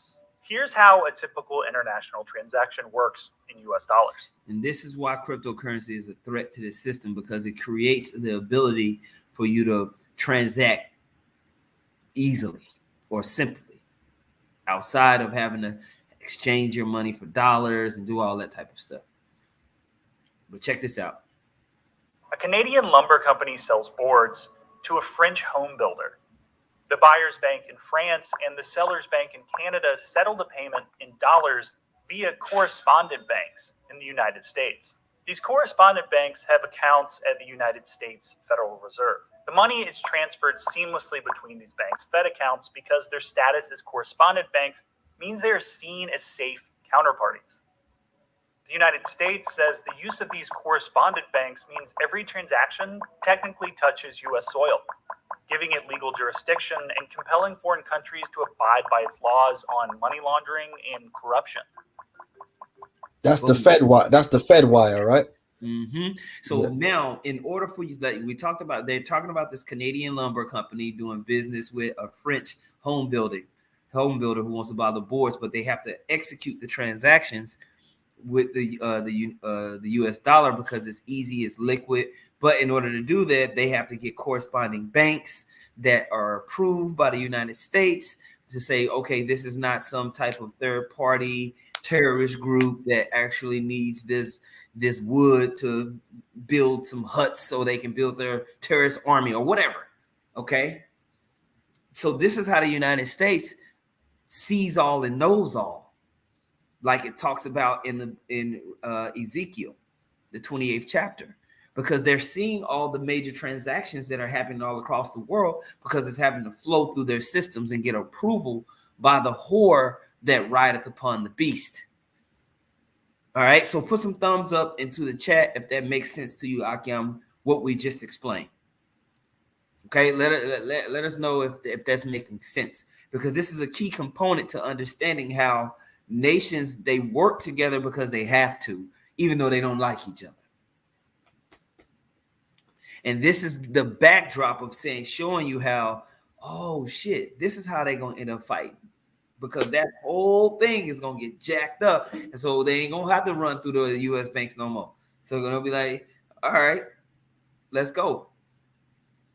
Here's how a typical international transaction works in US dollars. And this is why cryptocurrency is a threat to the system, because it creates the ability for you to transact easily or simply outside of having to exchange your money for dollars and do all that type of stuff. But check this out. A Canadian lumber company sells boards to a French home builder. The buyer's bank in France and the seller's bank in Canada settle the payment in dollars via correspondent banks in the United States. These correspondent banks have accounts at the United States Federal Reserve. The money is transferred seamlessly between these banks' Fed accounts because their status as correspondent banks means they are seen as safe counterparties. The United States says the use of these correspondent banks means every transaction technically touches U.S. soil, giving it legal jurisdiction and compelling foreign countries to abide by its laws on money laundering and corruption. That's the Fed wire. That's the Fed wire, right? Mm-hmm. So now, in order for you, like we talked about, they're talking about this Canadian lumber company doing business with a French home builder who wants to buy the boards, but they have to execute the transactions with the U.S. dollar because it's easy, it's liquid. But in order to do that, they have to get corresponding banks that are approved by the United States to say, okay, this is not some type of third party terrorist group that actually needs this wood to build some huts so they can build their terrorist army or whatever. Okay. So this is how the United States sees all and knows all, like it talks about in Ezekiel, the 28th chapter, because they're seeing all the major transactions that are happening all across the world because it's having to flow through their systems and get approval by the whore that rideth upon the beast. All right, so put some thumbs up into the chat if that makes sense to you, Akim, what we just explained. Okay, let us know if that's making sense, because this is a key component to understanding how nations, they work together because they have to, even though they don't like each other. And this is the backdrop of showing you how, oh shit, this is how they're gonna end up fighting, because that whole thing is gonna get jacked up, and so they ain't gonna have to run through the U.S. banks no more. So they're gonna be like, all right, let's go,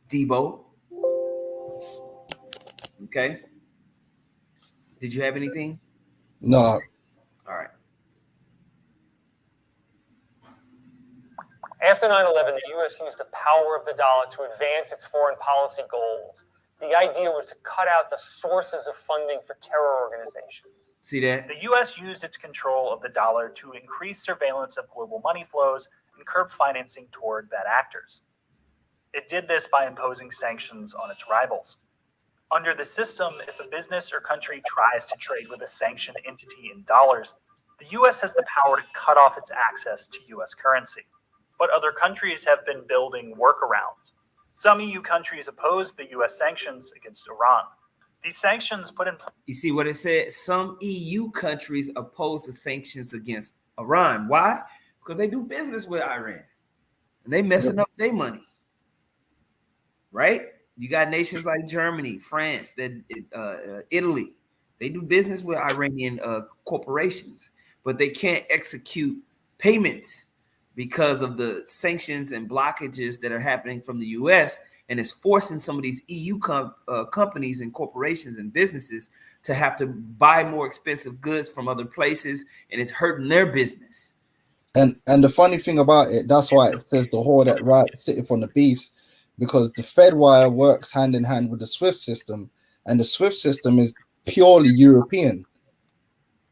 Debo. Okay. Did you have anything? No. All right. After 9/11, the U.S. used the power of the dollar to advance its foreign policy goals. The idea was to cut out the sources of funding for terror organizations. See that? The U.S. used its control of the dollar to increase surveillance of global money flows and curb financing toward bad actors. It did this by imposing sanctions on its rivals. Under the system, if a business or country tries to trade with a sanctioned entity in dollars, the U.S. has the power to cut off its access to U.S. currency. But other countries have been building workarounds. Some EU countries opposed the U.S. sanctions against Iran. These sanctions put in place. You see what it said? Some EU countries oppose the sanctions against Iran. Why? Because they do business with Iran. And they messing up their money. Right? You got nations like Germany, France, Italy. They do business with Iranian corporations, but they can't execute payments because of the sanctions and blockages that are happening from the U.S., and it's forcing some of these EU companies and corporations and businesses to have to buy more expensive goods from other places, and it's hurting their business. And the funny thing about it, that's why it says the whore that right sitteth on the beast, because the Fed wire works hand in hand with the SWIFT system, and the SWIFT system is purely European.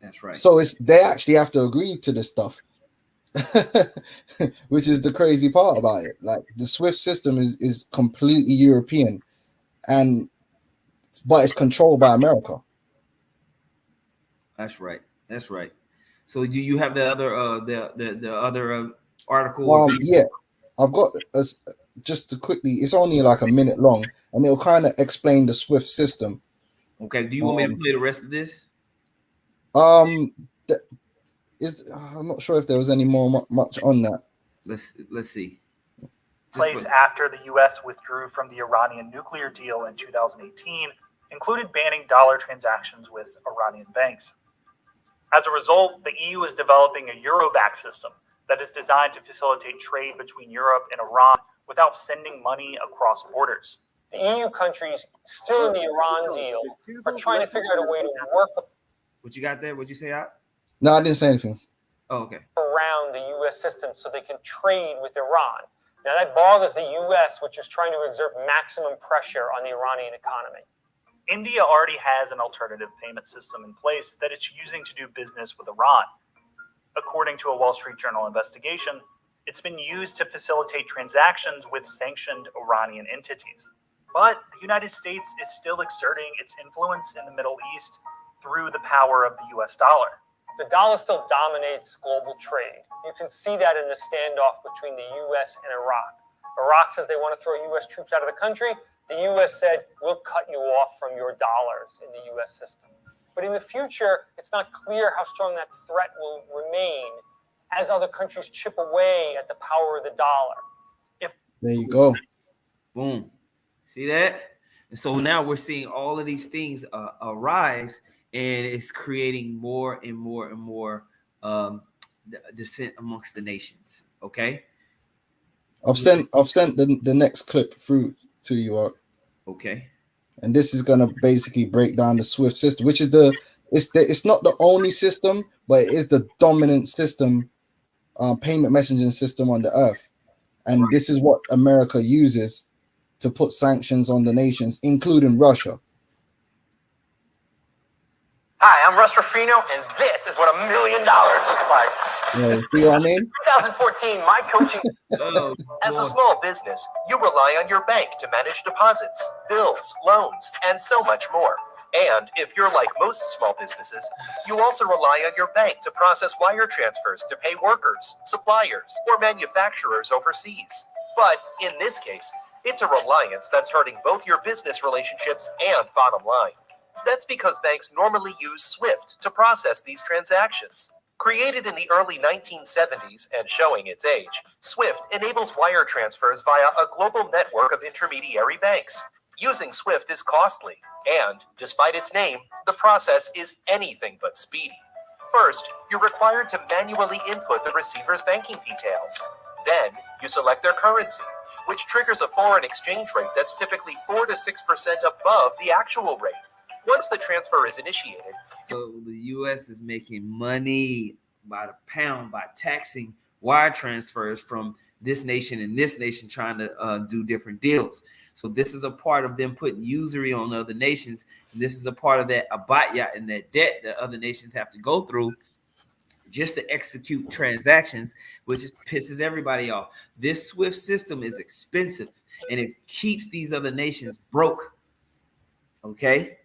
That's right. So they actually have to agree to this stuff. Which is the crazy part about it. Like the SWIFT system is completely European, but it's controlled by America. That's right. That's right. So do you have the other article? Yeah, I've got just to quickly. It's only like a minute long, and it'll kind of explain the SWIFT system. Okay. Do you want me to play the rest of this? I'm not sure if there was any more much on that. Let's see. Place after the U.S. withdrew from the Iranian nuclear deal in 2018 included banning dollar transactions with Iranian banks. As a result, the EU is developing a Euro-backed system that is designed to facilitate trade between Europe and Iran without sending money across borders. The EU countries still in the Iran deal are trying to figure out a way to work What you got there? What'd you say out? No, I didn't say anything. Oh, okay. around the U.S. system so they can trade with Iran. Now that bothers the U.S., which is trying to exert maximum pressure on the Iranian economy. India already has an alternative payment system in place that it's using to do business with Iran. According to a Wall Street Journal investigation, it's been used to facilitate transactions with sanctioned Iranian entities. But the United States is still exerting its influence in the Middle East through the power of the US dollar. The dollar still dominates global trade. You can see that in the standoff between the U.S. and Iraq. Iraq says they want to throw U.S. troops out of the country. The U.S. said, we'll cut you off from your dollars in the U.S. system. But in the future, it's not clear how strong that threat will remain as other countries chip away at the power of the dollar. There you go. Boom. See that? And so now we're seeing all of these things arise, and it's creating more and more and more dissent amongst the nations. Okay. I've sent the next clip through to you. Okay. And this is gonna basically break down the SWIFT system, which is it's not the only system, but it is the dominant system, payment messaging system on the earth. And this is what America uses to put sanctions on the nations, including Russia. Hi, I'm Russ Ruffino, and this is what $1 million looks like. Yeah, see what I mean? 2014, my coaching. As a small business, you rely on your bank to manage deposits, bills, loans, and so much more. And if you're like most small businesses, you also rely on your bank to process wire transfers to pay workers, suppliers, or manufacturers overseas. But in this case, it's a reliance that's hurting both your business relationships and bottom line. That's because banks normally use SWIFT to process these transactions. Created in the early 1970s and showing its age, SWIFT enables wire transfers via a global network of intermediary banks. Using SWIFT is costly, and despite its name, the process is anything but speedy. First, you're required to manually input the receiver's banking details. Then, you select their currency, which triggers a foreign exchange rate that's typically 4 to 6% above the actual rate. Once the transfer is initiated, so the U.S. is making money by the pound by taxing wire transfers from this nation and this nation trying to do different deals. So this is a part of them putting usury on other nations, and this is a part of that abatya and that debt that other nations have to go through just to execute transactions, which pisses everybody off. This SWIFT system is expensive, and it keeps these other nations broke. Okay.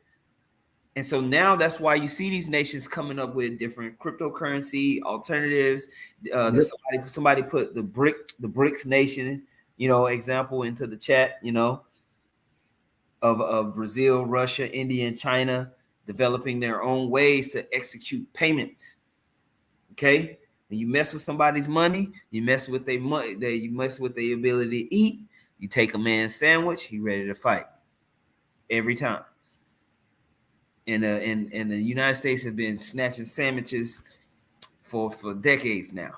And so now that's why you see these nations coming up with different cryptocurrency alternatives. Somebody put the BRICS nation, example into the chat, of Brazil, Russia, India, and China developing their own ways to execute payments. Okay, when you mess with somebody's money, you mess with their money, you mess with their ability to eat. You take a man's sandwich, he ready to fight every time. And the United States has been snatching sandwiches for decades now.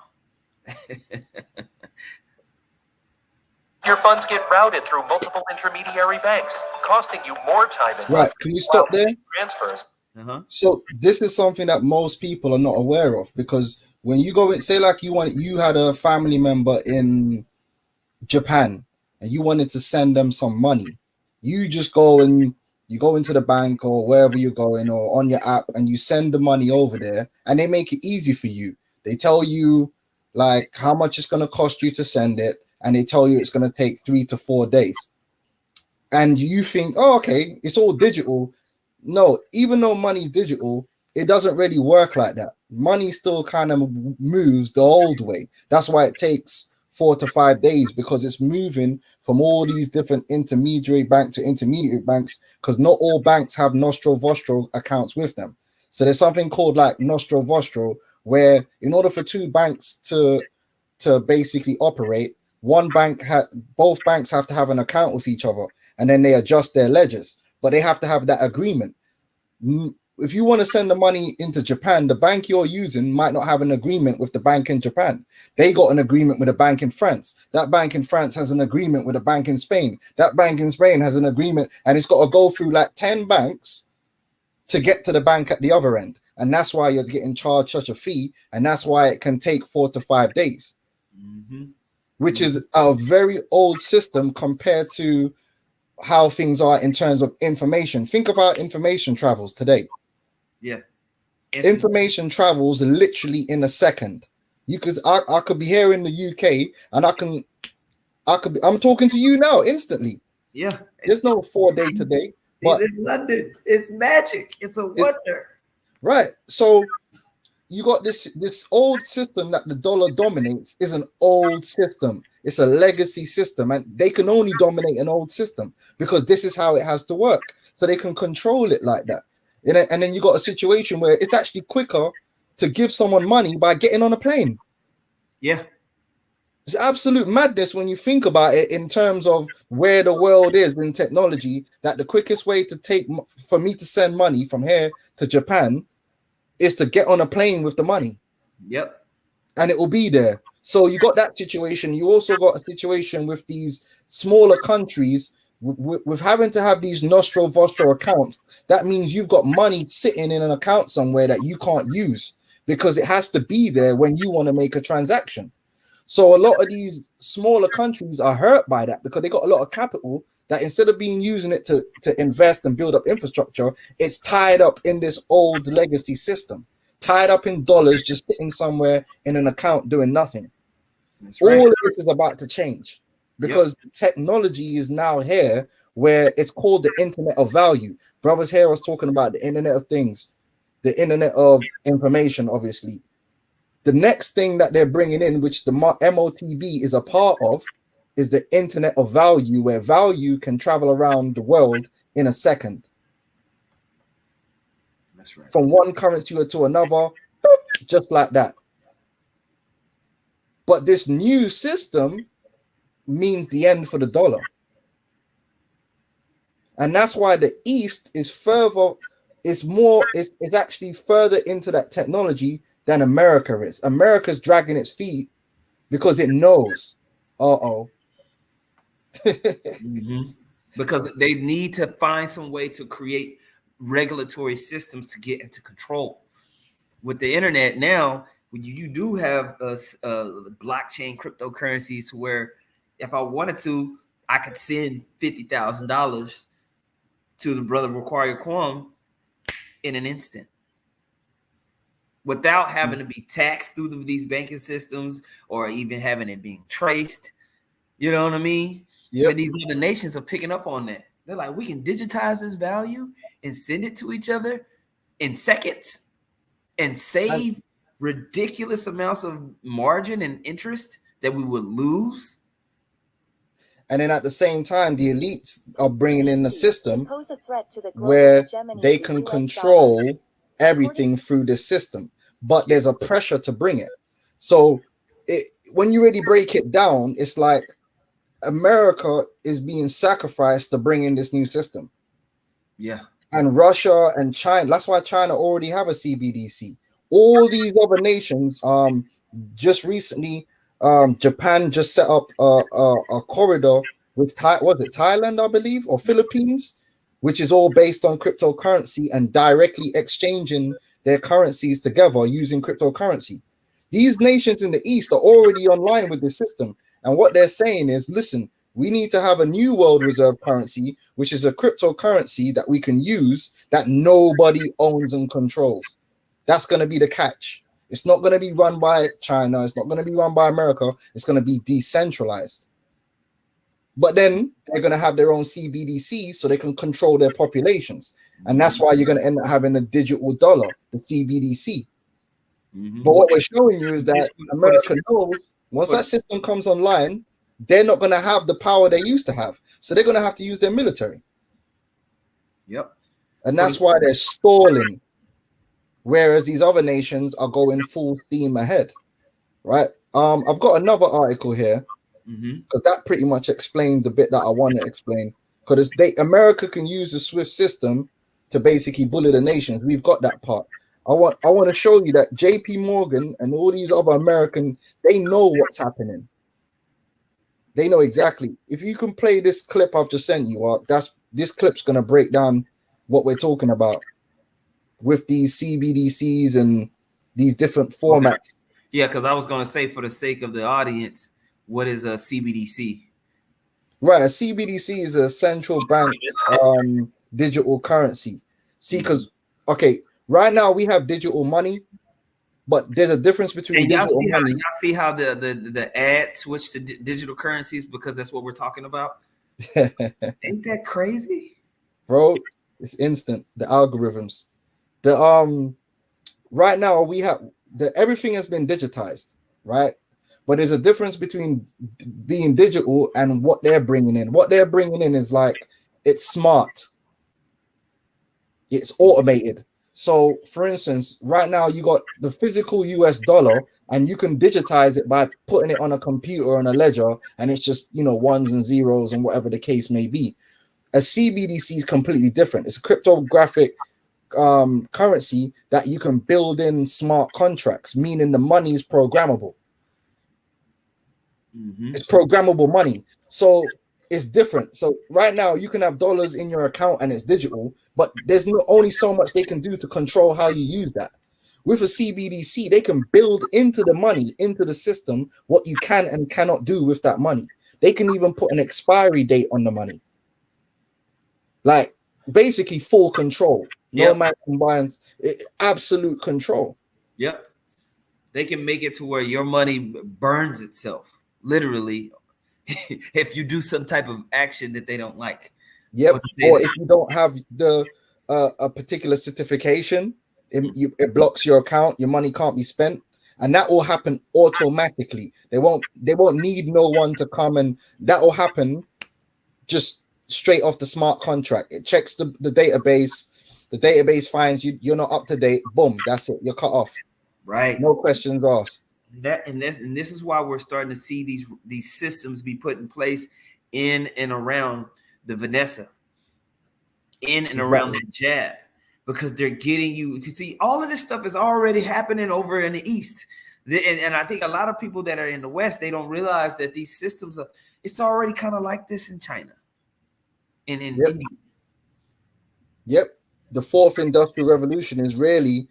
your funds get routed through multiple intermediary banks, costing you more time and Right, can you stop there? transfers. So this is something that most people are not aware of, because when you go and say, like, you had a family member in Japan and you wanted to send them some money, you just go and you go into the bank or wherever you're going or on your app and you send the money over there, and they make it easy for you. They tell you like how much it's going to cost you to send it, and they tell you it's going to take 3 to 4 days. And you think, oh, okay, it's all digital. No, even though money's digital, it doesn't really work like that. Money still kind of moves the old way. That's why it takes 4 to 5 days, because it's moving from all these different intermediary bank to intermediary banks, because not all banks have Nostro Vostro accounts with them. So there's something called like Nostro Vostro, where in order for two banks to basically operate, both banks have to have an account with each other, and then they adjust their ledgers, but they have to have that agreement. if you want to send the money into Japan, the bank you're using might not have an agreement with the bank in Japan. They got an agreement with a bank in France. That bank in France has an agreement with a bank in Spain. That bank in Spain has an agreement, and it's got to go through like 10 banks to get to the bank at the other end. And that's why you're getting charged such a fee, and that's why it can take 4 to 5 days, which is a very old system compared to how things are in terms of information. Think about information travels today. Yeah. Information travels literally in a second. I could be here in the UK and I'm talking to you now instantly. Yeah. There's no 4-day today. But he's in London. It's magic. It's a wonder. Right. So you got this old system that the dollar dominates is an old system. It's a legacy system, and they can only dominate an old system because this is how it has to work. So they can control it like that. And then you got a situation where it's actually quicker to give someone money by getting on a plane. Yeah. It's absolute madness when you think about it in terms of where the world is in technology, that the quickest way for me to send money from here to Japan is to get on a plane with the money. Yep. And it will be there. So you got that situation. You also got a situation with these smaller countries with having to have these Nostro Vostro accounts. That means you've got money sitting in an account somewhere that you can't use because it has to be there when you want to make a transaction. So a lot of these smaller countries are hurt by that because they got a lot of capital that instead of using it to invest and build up infrastructure, it's tied up in this old legacy system, tied up in dollars, just sitting somewhere in an account doing nothing. That's right. All of this is about to change because technology is now here where it's called the Internet of Value. Brothers here was talking about the Internet of Things, the Internet of Information, obviously. The next thing that they're bringing in, which the MOTB is a part of, is the Internet of Value, where value can travel around the world in a second. That's right. From one currency to another, just like that. But this new system means the end for the dollar. And that's why the East is is actually further into that technology than America is. America's dragging its feet because it knows, because they need to find some way to create regulatory systems to get into control. With the internet now, you do have blockchain cryptocurrencies where if I wanted to, I could send $50,000 to the brother Require Quam in an instant without having to be taxed through these banking systems or even having it being traced. You know what I mean? Yep. And these other nations are picking up on that. They're like, we can digitize this value and send it to each other in seconds and save ridiculous amounts of margin and interest that we would lose. And then at the same time, the elites are bringing in a system where they can control everything through this system, but there's a pressure to bring it. So when you really break it down, it's like America is being sacrificed to bring in this new system. Yeah. And Russia and China, that's why China already have a CBDC. All these other nations, just recently, Japan just set up a corridor with Thailand, I believe, or Philippines, which is all based on cryptocurrency and directly exchanging their currencies together using cryptocurrency. These nations in the East are already online with this system. And what they're saying is, listen, we need to have a new world reserve currency, which is a cryptocurrency that we can use that nobody owns and controls. That's going to be the catch. It's not going to be run by China. It's not going to be run by America. It's going to be decentralized. But then they're going to have their own CBDC so they can control their populations. And that's why you're going to end up having a digital dollar, the CBDC. But what we're showing you is that America knows once that system comes online, they're not going to have the power they used to have. So they're going to have to use their military. Yep. And that's why they're stalling. Whereas these other nations are going full steam ahead. Right? I've got another article here because that pretty much explained the bit that I want to explain. Because America can use the SWIFT system to basically bully the nations. We've got that part. I want to show you that JP Morgan and all these other American, they know what's happening. They know exactly. If you can play this clip I've just sent you, this clip's gonna break down what we're talking about with these CBDCs and these different formats. Okay. Yeah, because I was gonna say, for the sake of the audience, what is a CBDC? Right, a CBDC is a central bank digital currency. See, because right now we have digital money, but there's a difference between And y'all digital see money. y'all see how the ad switched to digital currencies, because that's what we're talking about. Ain't that crazy, bro? It's instant. The algorithms. Right now we have everything has been digitized, right? But there's a difference between being digital and what they're bringing in. What they're bringing in is like, it's smart, it's automated. So for instance, right now you got the physical US dollar, and you can digitize it by putting it on a computer on a ledger, and it's just, you know, ones and zeros and whatever the case may be. A CBDC is completely different. It's a cryptographic currency that you can build in smart contracts, meaning the money is programmable. It's programmable money. So it's different. So right now you can have dollars in your account and it's digital, but there's not only so much they can do to control how you use that. With a CBDC, they can build into the money, into the system, what you can and cannot do with that money. They can even put an expiry date on the money. Like, basically full control. No man combines, absolute control. Yep. They can make it to where your money burns itself, literally, if you do some type of action that they don't like. Yep. Or if you don't have the a particular certification, it blocks your account. Your money can't be spent, and that will happen automatically. They won't need no one to come, and that will happen just straight off the smart contract. It checks the database. The database finds you're not up to date. Boom, that's it. You're cut off. Right. No questions asked. This is why we're starting to see these systems be put in place in and around the Vanessa, in and around that jab, because they're getting you can see all of this stuff is already happening over in the East. And I think a lot of people that are in the West, they don't realize that these systems it's already kind of like this in China and in India. Yep. The fourth industrial revolution is really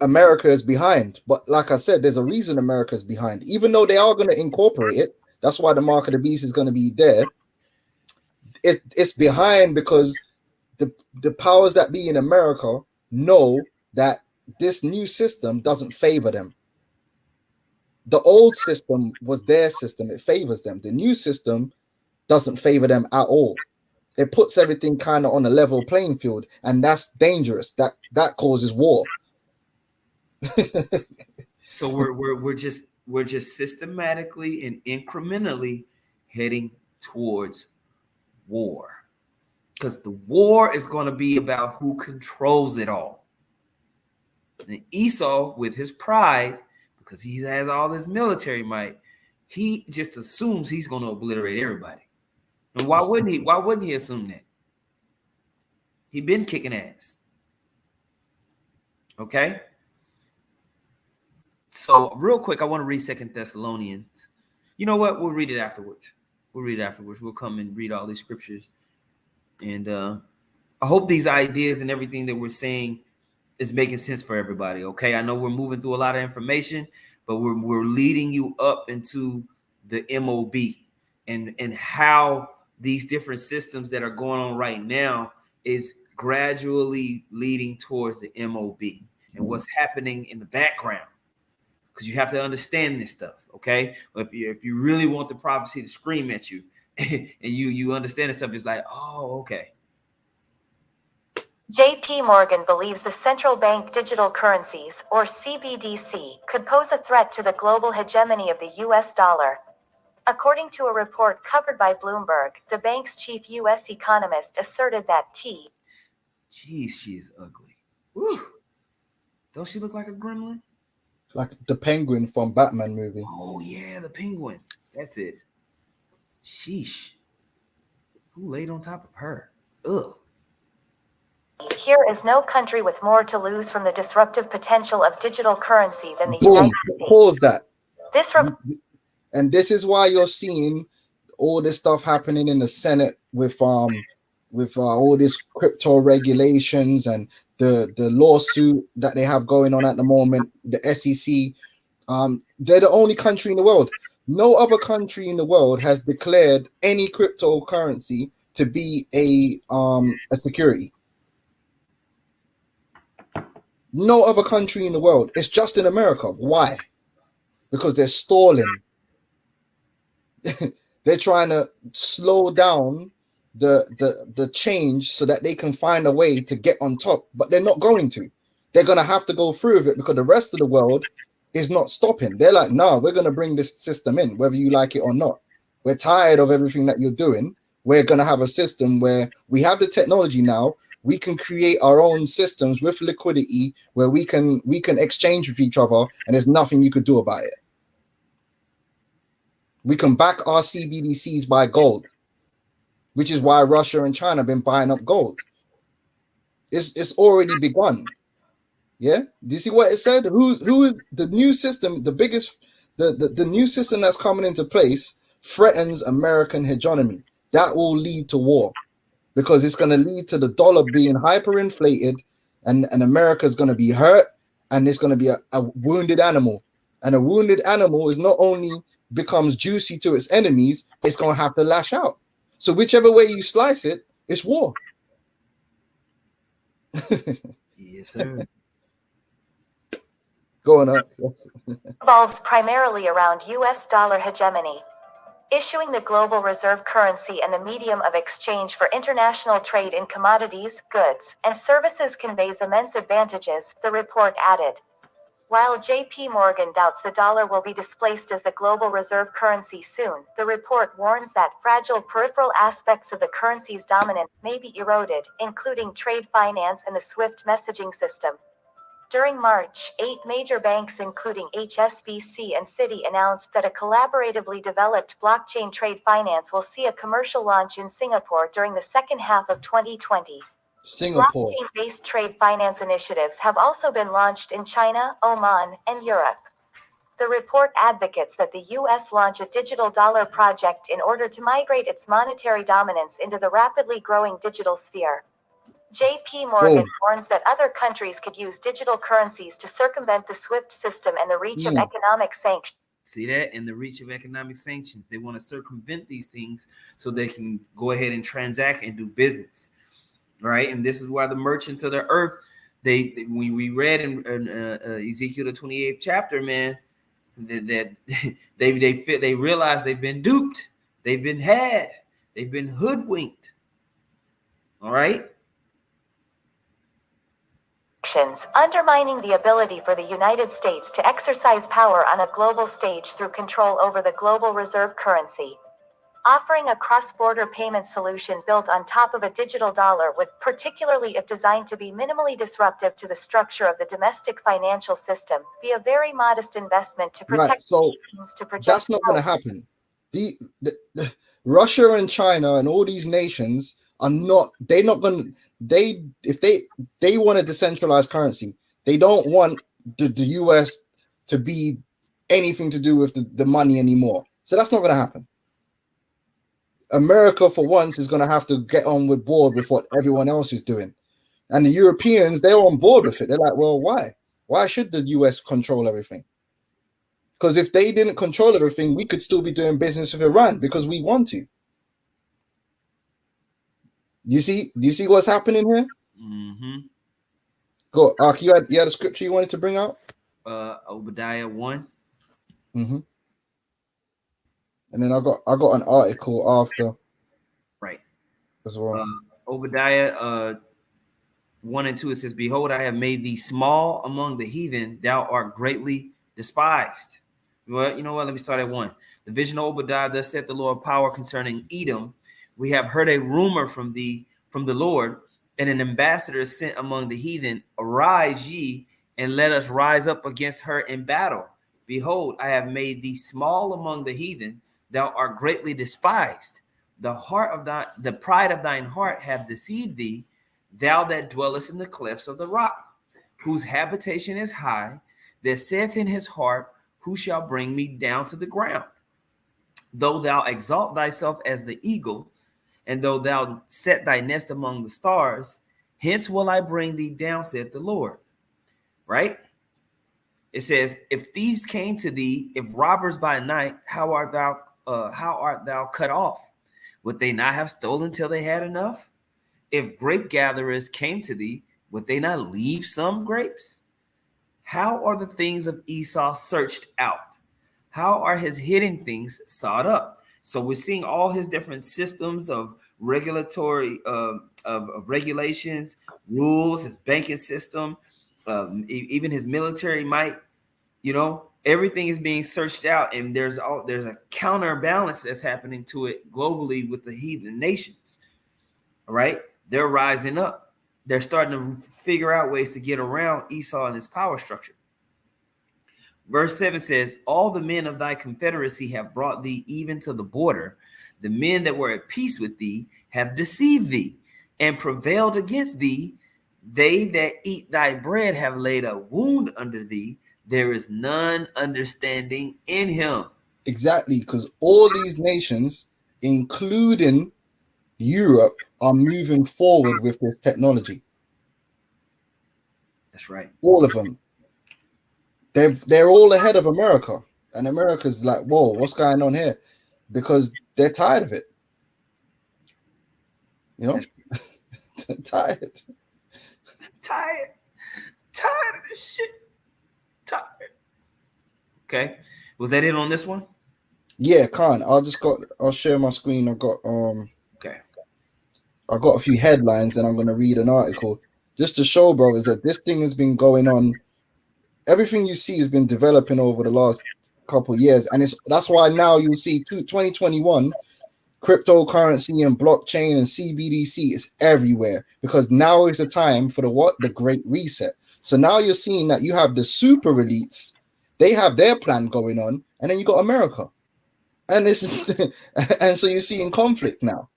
America is behind. But like I said, there's a reason America is behind. Even though they are going to incorporate it, that's why the mark of the beast is going to be there. It's behind because the powers that be in America know that this new system doesn't favor them. The old system was their system. It favors them. The new system doesn't favor them at all. It puts everything kind of on a level playing field, and that's dangerous. That causes war. So we're just systematically and incrementally heading towards war, because the war is going to be about who controls it all. And Esau, with his pride, because he has all this military might, he just assumes he's going to obliterate everybody. And why wouldn't he? Why wouldn't he assume that? He's been kicking ass. Okay. So real quick, I want to read 2 Thessalonians. You know what? We'll read it afterwards. We'll come and read all these scriptures. And I hope these ideas and everything that we're saying is making sense for everybody. Okay. I know we're moving through a lot of information, but we're leading you up into the MOB and how these different systems that are going on right now is gradually leading towards the MOB and what's happening in the background. Because you have to understand this stuff, okay? If you really want the prophecy to scream at you, and you understand this stuff, it's like, oh, okay. JP Morgan believes the central bank digital currencies, or CBDC, could pose a threat to the global hegemony of the US dollar. According to a report covered by Bloomberg, the bank's chief US economist asserted that Jeez, she is ugly. Woo. Don't she look like a gremlin? Like the penguin from Batman movie. Oh yeah, the penguin. That's it. Sheesh. Who laid on top of her? Ugh. Here is no country with more to lose from the disruptive potential of digital currency than the Boom. United States. Pause that. This And this is why you're seeing all this stuff happening in the Senate with all this crypto regulations and the lawsuit that they have going on at the moment, the SEC. They're the only country in the world. No other country in the world has declared any cryptocurrency to be a security. No other country in the world. It's just in America. Why? Because they're stalling. They're trying to slow down the change so that they can find a way to get on top, but they're not going to. They're going to have to go through with it because the rest of the world is not stopping. They're like, no, we're going to bring this system in, whether you like it or not. We're tired of everything that you're doing. We're going to have a system where we have the technology now. We can create our own systems with liquidity where we can exchange with each other, and there's nothing you could do about it. We can back our CBDCs by gold, which is why Russia and China have been buying up gold. It's already begun. Yeah. Do you see what it said? Who is the new system? The biggest, the new system that's coming into place threatens American hegemony. That will lead to war, because it's going to lead to the dollar being hyperinflated, and America is going to be hurt, and it's going to be a wounded animal. And a wounded animal is not only becomes juicy to its enemies, it's going to have to lash out. So whichever way you slice it, it's war. Yes, sir. Go on up. revolves primarily around U.S. dollar hegemony. Issuing the global reserve currency and the medium of exchange for international trade in commodities, goods, and services conveys immense advantages, the report added. While JP Morgan doubts the dollar will be displaced as the global reserve currency soon, the report warns that fragile peripheral aspects of the currency's dominance may be eroded, including trade finance and the SWIFT messaging system. During March, 8 major banks including HSBC and Citi announced that a collaboratively developed blockchain trade finance will see a commercial launch in Singapore during the second half of 2020. Singapore. Blockchain-based trade finance initiatives have also been launched in China, Oman, and Europe. The report advocates that the U.S. launch a digital dollar project in order to migrate its monetary dominance into the rapidly growing digital sphere. JP Morgan warns that other countries could use digital currencies to circumvent the SWIFT system and the reach of economic sanctions. See that? In the reach of economic sanctions. They want to circumvent these things so they can go ahead and transact and do business. Right? And this is why the merchants of the earth, we read in Ezekiel the 28th chapter, man, that they realize they've been duped, they've been had, they've been hoodwinked. All right. Undermining the ability for the United States to exercise power on a global stage through control over the global reserve currency. Offering a cross-border payment solution built on top of a digital dollar would, particularly if designed to be minimally disruptive to the structure of the domestic financial system, be a very modest investment to protect. Right, so that's not going to happen. The Russia and China and all these nations are not. They're not going to. If they want a decentralized currency, they don't want the US to be anything to do with the money anymore. So that's not going to happen. America, for once, is going to have to get on with board with what everyone else is doing. And the Europeans, they're on board with it. They're like, well, why? Why should the US control everything? Because if they didn't control everything, we could still be doing business with Iran because we want to. Do you see what's happening here? Mm-hmm. Go, Ark, you had a scripture you wanted to bring out? Obadiah 1. Mm-hmm. And then I got an article after. Right. As well. Obadiah 1 and 2, it says, behold, I have made thee small among the heathen, thou art greatly despised. Well, you know what? Let me start at 1. The vision of Obadiah, thus saith the Lord power concerning Edom. We have heard a rumor from the Lord, and an ambassador sent among the heathen. Arise ye, and let us rise up against her in battle. Behold, I have made thee small among the heathen, thou art greatly despised. The pride of thine heart have deceived thee. thou that dwellest in the clefts of the rock, whose habitation is high, that saith in his heart, who shall bring me down to the ground? Though thou exalt thyself as the eagle, and though thou set thy nest among the stars, hence will I bring thee down, saith the Lord. Right? It says, if thieves came to thee, if robbers by night, how art thou cut off? Would they not have stolen till they had enough? If grape gatherers came to thee, would they not leave some grapes? How are the things of Esau searched out? How are his hidden things sought up? So we're seeing all his different systems of regulatory of regulations, rules, his banking system, even his military might. You know, everything is being searched out, and there's a counterbalance that's happening to it globally with the heathen nations. All right, they're rising up. They're starting to figure out ways to get around Esau and his power structure. Verse 7 says, all the men of thy confederacy have brought thee even to the border. The men that were at peace with thee have deceived thee and prevailed against thee. They that eat thy bread have laid a wound under thee. There is none understanding in him. Exactly, because all these nations, including Europe, are moving forward with this technology. That's right. All of them. They're all ahead of America, and America's like, whoa, what's going on here? Because they're tired of it. You know, tired of this shit. Tired. Okay, was that it on this one? Yeah, Khan. I'll share my screen. I got a few headlines, and I'm gonna read an article just to show, brothers, that this thing has been going on. Everything you see has been developing over the last couple of years, and that's why now you'll see 2021 cryptocurrency and blockchain and CBDC is everywhere, because now is the time for the Great Reset. So now you're seeing that you have the super elites, they have their plan going on, and then you got America, and and so you're seeing conflict now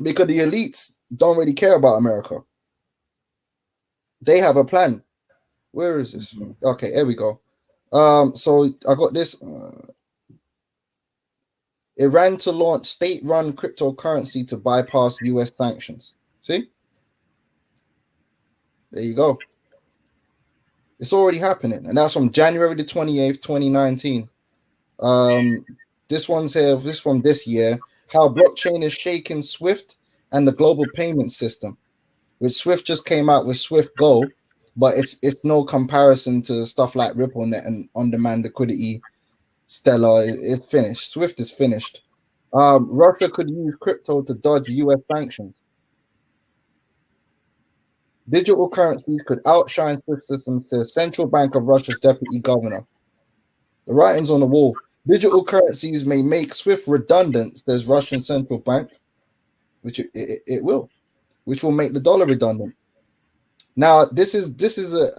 because the elites don't really care about America. They have a plan. Where is this from? Okay, here we go. So I got this. Iran to launch state-run cryptocurrency to bypass US sanctions. See? There you go. It's already happening. And that's from January the 28th, 2019. This one's here, this from this year. How blockchain is shaking SWIFT and the global payment system. Which SWIFT just came out with SWIFT Go, but it's no comparison to stuff like RippleNet and on-demand liquidity. Stellar is finished. SWIFT is finished. Russia could use crypto to dodge US sanctions. Digital currencies could outshine SWIFT systems, says Central Bank of Russia's deputy governor. The writing's on the wall. Digital currencies may make SWIFT redundant, says Russian Central Bank, which it will, which will make the dollar redundant. Now, this is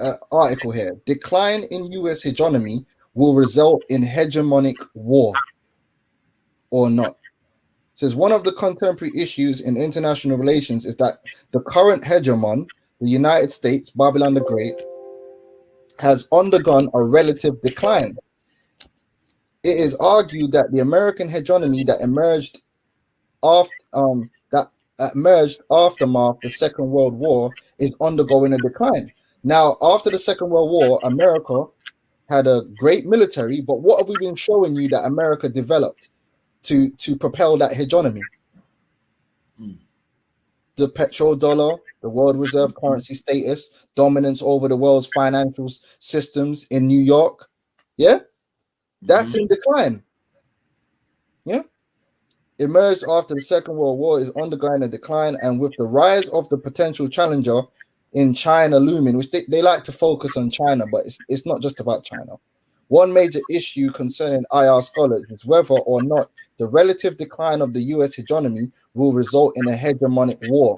an article here. Decline in US hegemony will result in hegemonic war or not. It says one of the contemporary issues in international relations is that the current hegemon, the United States, Babylon the Great, has undergone a relative decline. It is argued that the American hegemony that emerged aftermath the Second World War is undergoing a decline. Now, after the Second World War, America had a great military, but what have we been showing you that America developed to propel that hegemony? The petrodollar, the world reserve currency status, dominance over the world's financial systems in New York. Yeah, that's in decline. Yeah, emerged after the Second World War is undergoing a decline, and with the rise of the potential challenger in China looming, which they like to focus on China, but it's not just about China. One major issue concerning IR scholars is whether or not the relative decline of the US hegemony will result in a hegemonic war.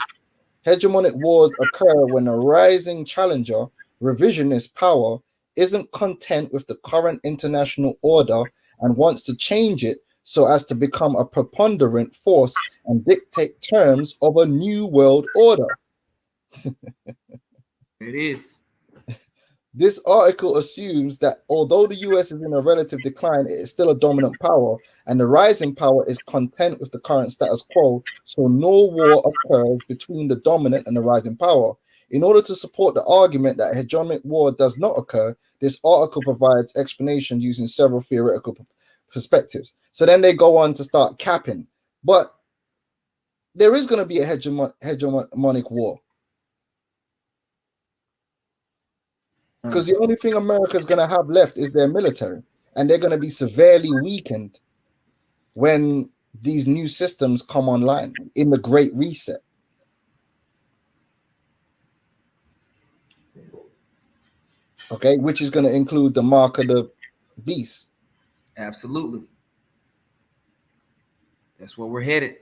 Hegemonic wars occur when a rising challenger, revisionist power, isn't content with the current international order and wants to change it so as to become a preponderant force and dictate terms of a new world order. It is. This article assumes that although the US is in a relative decline, it is still a dominant power, and the rising power is content with the current status quo, so no war occurs between the dominant and the rising power. In order to support the argument that hegemonic war does not occur, this article provides explanation using several theoretical perspectives. So then they go on to start capping. But there is going to be a hegemonic war. Because the only thing America is going to have left is their military, and they're going to be severely weakened when these new systems come online in the Great Reset. Okay, which is going to include the mark of the beast. Absolutely. That's where we're headed.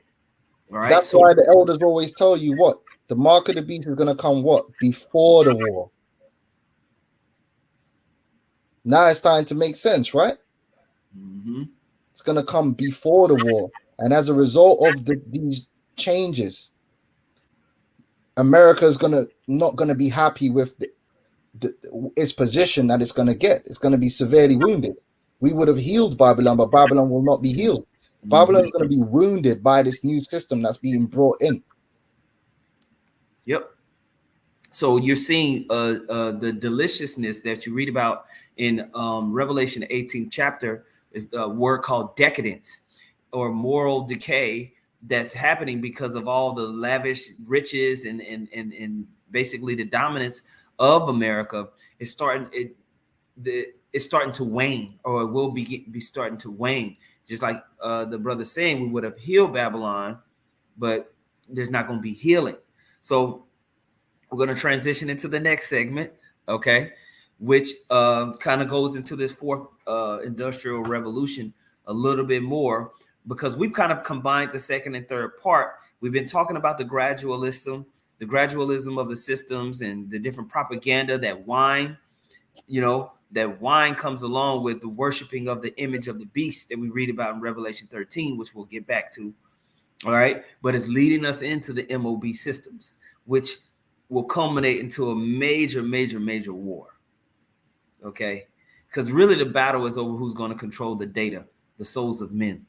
All right. That's why the elders always tell you what the mark of the beast is going to come what before the war. Now it's time to make sense, right? Mm-hmm. It's going to come before the war. And as a result of these changes, America is not going to be happy with its position that it's going to get. It's going to be severely wounded. We would have healed Babylon, but Babylon will not be healed. Mm-hmm. Babylon is going to be wounded by this new system that's being brought in. Yep. So you're seeing the deliciousness that you read about in Revelation 18th chapter is the word called decadence or moral decay that's happening because of all the lavish riches and basically the dominance of America is starting it's starting to wane, or it will be starting to wane. Just like the brother saying, we would have healed Babylon, but there's not going to be healing. So we're going to transition into the next segment, okay, which kind of goes into this fourth industrial revolution a little bit more, because we've kind of combined the second and third part. We've been talking about the gradualism of the systems and the different propaganda that wine comes along with the worshiping of the image of the beast that we read about in Revelation 13, which we'll get back to. All right. But it's leading us into the MOB systems, which will culminate into a major, major, major war. Okay. Because really the battle is over who's going to control the data, the souls of men.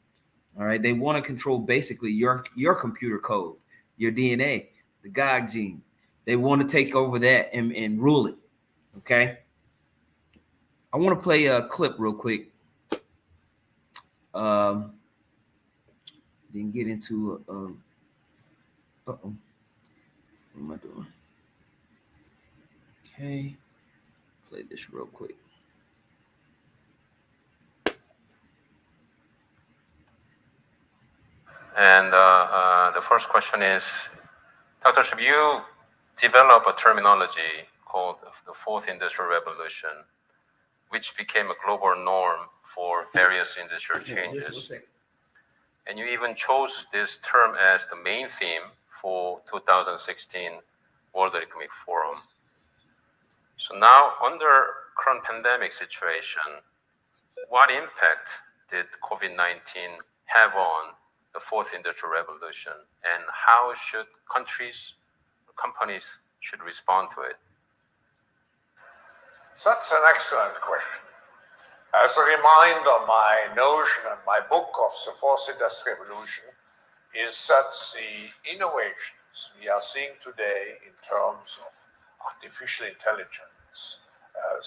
All right. They want to control basically your computer code, your DNA, the GOG gene. They want to take over that and rule it. Okay. I want to play a clip real quick. Didn't get into what am I doing? Okay, play this real quick. And the first question is, Dr. Shib, you developed a terminology called the Fourth Industrial Revolution, which became a global norm for various industrial changes. And you even chose this term as the main theme for 2016 World Economic Forum. So now, under current pandemic situation, what impact did COVID-19 have on the fourth industrial revolution, and how should countries, companies should respond to it? That's an excellent question. As a reminder, my notion and my book of the fourth industrial revolution is that the innovations we are seeing today in terms of artificial intelligence,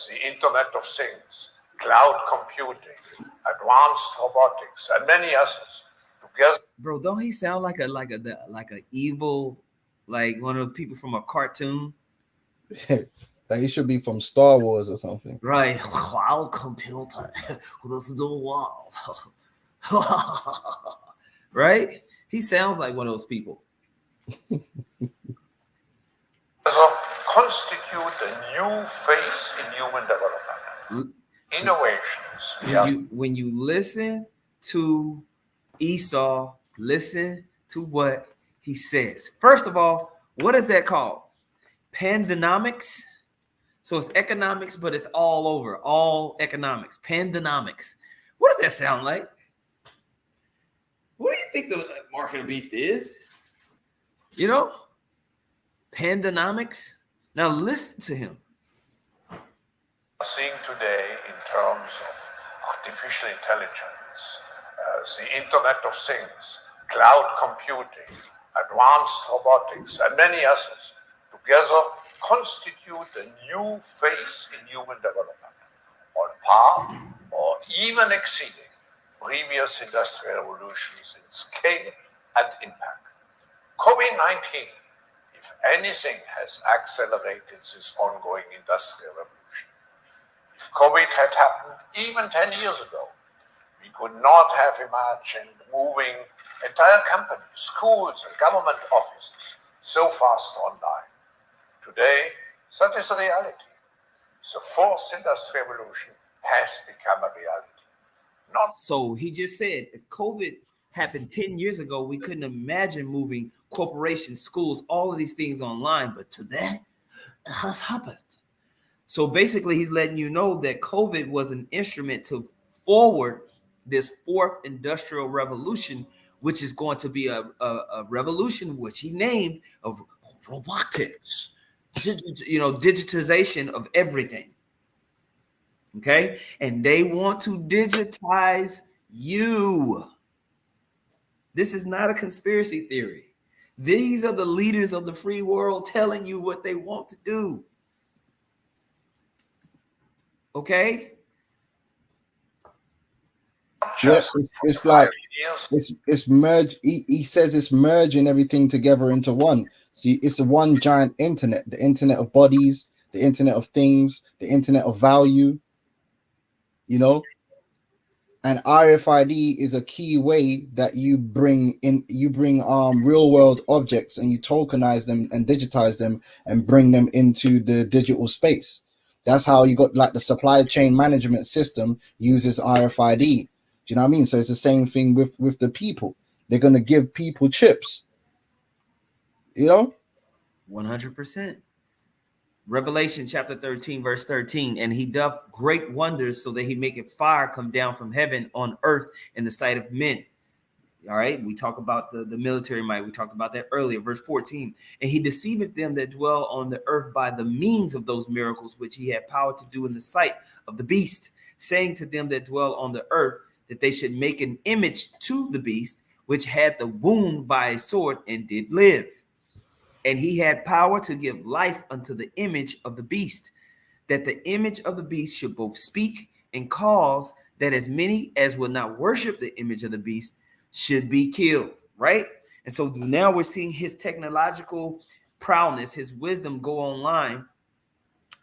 the Internet of Things, cloud computing, advanced robotics, and many others together. Bro, don't he sound like a evil, like one of the people from a cartoon? Like he should be from Star Wars or something. Right. Cloud computer. Let's do wow. Right? He sounds like one of those people. Constitute a new phase in human development. Innovations. When you listen to Esau, listen to what he says. First of all, what is that called? Pandenomics. So it's economics, but it's all over, all economics. Pandenomics. What does that sound like? What do you think the mark of the beast is? You know, Pandonomics. Now listen to him. Seeing today in terms of artificial intelligence, the Internet of Things, cloud computing, advanced robotics, and many others together constitute a new phase in human development, on par or even exceeding previous industrial revolutions in scale and impact. COVID-19, if anything, has accelerated this ongoing industrial revolution. If COVID had happened even 10 years ago, we could not have imagined moving entire companies, schools, and government offices so fast online. Today, that is a reality. The fourth industrial revolution has become a reality. So he just said if COVID happened 10 years ago, we couldn't imagine moving corporations, schools, all of these things online. But today, it has happened. So basically, he's letting you know that COVID was an instrument to forward this fourth industrial revolution, which is going to be a revolution, which he named of robotics, digitization of everything. Okay. And they want to digitize you. This is not a conspiracy theory. These are the leaders of the free world telling you what they want to do. Okay. Yeah, it's like it's merged. He says it's merging everything together into one. See, it's one giant internet, the internet of bodies, the internet of things, the internet of value, you know. And RFID is a key way that you bring real world objects and you tokenize them and digitize them and bring them into the digital space. That's how you got like the supply chain management system uses RFID. Do you know what I mean? So it's the same thing with the people. They're going to give people chips, you know? 100%. Revelation chapter 13, verse 13. And he doth great wonders so that he maketh fire come down from heaven on earth in the sight of men. All right. We talk about the military might. We talked about that earlier. Verse 14. And he deceiveth them that dwell on the earth by the means of those miracles which he had power to do in the sight of the beast, saying to them that dwell on the earth that they should make an image to the beast, which had the wound by a sword and did live. And he had power to give life unto the image of the beast, that the image of the beast should both speak and cause that as many as will not worship the image of the beast should be killed, right? And so now we're seeing his technological prowess, his wisdom go online,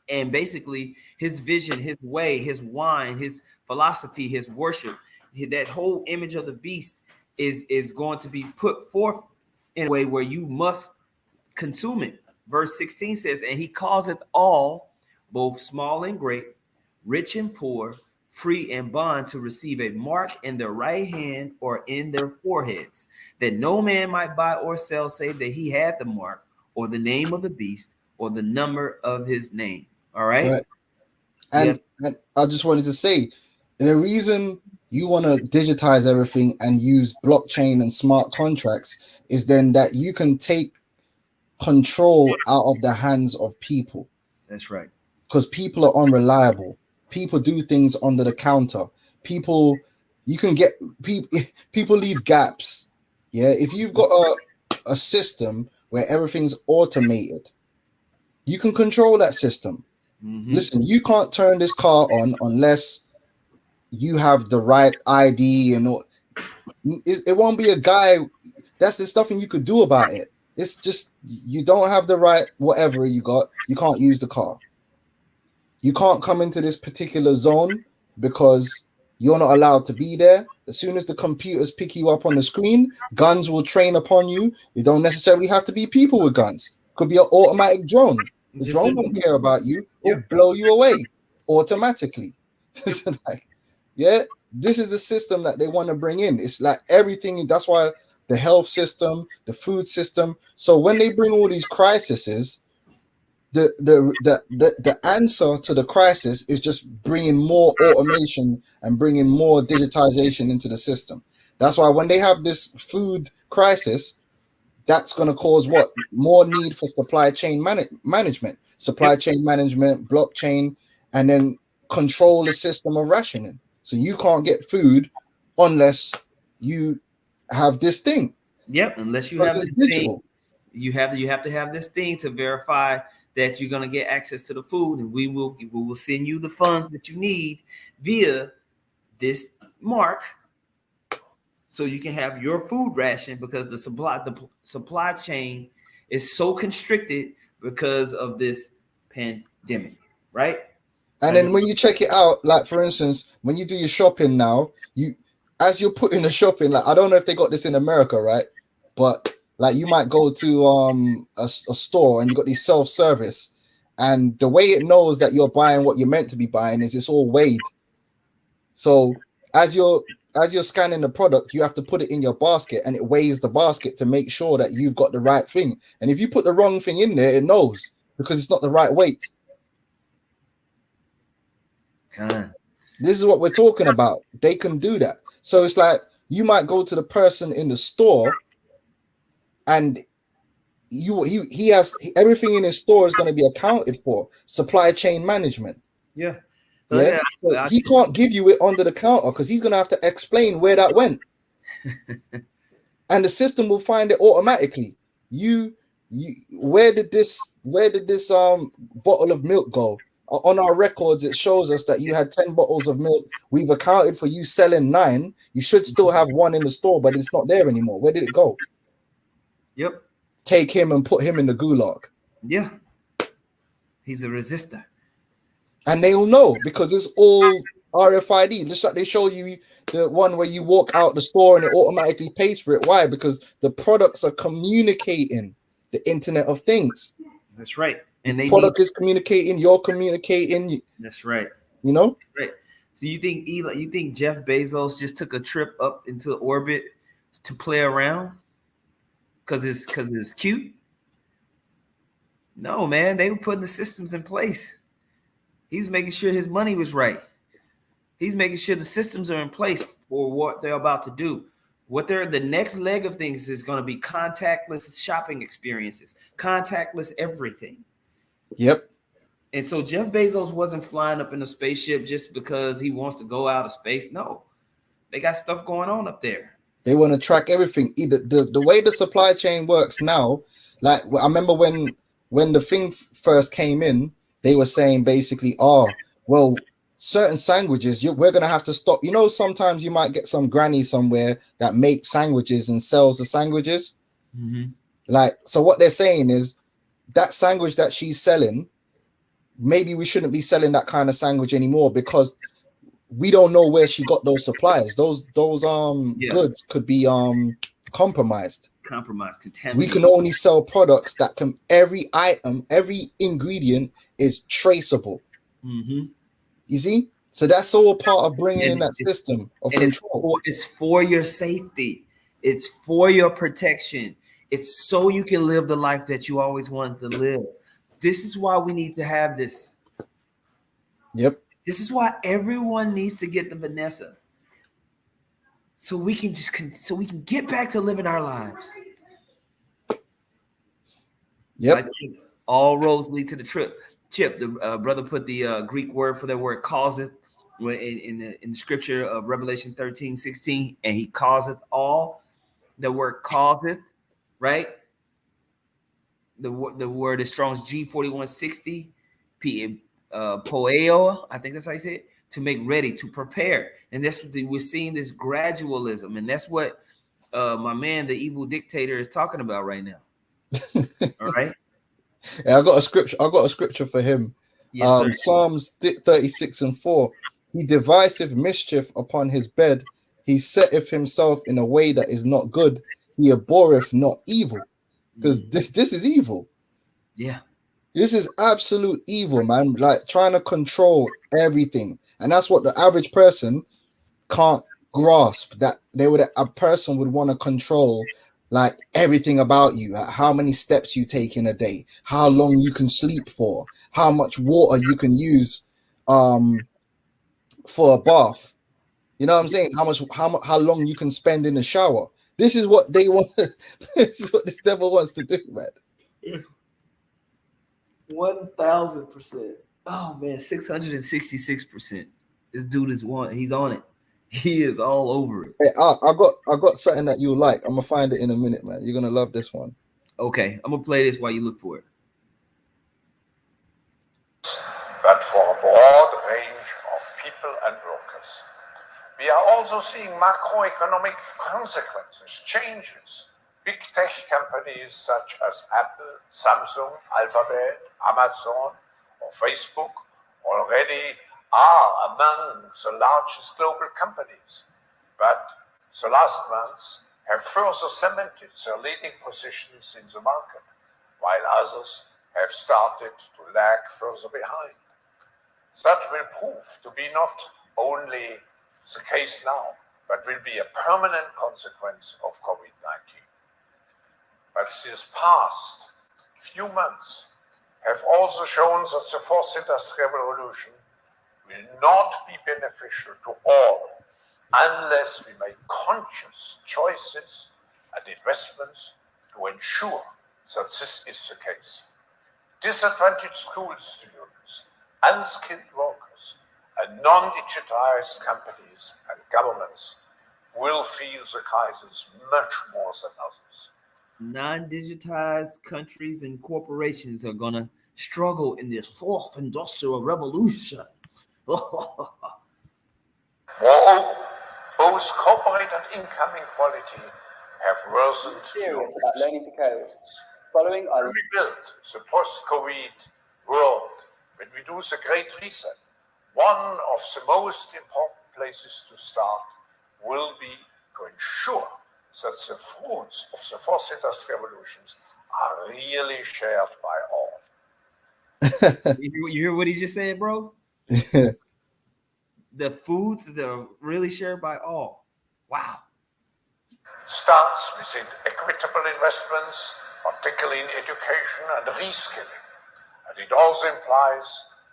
and basically his vision, his way, his wine, his philosophy, his worship, that whole image of the beast is going to be put forth in a way where you must consume it. Verse 16 says, and he causeth all, both small and great, rich and poor, free and bond, to receive a mark in their right hand or in their foreheads, that no man might buy or sell save that he had the mark or the name of the beast or the number of his name. All right. Right. And I just wanted to say, the reason you want to digitize everything and use blockchain and smart contracts is then that you can take control out of the hands of people. That's right. Because people are unreliable. People do things under the counter. People, you can get people leave gaps. Yeah, if you've got a system where everything's automated, you can control that system. Mm-hmm. Listen, you can't turn this car on unless you have the right ID and all. It won't be a guy. That's the stuff and you could do about it. It's just you don't have the right whatever you got. You can't use the car. You can't come into this particular zone because you're not allowed to be there. As soon as the computers pick you up on the screen, guns will train upon you. You don't necessarily have to be people with guns. Could be an automatic drone. The drone won't care about you. It'll blow you away automatically. Like, yeah, this is the system that they want to bring in. It's like everything. That's why the health system, the food system. So when they bring all these crises, the answer to the crisis is just bringing more automation and bringing more digitization into the system. That's why when they have this food crisis, that's going to cause what? More need for supply chain management, blockchain, and then control the system of rationing. So you can't get food unless you have this thing. Yep, unless you have this thing, you have to have this thing to verify that you're gonna get access to the food, and we will send you the funds that you need via this mark, so you can have your food ration, because the supply chain is so constricted because of this pandemic, right? And then when you check it out, like for instance, when you do your shopping now, as you're putting the shopping, like I don't know if they got this in America, right? But like you might go to a store and you got these self-service, and the way it knows that you're buying what you're meant to be buying is it's all weighed. So as you're scanning the product, you have to put it in your basket, and it weighs the basket to make sure that you've got the right thing. And if you put the wrong thing in there, it knows because it's not the right weight. This is what we're talking about. They can do that. So it's like you might go to the person in the store, and he has everything in his store is going to be accounted for. Supply chain management. Yeah. Yeah. So he can't give you it under the counter because he's going to have to explain where that went. And the system will find it automatically. Where did this bottle of milk go? On our records, it shows us that you had 10 bottles of milk. We've accounted for you selling 9. You should still have 1 in the store, but it's not there anymore. Where did it go? Yep. Take him and put him in the gulag. Yeah. He's a resistor. And they'll know because it's all RFID. Just like they show you the one where you walk out the store and it automatically pays for it. Why? Because the products are communicating the Internet of Things. That's right. And the product is communicating, you're communicating. That's right. You know? Right. So you think Jeff Bezos just took a trip up into orbit to play around? Cause it's cute? No, man. They were putting the systems in place. He's making sure his money was right. He's making sure the systems are in place for what they're about to do. The next leg of things is going to be contactless shopping experiences, contactless everything. Yep. And so Jeff Bezos wasn't flying up in a spaceship just because he wants to go out of space. No, they got stuff going on up there. They want to track everything. Either the way the supply chain works now, like I remember when the thing first came in, they were saying basically, well, certain sandwiches, we're going to have to stop. You know, sometimes you might get some granny somewhere that makes sandwiches and sells the sandwiches. Mm-hmm. Like, so what they're saying is that sandwich that she's selling, maybe we shouldn't be selling that kind of sandwich anymore because we don't know where she got those supplies. Those goods could be compromised. Contaminated. We can only sell products that can every item, every ingredient is traceable. Mm-hmm. You see? So that's all part of bringing in that system of control. It's for your safety. It's for your protection. It's so you can live the life that you always wanted to live. This is why we need to have this. Yep. This is why everyone needs to get the Vanessa. So we can get back to living our lives. Yep. I think all roads lead to the trip. Chip, the brother put the Greek word for that word causeth in the scripture of Revelation 13:16, and he causeth all. The word causeth, right? The word is Strong's G4160, poeo, I think that's how you say it, to make ready, to prepare. And that's what we're seeing, this gradualism. And that's what my man, the evil dictator, is talking about right now. All right. Yeah, I got a scripture for him. Yes, Psalms 36:4. He deviseth mischief upon his bed. He setteth himself in a way that is not good. He abhorreth not evil. Because this is evil. Yeah. This is absolute evil, man. Like trying to control everything. And that's what the average person can't grasp. That a person would want to control like everything about you, like how many steps you take in a day, how long you can sleep for, how much water you can use for a bath. You know what I'm saying? How long you can spend in the shower. This is what they want. This is what this devil wants to do, man. 1,000%. Oh man, 666%. This dude is one. He's on it. He is all over it. Hey, I got something that you like. I'm gonna find it in a minute, man. You're gonna love this one. Okay, I'm gonna play this while you look for it. But for a broad range of people and workers. We are also seeing macroeconomic consequences, changes. Big tech companies such as Apple, Samsung, Alphabet, Amazon, or Facebook already are among the largest global companies. But the last months have further cemented their leading positions in the market, while others have started to lag further behind. That will prove to be not only the case now, but will be a permanent consequence of COVID-19. But these past few months have also shown that the fourth industrial revolution will not be beneficial to all unless we make conscious choices and investments to ensure that this is the case. Disadvantaged school students, unskilled workers, and non-digitized companies and governments will feel the crisis much more than others. Non-digitized countries and corporations are gonna struggle in this fourth industrial revolution. Moreover, both corporate and income inequality have worsened. Serious about learning to code. Following our rebuild the post-COVID world, when we do the Great Reset, one of the most important places to start will be to ensure that the fruits of the fourth industrial revolutions are really shared by all. You hear what he just said, bro? The foods that are really shared by all. Wow. Starts with equitable investments, particularly in education and reskilling. And it also implies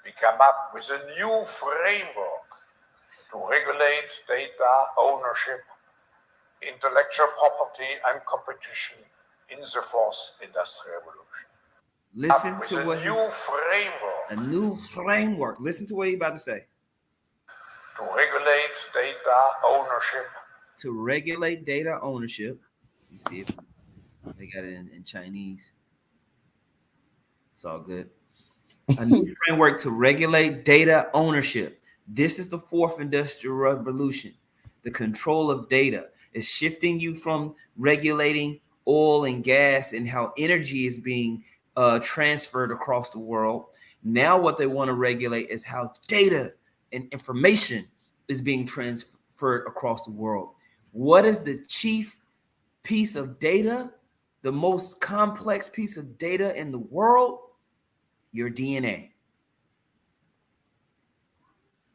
we come up with a new framework to regulate data ownership, intellectual property, and competition in the fourth industrial revolution. Listen to what a new framework. Listen to what he's about to say. To regulate data ownership. To regulate data ownership. Let me see if they got it in Chinese. It's all good. A new framework to regulate data ownership. This is the fourth industrial revolution. The control of data is shifting you from regulating oil and gas and how energy is being transferred across the world. Now what they want to regulate is how data and information is being transferred across the world. What is the chief piece of data? The most complex piece of data in the world? Your DNA.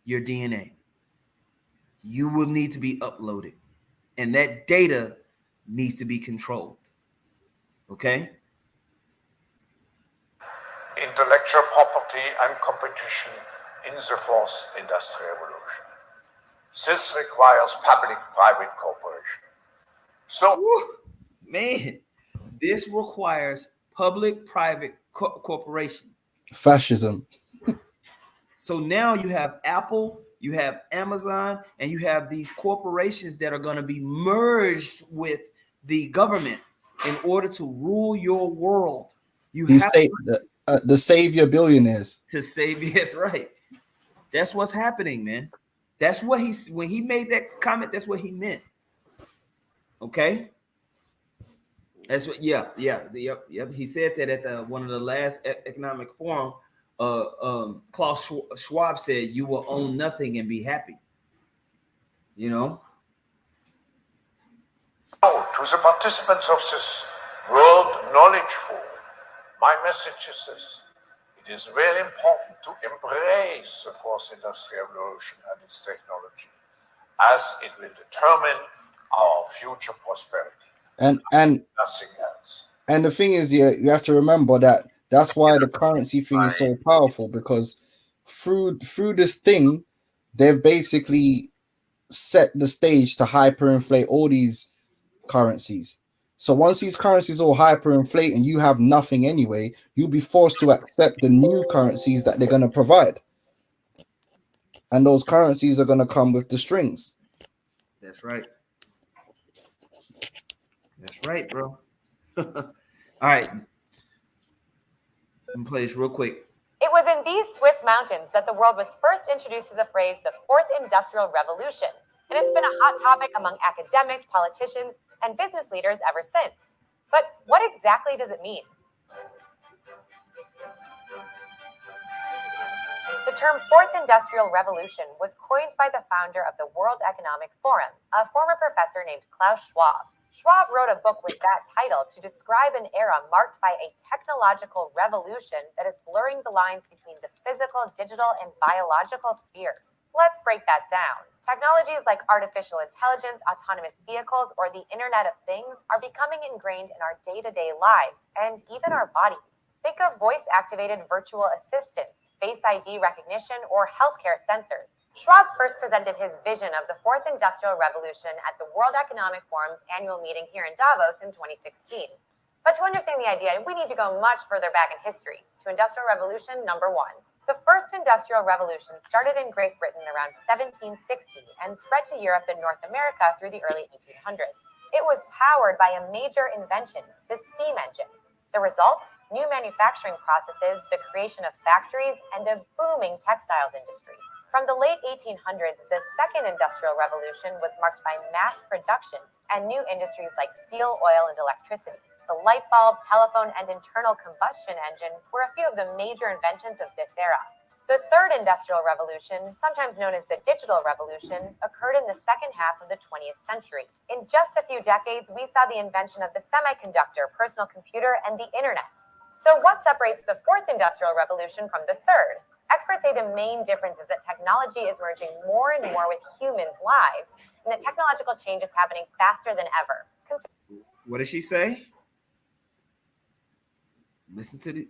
Your DNA. You will need to be uploaded. And that data needs to be controlled. Okay? Intellectual property and competition in the fourth industrial revolution. This requires public-private cooperation. So, man, this requires public-private cooperation. Fascism. So now you have Apple, you have Amazon, and you have these corporations that are going to be merged with the government in order to rule your world. You have the savior billionaires. To save, yes, right. That's what's happening, man. That's what when he made that comment, that's what he meant. Okay. That's what, yep. He said that at one of the last economic forum. Klaus Schwab said, "You will own nothing and be happy." You know. Oh, to the participants of this World Knowledge Forum, my message is this: it is very important to embrace the fourth industrial revolution and its technology, as it will determine our future prosperity. And nothing else. And the thing is, you have to remember that that's why the currency thing is so powerful, because through this thing, they've basically set the stage to hyperinflate all these currencies. So once these currencies all hyperinflate and you have nothing anyway, you'll be forced to accept the new currencies that they're going to provide. And those currencies are going to come with the strings. That's right. That's right, bro. All right. I'm play this real quick. It was in these Swiss mountains that the world was first introduced to the phrase the Fourth Industrial Revolution, and it's been a hot topic among academics, politicians, and business leaders ever since. But what exactly does it mean? The term Fourth Industrial Revolution was coined by the founder of the World Economic Forum, a former professor named Klaus Schwab. Schwab wrote a book with that title to describe an era marked by a technological revolution that is blurring the lines between the physical, digital, and biological spheres. Let's break that down. Technologies like artificial intelligence, autonomous vehicles, or the Internet of Things are becoming ingrained in our day-to-day lives and even our bodies. Think of voice-activated virtual assistants, Face ID recognition, or healthcare sensors. Schwab first presented his vision of the Fourth Industrial Revolution at the World Economic Forum's annual meeting here in Davos in 2016. But to understand the idea, we need to go much further back in history, to Industrial Revolution number 1. The first Industrial Revolution started in Great Britain around 1760 and spread to Europe and North America through the early 1800s. It was powered by a major invention, the steam engine. The result? New manufacturing processes, the creation of factories, and a booming textiles industry. From the late 1800s, the Second Industrial Revolution was marked by mass production and new industries like steel, oil, and electricity. The light bulb, telephone, and internal combustion engine were a few of the major inventions of this era. The Third Industrial Revolution, sometimes known as the Digital Revolution, occurred in the second half of the 20th century. In just a few decades, we saw the invention of the semiconductor, personal computer, and the internet. So what separates the Fourth Industrial Revolution from the Third? Experts say the main difference is that technology is merging more and more with humans' lives, and that technological change is happening faster than ever. What did she say? Listen to the...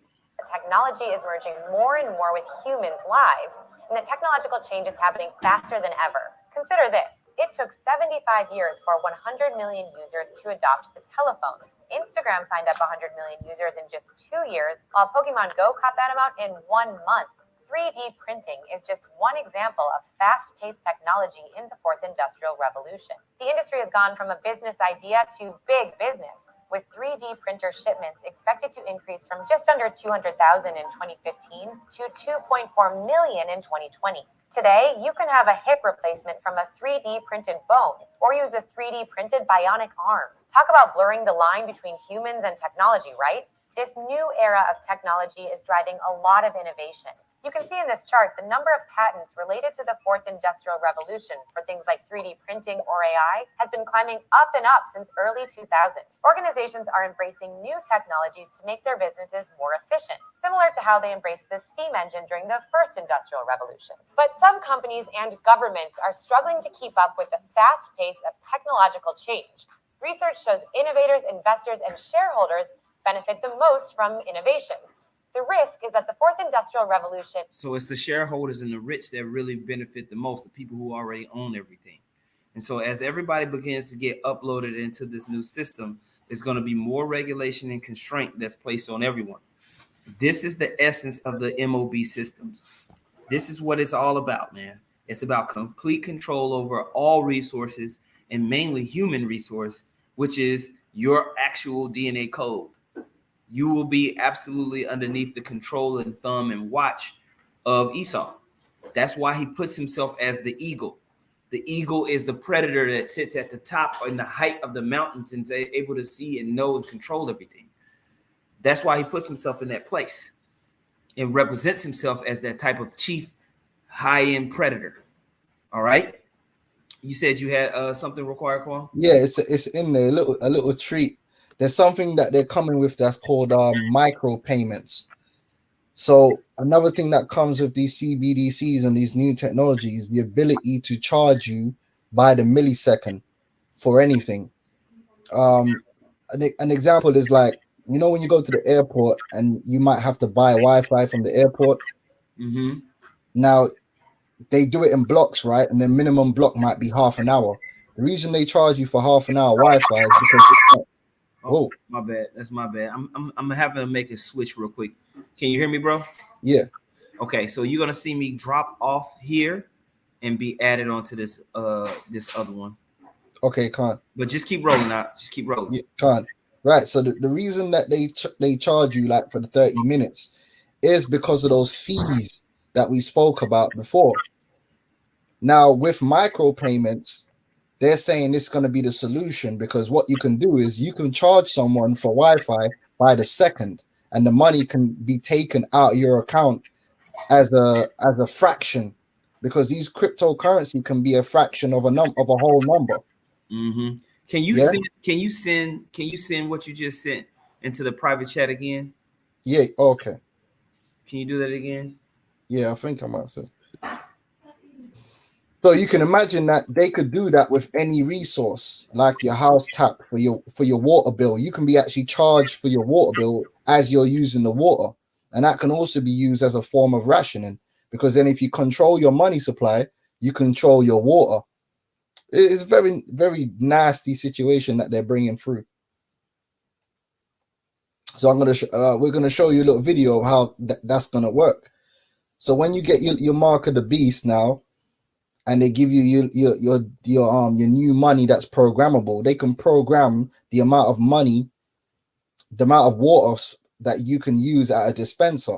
Technology is merging more and more with humans' lives, and that technological change is happening faster than ever. Consider this. It took 75 years for 100 million users to adopt the telephone. Instagram signed up 100 million users in just 2 years, while Pokemon Go caught that amount in 1 month. 3D printing is just one example of fast-paced technology in the Fourth Industrial Revolution. The industry has gone from a business idea to big business, with 3D printer shipments expected to increase from just under 200,000 in 2015 to 2.4 million in 2020. Today, you can have a hip replacement from a 3D printed bone or use a 3D printed bionic arm. Talk about blurring the line between humans and technology, right? This new era of technology is driving a lot of innovation. You can see in this chart the number of patents related to the Fourth Industrial Revolution for things like 3D printing or AI has been climbing up and up since early 2000. Organizations are embracing new technologies to make their businesses more efficient, similar to how they embraced the steam engine during the First Industrial Revolution. But some companies and governments are struggling to keep up with the fast pace of technological change. Research shows innovators, investors, and shareholders benefit the most from innovation. The risk is that the Fourth Industrial Revolution... So it's the shareholders and the rich that really benefit the most, the people who already own everything. And so as everybody begins to get uploaded into this new system, there's going to be more regulation and constraint that's placed on everyone. This is the essence of the MOB systems. This is what it's all about, man. It's about complete control over all resources and mainly human resource, which is your actual DNA code. You will be absolutely underneath the control and thumb and watch of Esau. That's why he puts himself as the eagle. The eagle is the predator that sits at the top in the height of the mountains and is able to see and know and control everything. That's why he puts himself in that place and represents himself as that type of chief high-end predator. All right. You said you had something required, Quan? Yeah, it's in there, a little treat. There's something that they're coming with that's called micro payments. So another thing that comes with these CBDCs and these new technologies, the ability to charge you by the millisecond for anything. An example is like, you know, when you go to the airport and you might have to buy Wi-Fi from the airport. Now, they do it in blocks, right? And the minimum block might be half an hour. The reason they charge you for half an hour Wi-Fi is because oh, my bad. That's my bad. I'm having to make a switch real quick. Can you hear me, bro? Yeah. Okay, so you're gonna see me drop off here and be added onto this other one. Okay, can't. But just keep rolling out. Just keep rolling. Yeah, can't. Right. So the reason that they charge you like for the 30 minutes is because of those fees that we spoke about before. Now with micropayments, they're saying it's going to be the solution, because what you can do is you can charge someone for Wi-Fi by the second, and the money can be taken out of your account as a fraction, because these cryptocurrency can be a fraction of a whole number. Mm-hmm. Can you send? Can you send what you just sent into the private chat again? Yeah. Okay. Can you do that again? Yeah, I think I might say. So you can imagine that they could do that with any resource, like your house tap for your water bill. You can be actually charged for your water bill as you're using the water, and that can also be used as a form of rationing, because then if you control your money supply, you control your water. It's a very, very nasty situation that they're bringing through. So we're gonna show you a little video of how that's gonna work. So when you get your mark of the beast now, and they give you your new money that's programmable, they can program the amount of money, the amount of water that you can use at a dispenser,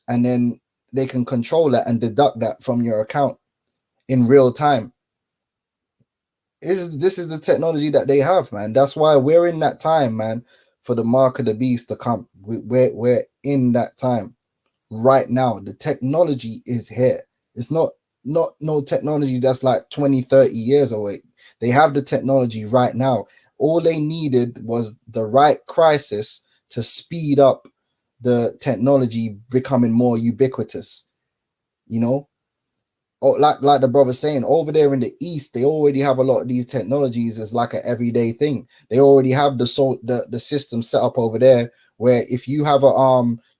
and then they can control that and deduct that from your account in real time. This is the technology that they have, man. That's why we're in that time, man, for the mark of the beast to come. We're in that time right now. The technology is here. It's not no technology that's like 20-30 years away. They have the technology right now. All they needed was the right crisis to speed up the technology becoming more ubiquitous, you know. Oh, like the brother saying, over there in the East, they already have a lot of these technologies as like an everyday thing. They already have the system set up over there, where if you have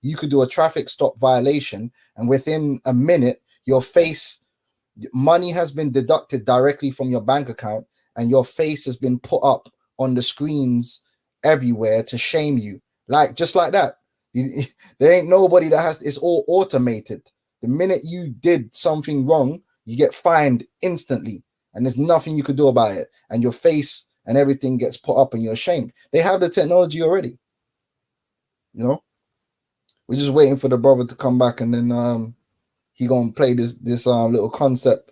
you could do a traffic stop violation, and within a minute your face, money has been deducted directly from your bank account, and your face has been put up on the screens everywhere to shame you, like just like that. There ain't nobody that has, it's all automated. The minute you did something wrong, you get fined instantly, and there's nothing you could do about it, and your face and everything gets put up and you're ashamed. They have the technology already, you know. We're just waiting for the brother to come back, and then he gonna play this little concept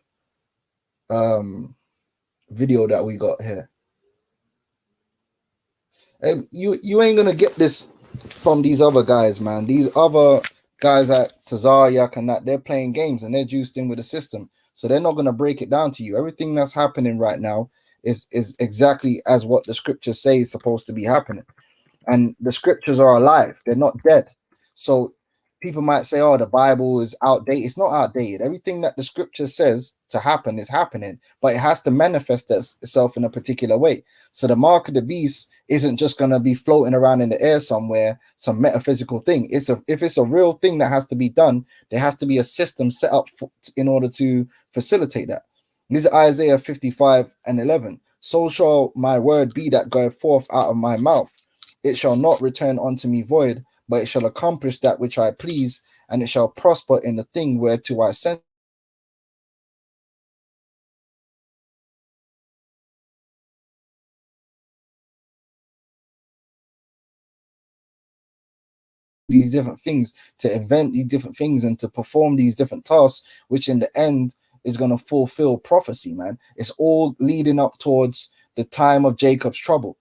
video that we got here. Hey, you ain't gonna get this from these other guys, man. These other guys at Tazaryak and that, they're playing games and they're juiced in with the system, so they're not gonna break it down to you. Everything that's happening right now is exactly as what the scriptures say is supposed to be happening, and the scriptures are alive. They're not dead. So people might say, oh, the Bible is outdated. It's not outdated. Everything that the scripture says to happen is happening, but it has to manifest itself in a particular way. So the mark of the beast isn't just going to be floating around in the air somewhere, some metaphysical thing. If it's a real thing that has to be done, there has to be a system set up in order to facilitate that. This is Isaiah 55:11. So shall my word be that goeth forth out of my mouth. It shall not return unto me void, but it shall accomplish that which I please, and it shall prosper in the thing whereto I sent these different things, to invent these different things and to perform these different tasks, which in the end is going to fulfill prophecy, man. It's all leading up towards the time of Jacob's trouble.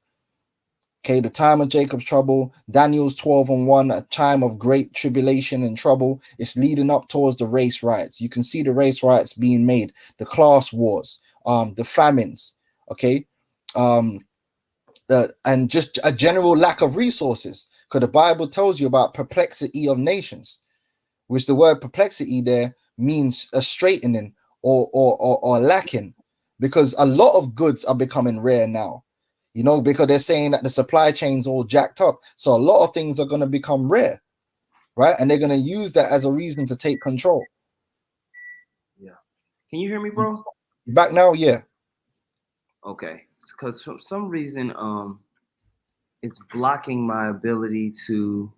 Okay, the time of Jacob's trouble, Daniel's 12:1, a time of great tribulation and trouble. It's leading up towards the race riots. You can see the race riots being made, the class wars, the famines, okay, and just a general lack of resources. Because the Bible tells you about perplexity of nations, which the word perplexity there means a straightening or lacking, because a lot of goods are becoming rare now. You know, because they're saying that the supply chain's all jacked up. So a lot of things are going to become rare, right? And they're going to use that as a reason to take control. Yeah. Can you hear me, bro? You back now? Yeah. Okay, because for some reason, it's blocking my ability to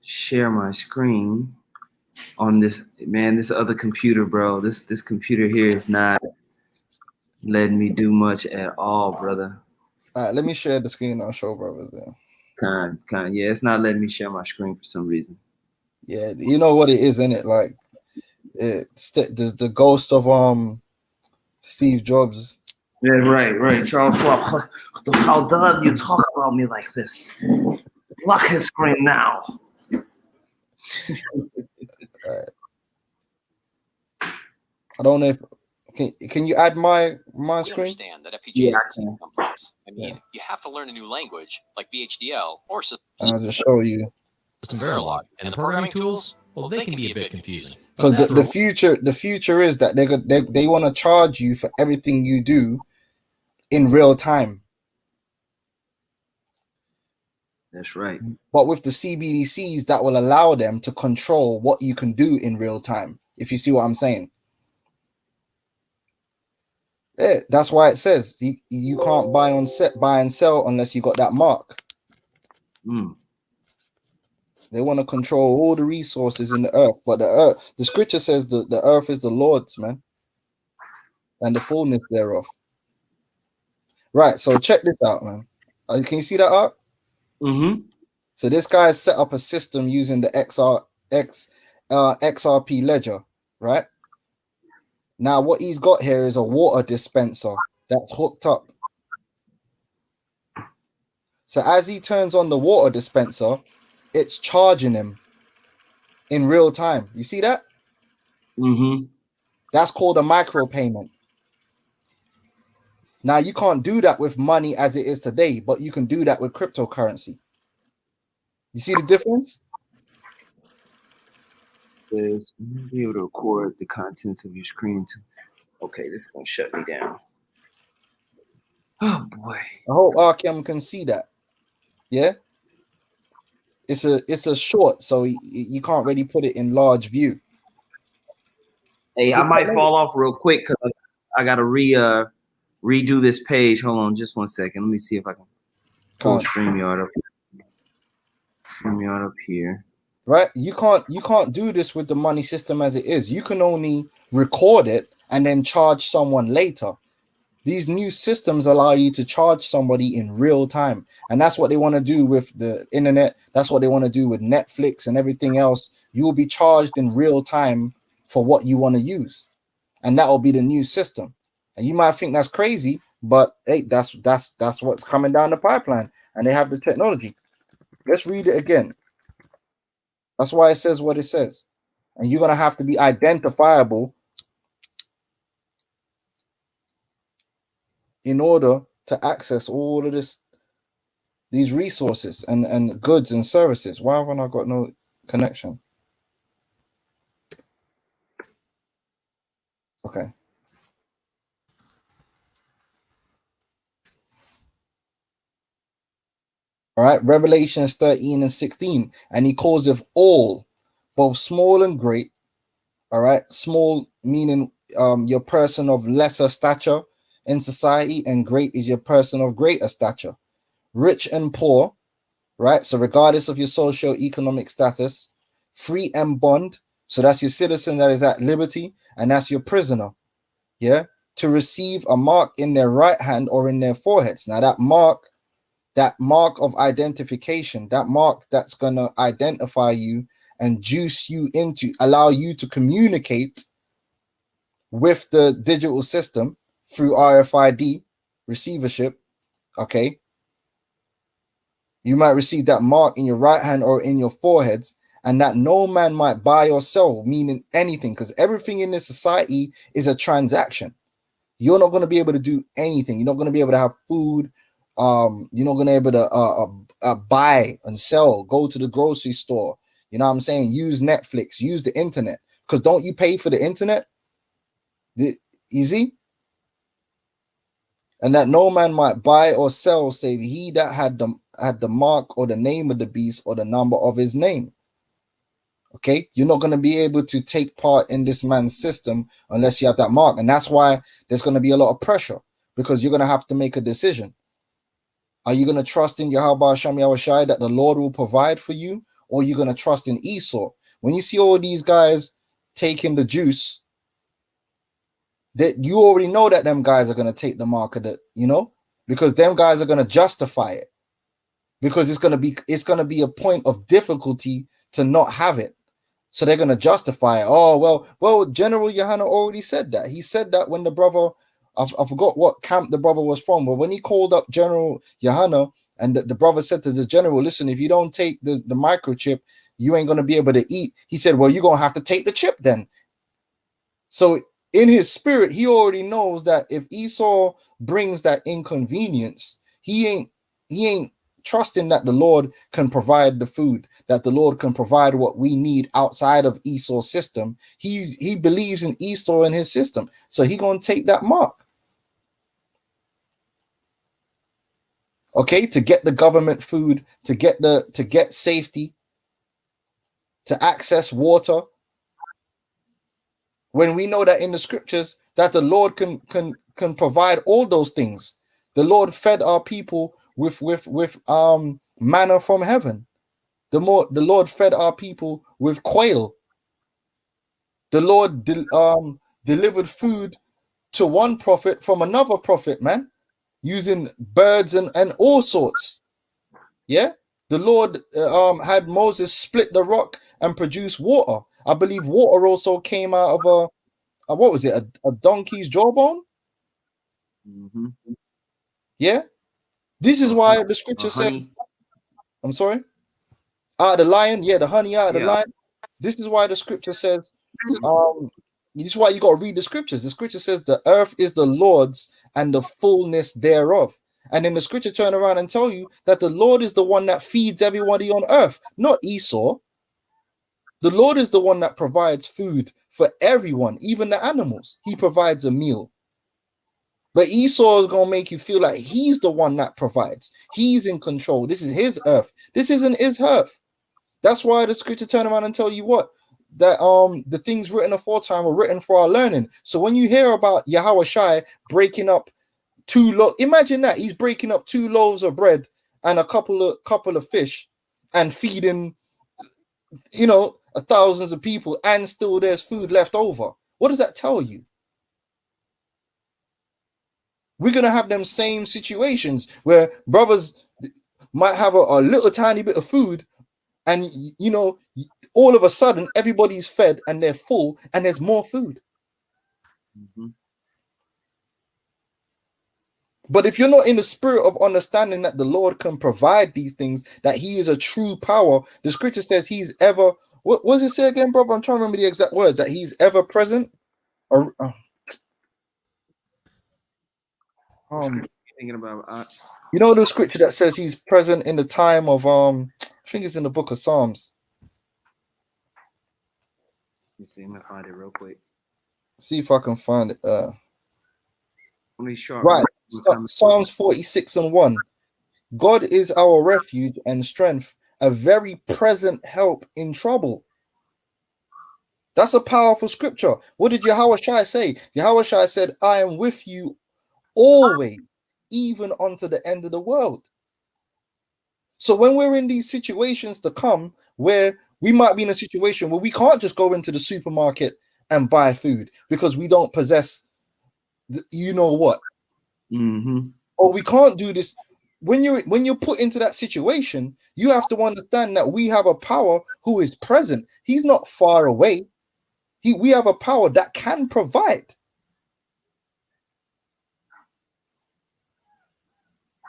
share my screen on this other computer, bro. This computer here is not letting me do much at all, brother. All right, let me share the screen. I'll show brothers there. Kind. Yeah, it's not letting me share my screen for some reason. Yeah, you know what it is, isn't it? Like it's the ghost of Steve Jobs. Yeah, right. Charles Schwab. How dare you talk about me like this? Lock his screen now. I don't know if can you add my We screen? understand that FPGAs Yeah, can seem complex. I mean, you have to learn a new language like VHDL or I'll just show you. System Verilog, and the programming tools, well, they can be a bit confusing. Because the future is that they want to charge you for everything you do in real time. That's right. But with the CBDCs, that will allow them to control what you can do in real time. If you see what I'm saying. Yeah, that's why it says you can't buy and sell unless you got that mark. They want to control all the resources in the earth, but the scripture says the earth is the Lord's, man, and the fullness thereof. Right. So check this out, man. Can you see that art? Mm-hmm. So this guy set up a system using the XRP ledger, right? Now what he's got here is a water dispenser that's hooked up. So as he turns on the water dispenser, it's charging him in real time. You see that? Mm-hmm. That's called a micropayment. Now you can't do that with money as it is today, but you can do that with cryptocurrency. You see the difference? Is be able to record the contents of your screen to. Okay, this is gonna shut me down. Oh boy. I hope Arkham can see that. Yeah. It's a short, so you can't really put it in large view. Hey, I might fall off real quick because I gotta redo this page. Hold on, just 1 second. Let me see if I can pull StreamYard up here. Right? You can't do this with the money system as it is. You can only record it and then charge someone later. These new systems allow you to charge somebody in real time. And that's what they want to do with the internet. That's what they want to do with Netflix and everything else. You will be charged in real time for what you want to use. And that will be the new system. And you might think that's crazy, but hey, that's what's coming down the pipeline. And they have the technology. Let's read it again. That's why it says what it says. And you're going to have to be identifiable in order to access all of these resources and goods and services. Why haven't I got no connection? Okay. All right, Revelations 13 and 16. And he calls of all, both small and great. All right, small meaning your person of lesser stature in society, and great is your person of greater stature. Rich and poor, right? So regardless of your socio-economic status, free and bond. So that's your citizen that is at liberty, and that's your prisoner. Yeah, to receive a mark in their right hand or in their foreheads. Now that mark of identification, that mark that's gonna identify you and juice you into, allow you to communicate with the digital system through RFID receivership. Okay, you might receive that mark in your right hand or in your foreheads, and that no man might buy or sell, meaning anything, because everything in this society is a transaction. You're not going to be able to do anything. You're not going to be able to have food. You're not going to be able to buy and sell, go to the grocery store. You know what I'm saying? Use Netflix, use the internet. Because don't you pay for the internet? Easy? And that no man might buy or sell save he that had the mark or the name of the beast or the number of his name. Okay, you're not going to be able to take part in this man's system unless you have that mark. And that's why there's going to be a lot of pressure, because you're going to have to make a decision. Are you going to trust in Yahweh Hashem Yahushai that the Lord will provide for you, or are you going to trust in Esau? When you see all these guys taking the juice, that you already know that them guys are going to take the mark of the, because them guys are going to justify it, because it's going to be a point of difficulty to not have it. So they're going to justify it. Oh, well, General Yohana already said that. He said that when the brother, I forgot what camp the brother was from, but when he called up General Yohana, and the brother said to the general, listen, if you don't take the microchip, you ain't going to be able to eat. He said, well, you're going to have to take the chip then. So in his spirit, he already knows that if Esau brings that inconvenience, he ain't trusting that the Lord can provide the food, that the Lord can provide what we need outside of Esau's system. He believes in Esau and his system, so he gonna take that mark. Okay, to get the government food, to get safety, to access water. When we know that in the scriptures that the Lord can provide all those things. The Lord fed our people with manna from heaven. The Lord fed our people with quail. The Lord delivered food to one prophet from another prophet, man, using birds and all sorts. Yeah, the Lord had Moses split the rock and produce water. I believe water also came out of what was it, a donkey's jawbone? Mm-hmm. Yeah, this is why the scripture says, I'm sorry, out of the lion, yeah, the honey out of the lion. This is why the scripture says, this is why you got to read the scriptures. The scripture says the earth is the Lord's and the fullness thereof. And then the scripture turn around and tell you that the Lord is the one that feeds everybody on earth, not Esau. The Lord is the one that provides food for everyone, even the animals. He provides a meal. But Esau is going to make you feel like he's the one that provides. He's in control. This is his earth. This isn't his earth. That's why the scripture turn around and tell you what? That the things written aforetime were written for our learning. So when you hear about Yahweh Shai breaking up imagine that he's breaking up 2 loaves of bread and a couple of fish and feeding, thousands of people, and still there's food left over. What does that tell you? We're gonna have them same situations where brothers might have a little tiny bit of food, and all of a sudden everybody's fed and they're full and there's more food. Mm-hmm. But if you're not in the spirit of understanding that the Lord can provide these things, that he is a true power, the scripture says he's ever, what does it say again, brother? I'm trying to remember the exact words, that he's ever present. Thinking about the scripture that says he's present in the time of I think it's in the book of Psalms. Let me see, I'm gonna find it real quick. See if I can find it. Sure. Right, Psalms 46:1. God is our refuge and strength, a very present help in trouble. That's a powerful scripture. What did Yahweh Shai say? Yahweh Shai said, I am with you always, even unto the end of the world. So when we're in these situations to come, where we might be in a situation where we can't just go into the supermarket and buy food because we don't possess what. Mm-hmm. Or we can't do this. When you're put into that situation, you have to understand that we have a power who is present. He's not far away. We have a power that can provide.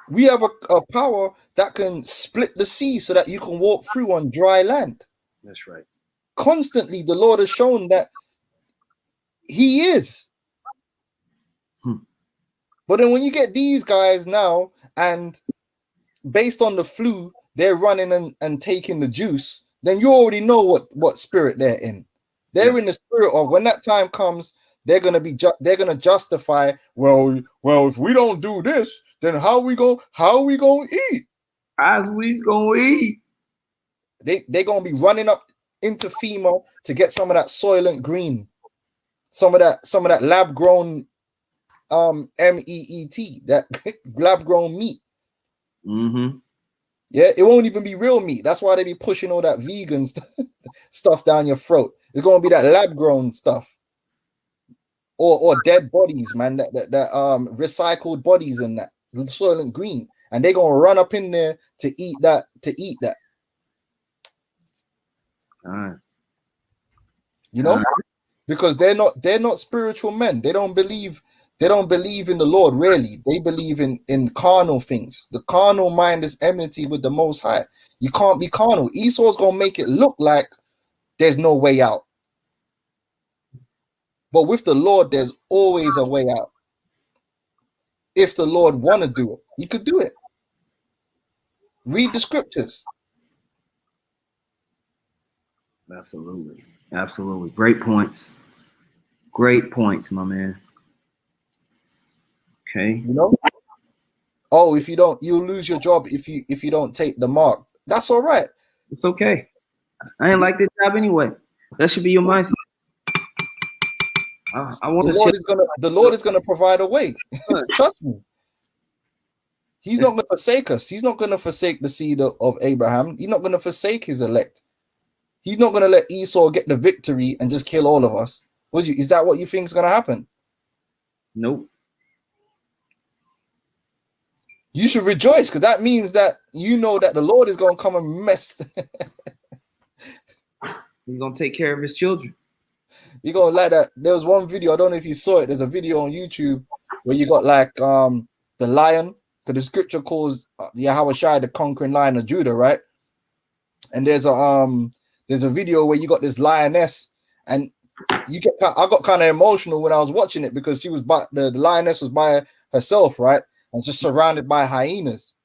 We have a power that can split the sea so that you can walk through on dry land. That's right. Constantly, the Lord has shown that he is. But then when you get these guys now, and based on the flu, they're running and taking the juice, then you already know what spirit they're in. They're in the spirit of, when that time comes, they're gonna justify, well, if we don't do this, then how we gonna eat? As we's gonna eat. They're gonna be running up into FEMA to get some of that Soylent Green, some of that lab grown MEET, that lab grown meat. Mm-hmm. Yeah, it won't even be real meat. That's why they be pushing all that vegan stuff down your throat. It's gonna be that lab grown stuff. Or dead bodies, man, that recycled bodies and that Soylent Green, and they're gonna run up in there to eat that. All right. You know, because they're not spiritual men. They don't believe in the Lord, really. They believe in carnal things. The carnal mind is enmity with the Most High. You can't be carnal. Esau's gonna make it look like there's no way out, but with the Lord, there's always a way out. If the Lord want to do it, he could do it. Read the scriptures. Absolutely. Absolutely. Great points. Great points, my man. Okay. You know? Oh, if you don't, you'll lose your job if you don't take the mark. That's all right. It's okay. I ain't like this job anyway. That should be your mindset. I want the Lord is gonna provide a way. Trust me. He's not gonna forsake us. He's not gonna forsake the seed of Abraham. He's not gonna forsake his elect. He's not gonna let Esau get the victory and just kill all of us. Is that what you think is gonna happen? Nope. You should rejoice, because that means that you know that the Lord is gonna come and mess. He's gonna take care of his children. You're gonna like that. There was one video, I don't know if you saw it. There's a video on YouTube where you got like the lion, because the scripture calls Yahushua the conquering lion of Judah, right? And there's a video where you got this lioness, and I got kind of emotional when I was watching it, because she was the lioness was by herself, right? And just surrounded by hyenas.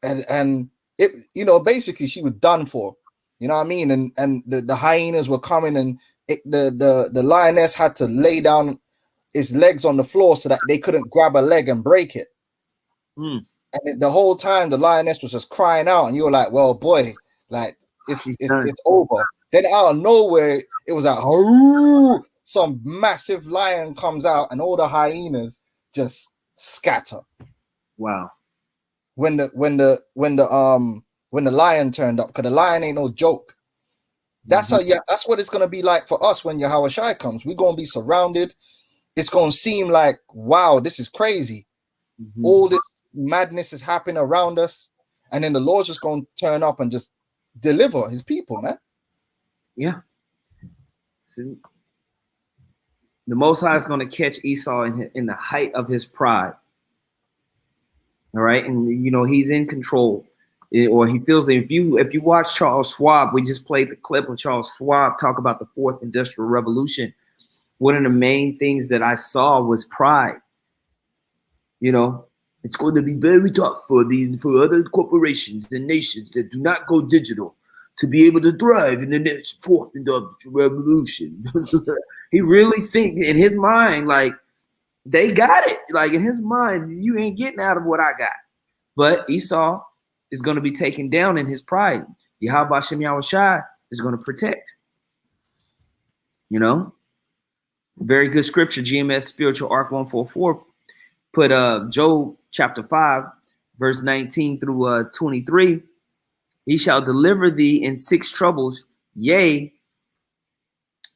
And it, basically she was done for. You know what I mean? And the hyenas were coming, and the lioness had to lay down its legs on the floor so that they couldn't grab a leg and break it. And the whole time the lioness was just crying out, and you were like, well, boy, like it's over. Then out of nowhere, it was like, some massive lion comes out, and all the hyenas just scatter. Wow. When the lion turned up, because the lion ain't no joke. That's that's what it's gonna be like for us when Yahushua comes. We're gonna be surrounded. It's gonna seem like, wow, this is crazy. All this madness is happening around us, and then the Lord's just gonna turn up and just deliver his people, man. Yeah. See, the Most High is gonna catch Esau in the height of his pride. All right, and he's in control, or he feels that. If you watch Charles Schwab, we just played the clip of Charles Schwab talk about the Fourth Industrial Revolution. One of the main things that I saw was pride. It's going to be very tough for other corporations and nations that do not go digital to be able to thrive in the next Fourth Industrial Revolution. He really thinks in his mind, like, they got it. Like, in his mind, you ain't getting out of what I got. But Esau is going to be taken down in his pride. Yahweh Shem Yahushua is going to protect. Very good scripture, GMS Spiritual Arc 144. Put Job chapter 5, verse 19 through 23. He shall deliver thee in 6 troubles. Yea,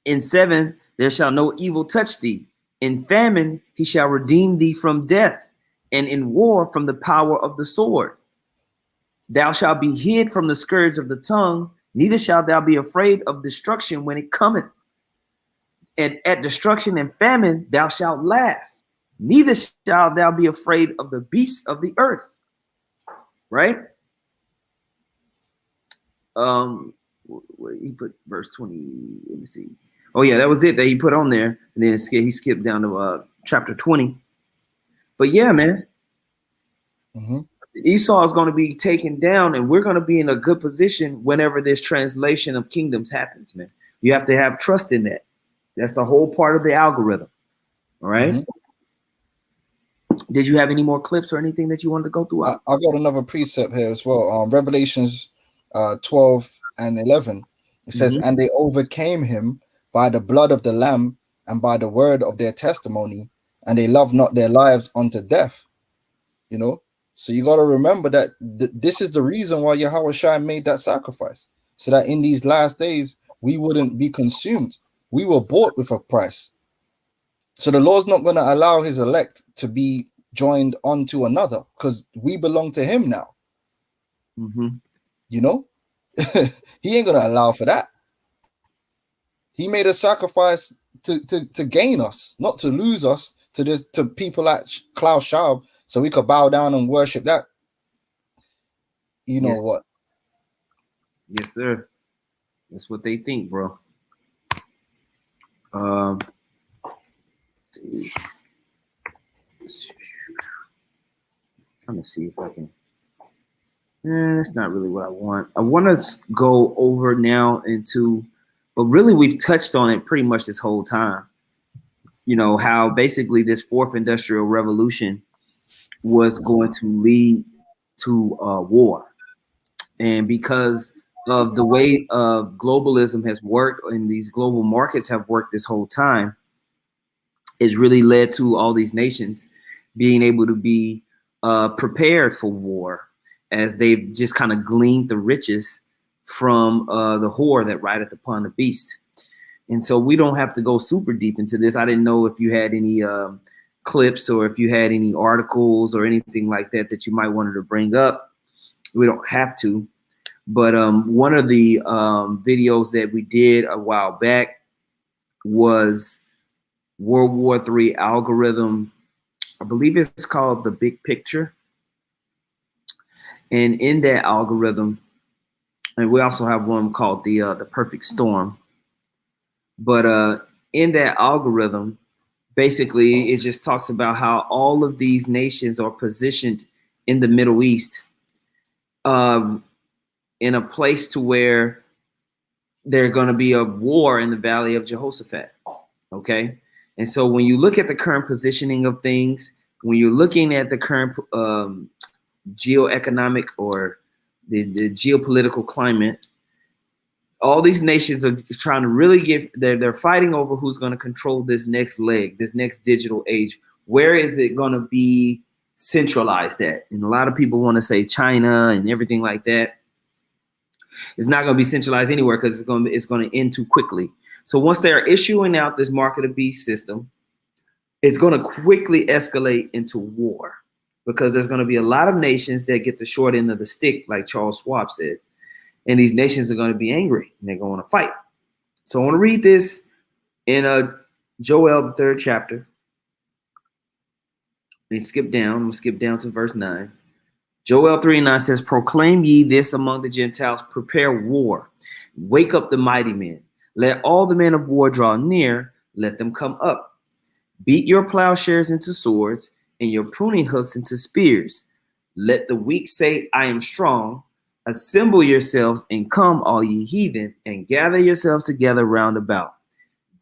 in 7 there shall no evil touch thee. In famine he shall redeem thee from death, and in war from the power of the sword. Thou shalt be hid from the scourge of the tongue, neither shalt thou be afraid of destruction when it cometh. And at destruction and famine thou shalt laugh, neither shalt thou be afraid of the beasts of the earth. Right? He put verse 20. Let me see. Oh yeah, that was it that he put on there, and then he skipped down to chapter 20. But yeah, man, Esau is going to be taken down, and we're going to be in a good position whenever this translation of kingdoms happens, man. You have to have trust in that. That's the whole part of the algorithm. All right. Did you have any more clips or anything that you wanted to go through? I got another precept here as well. Revelations 12 and 11. It says, and they overcame him by the blood of the Lamb and by the word of their testimony, and they loved not their lives unto death. You know, so you got to remember that this is the reason why Yahweh Shai made that sacrifice, so that in these last days we wouldn't be consumed. We were bought with a price. So the Lord's not going to allow his elect to be joined onto another, because we belong to him now. You know, he ain't going to allow for that. He made a sacrifice to gain us, not to lose us to people like Klaus Schwab, so we could bow down and worship that. You know what? Yes, sir. That's what they think, bro. Trying to see if I can. That's not really what I want. I want to go over now into, but really we've touched on it pretty much this whole time. You know, how basically this fourth industrial revolution was going to lead to war. And because of the way globalism has worked and these global markets have worked this whole time, it's really led to all these nations being able to be prepared for war, as they've just kind of gleaned the riches from the whore that rideth upon the beast. And so we don't have to go super deep into this. I didn't know if you had any clips or if you had any articles or anything like that that you might wanted to bring up. We don't have to. But one of the videos that we did a while back was Ww3 Algorithm. I believe it's called The Big Picture. And in that algorithm, and we also have one called the Perfect Storm. But in that algorithm, basically, it just talks about how all of these nations are positioned in the Middle East in a place to where there's going to be a war in the Valley of Jehoshaphat. Okay. And so when you look at the current positioning of things, when you're looking at the current geoeconomic or the geopolitical climate, all these nations are trying to really they're fighting over who's going to control this next leg, this next digital age. Where is it going to be centralized at? And a lot of people want to say China and everything like that. It's not going to be centralized anywhere because it's going to end too quickly. So once they're issuing out this mark of the beast system, it's going to quickly escalate into war, because there's going to be a lot of nations that get the short end of the stick, like Charles Schwab said. And these nations are going to be angry and they're going to fight. So I want to read this in Joel, the 3rd chapter. Let me skip down. I'm going to skip down to verse 9. Joel 3:9 says, proclaim ye this among the Gentiles, prepare war, wake up the mighty men. Let all the men of war draw near, let them come up. Beat your plowshares into swords and your pruning hooks into spears. Let the weak say, I am strong. Assemble yourselves and come, all ye heathen, and gather yourselves together round about.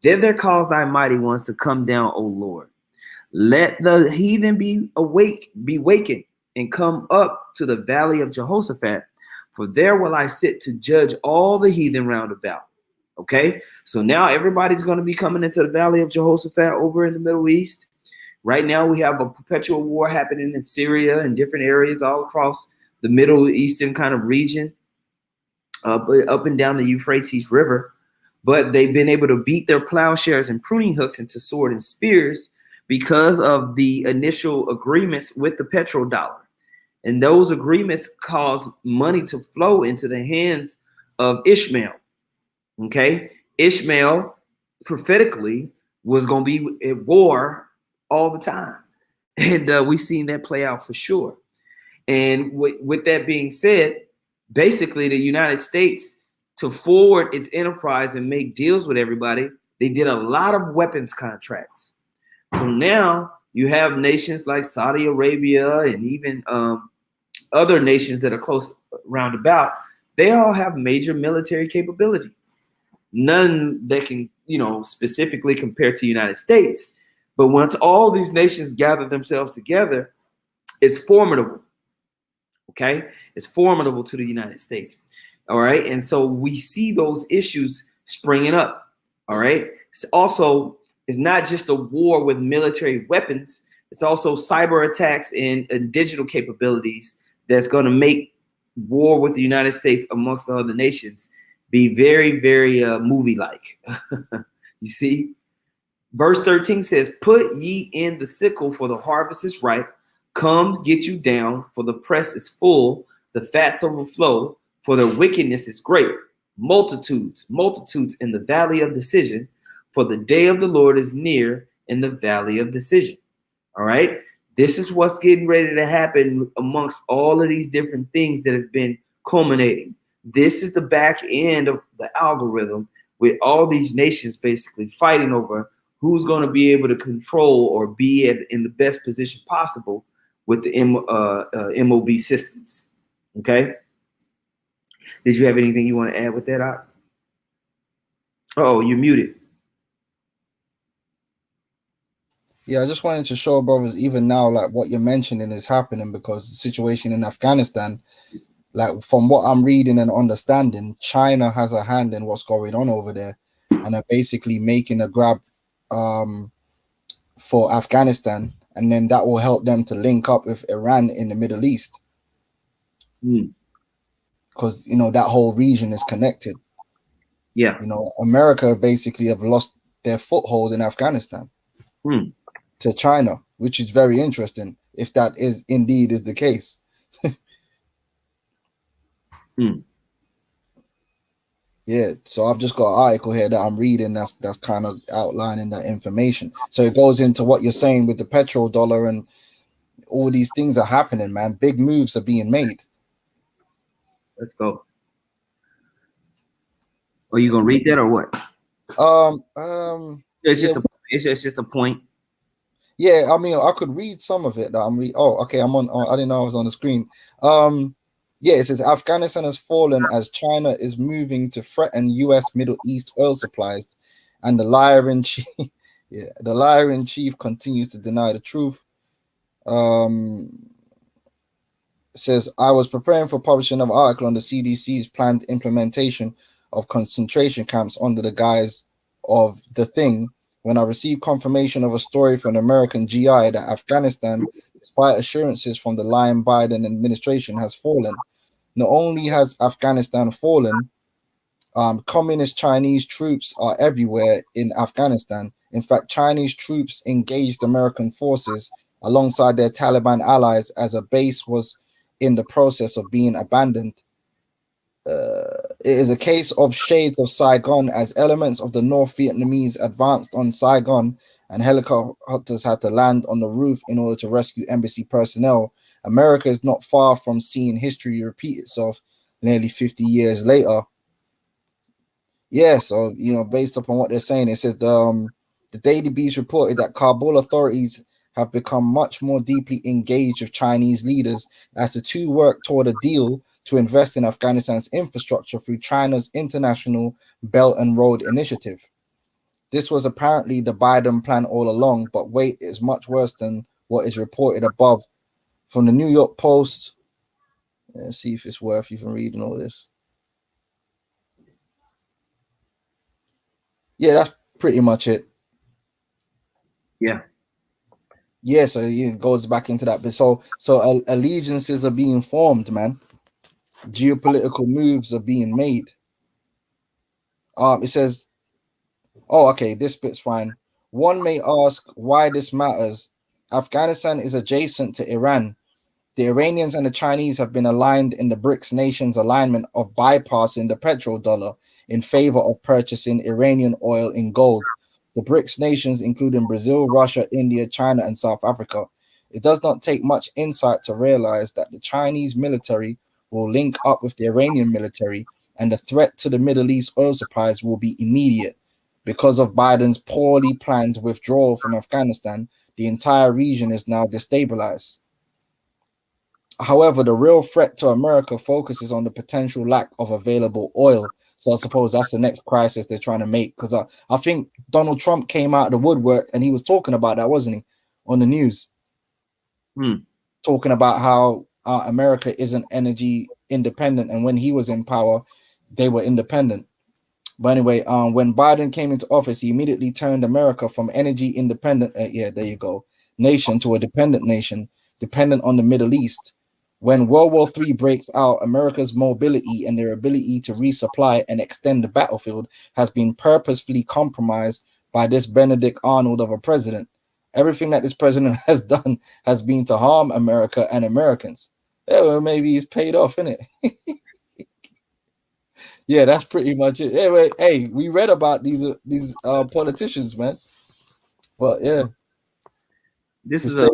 Thither cause thy mighty ones to come down, O Lord. Let the heathen be wakened, and come up to the valley of Jehoshaphat, for there will I sit to judge all the heathen round about. Okay, so now everybody's going to be coming into the valley of Jehoshaphat over in the Middle East. Right now we have a perpetual war happening in Syria and different areas all across the Middle Eastern kind of region, up and down the Euphrates River. But they've been able to beat their plowshares and pruning hooks into sword and spears because of the initial agreements with the petrodollar. And those agreements caused money to flow into the hands of Ishmael. Okay, Ishmael prophetically was going to be at war all the time. And we've seen that play out for sure. And with that being said, basically the United States, to forward its enterprise and make deals with everybody, they did a lot of weapons contracts. So now you have nations like Saudi Arabia and even other nations that are close roundabout. They all have major military capability. None that can, specifically compare to the United States. But once all these nations gather themselves together, it's formidable. Okay, it's formidable to the United States. All right. And so we see those issues springing up. All right. Also, it's not just a war with military weapons, it's also cyber attacks and digital capabilities that's going to make war with the United States amongst the other nations be very, very movie like. You see? Verse 13 says, "Put ye in the sickle, for the harvest is ripe. Come, get you down, for the press is full, the fats overflow, for the wickedness is great. Multitudes, multitudes in the valley of decision, for the day of the Lord is near in the valley of decision." All right. This is what's getting ready to happen amongst all of these different things that have been culminating. This is the back end of the algorithm with all these nations basically fighting over who's going to be able to control or be in the best position possible with the MOB systems. Okay. Did you have anything you want to add with that? Oh, you're muted. Yeah, I just wanted to show brothers, even now, like what you're mentioning is happening because the situation in Afghanistan, like from what I'm reading and understanding, China has a hand in what's going on over there and are basically making a grab for Afghanistan, and then that will help them to link up with Iran in the Middle East. Because, you know, that whole region is connected. Yeah. You know, America basically have lost their foothold in Afghanistan to China, which is very interesting if that is indeed is the case. Yeah, so I've just got an article here that I'm reading that's kind of outlining that information. So it goes into what you're saying with the petrodollar and all these things are happening, man. Big moves are being made. Let's go. Are you gonna read that or what? It's yeah, just a point. Yeah, I mean, I could read some of it. That I'm oh, okay. I'm on. I didn't know I was on the screen. Yeah, it says Afghanistan has fallen as China is moving to threaten U.S. Middle East oil supplies, and the liar in chief, yeah, the liar in chief continues to deny the truth. It says, I was preparing for publishing an article on the CDC's planned implementation of concentration camps under the guise of the thing when I received confirmation of a story from an American GI that Afghanistan, despite assurances from the lying Biden administration, has fallen. Not only has Afghanistan fallen, communist Chinese troops are everywhere in Afghanistan. In fact, Chinese troops engaged American forces alongside their Taliban allies as a base was in the process of being abandoned. It is a case of shades of Saigon as elements of the North Vietnamese advanced on Saigon and helicopters had to land on the roof in order to rescue embassy personnel. America is not far from seeing history repeat itself nearly 50 years later. Yeah, so, you know, based upon what they're saying, it says the Daily Beast reported that Kabul authorities have become much more deeply engaged with Chinese leaders as the two work toward a deal to invest in Afghanistan's infrastructure through China's International Belt and Road Initiative. This was apparently the Biden plan all along, but wait, is much worse than what is reported above from the New York Post. Let's see if it's worth even reading all this. Yeah, that's pretty much it. Yeah. Yeah, so it goes back into that. But so allegiances are being formed, man. Geopolitical moves are being made. It says, oh, okay, this bit's fine. One may ask why this matters. Afghanistan is adjacent to Iran. The Iranians and the Chinese have been aligned in the BRICS nations' alignment of bypassing the petrodollar in favor of purchasing Iranian oil in gold. The BRICS nations, including Brazil, Russia, India, China, and South Africa. It does not take much insight to realize that the Chinese military will link up with the Iranian military, and the threat to the Middle East oil supplies will be immediate. Because of Biden's poorly planned withdrawal from Afghanistan, the entire region is now destabilized. However, the real threat to America focuses on the potential lack of available oil. So I suppose that's the next crisis they're trying to make. Because I think Donald Trump came out of the woodwork and he was talking about that, wasn't he, on the news? Talking about how America isn't energy independent, and when he was in power, they were independent. But anyway, when Biden came into office, he immediately turned America from energy independent, there you go, nation to a dependent nation, dependent on the Middle East. When World War III breaks out, America's mobility and their ability to resupply and extend the battlefield has been purposefully compromised by this Benedict Arnold of a president. Everything that this president has done has been to harm America and Americans. Yeah, well, maybe he's paid off, isn't it? Yeah, that's pretty much it. Anyway, hey, we read about these politicians, man. But yeah, this is a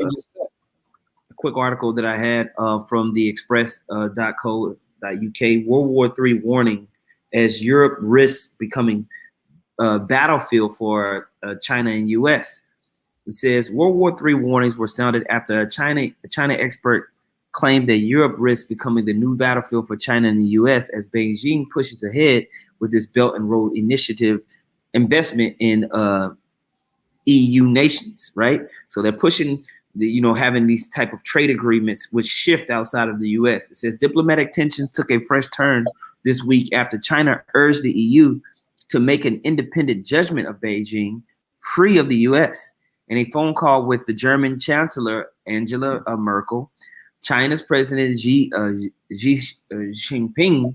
quick article that I had from the express.co.uk. World War III warning as Europe risks becoming a battlefield for China and U.S. It says World War III warnings were sounded after a China expert claimed that Europe risks becoming the new battlefield for China and the U.S. as Beijing pushes ahead with its Belt and Road Initiative investment in EU nations, right? So they're pushing, having these type of trade agreements which shift outside of the U.S. It says diplomatic tensions took a fresh turn this week after China urged the EU to make an independent judgment of Beijing free of the U.S. In a phone call with the German Chancellor Angela Merkel, China's President Xi Jinping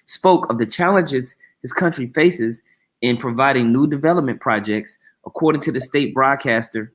spoke of the challenges his country faces in providing new development projects. According to the state broadcaster,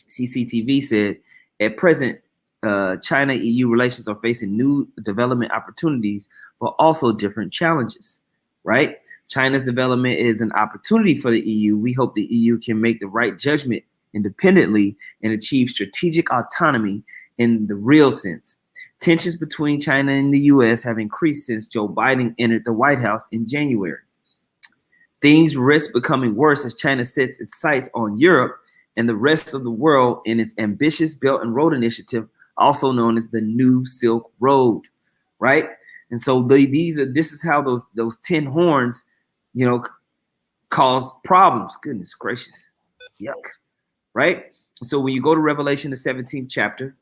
CCTV said, at present, China-EU relations are facing new development opportunities, but also different challenges, right? China's development is an opportunity for the EU. We hope the EU can make the right judgment independently and achieve strategic autonomy in the real sense. Tensions between China and the U.S. have increased since Joe Biden entered the White House in January. Things risk becoming worse as China sets its sights on Europe and the rest of the world in its ambitious Belt and Road Initiative, also known as the New Silk Road, right? And so this is how those tin horns, cause problems. Goodness gracious, yuck, right? So when you go to Revelation, the 17th chapter,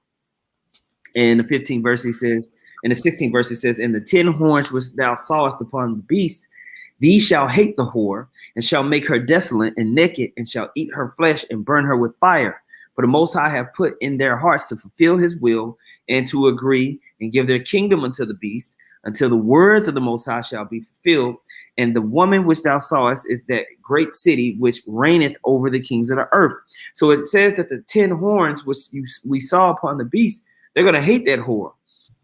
and the 15th verse, he says, in the 16th verse, it says, "In the 10 horns which thou sawest upon the beast, these shall hate the whore, and shall make her desolate and naked, and shall eat her flesh and burn her with fire. For the Most High have put in their hearts to fulfill his will, and to agree and give their kingdom unto the beast, until the words of the Most High shall be fulfilled. And the woman which thou sawest is that great city which reigneth over the kings of the earth." So it says that the 10 horns which we saw upon the beast, they're going to hate that whore,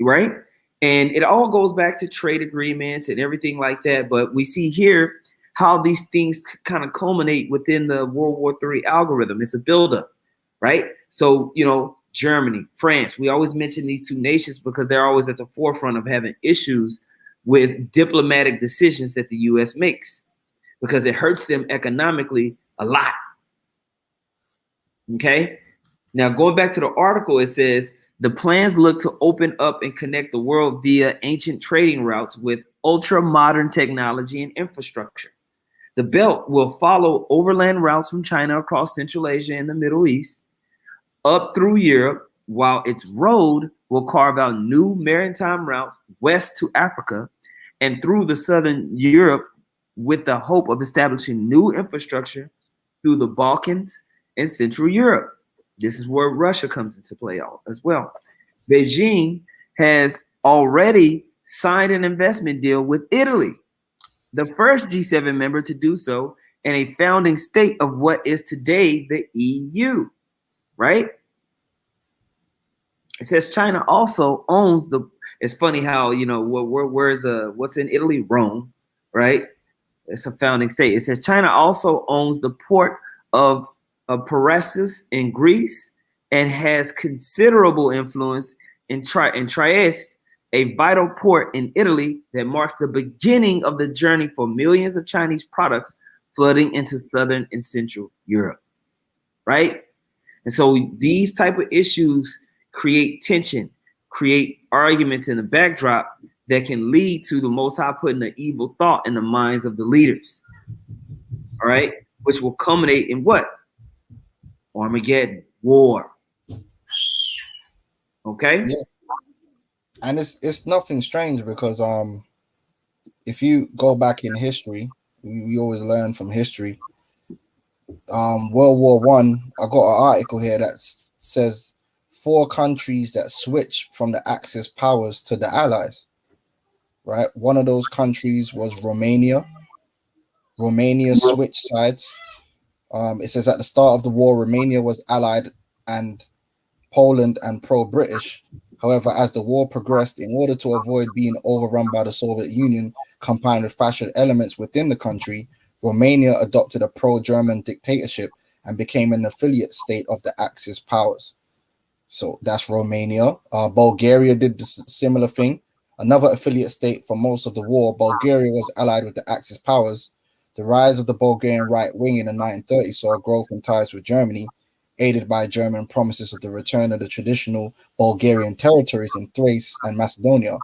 right? And it all goes back to trade agreements and everything like that. But we see here how these things kind of culminate within the World War III algorithm. It's a buildup, right? So, Germany, France, we always mention these two nations because they're always at the forefront of having issues with diplomatic decisions that the U.S. makes because it hurts them economically a lot. Okay? Now, going back to the article, it says, the plans look to open up and connect the world via ancient trading routes with ultra-modern technology and infrastructure. The belt will follow overland routes from China across Central Asia and the Middle East, up through Europe, while its road will carve out new maritime routes west to Africa and through the southern Europe with the hope of establishing new infrastructure through the Balkans and Central Europe. This is where Russia comes into play as well. Beijing has already signed an investment deal with Italy, the first G7 member to do so, and a founding state of what is today the EU, right? It says China also owns it's funny how, what's in Italy? Rome, right? It's a founding state. It says China also owns the port of Piraeus in Greece and has considerable influence in Trieste, a vital port in Italy that marks the beginning of the journey for millions of Chinese products flooding into southern and central Europe, right? And so these type of issues create tension, create arguments in the backdrop that can lead to the Most High putting an evil thought in the minds of the leaders, all right, which will culminate in what? Armageddon, war. Okay. Yeah. And it's nothing strange because if you go back in history, we always learn from history. World War One, I got an article here that says 4 countries that switched from the Axis powers to the Allies. Right, one of those countries was Romania. Romania switched sides. It says at the start of the war, Romania was allied and Poland and pro-British. However, as the war progressed, in order to avoid being overrun by the Soviet Union, combined with fascist elements within the country, Romania adopted a pro-German dictatorship and became an affiliate state of the Axis powers. So that's Romania. Bulgaria did this similar thing. Another affiliate state for most of the war, Bulgaria was allied with the Axis powers. The rise of the Bulgarian right wing in the 1930s saw a growth in ties with Germany, aided by German promises of the return of the traditional Bulgarian territories in Thrace and Macedonia.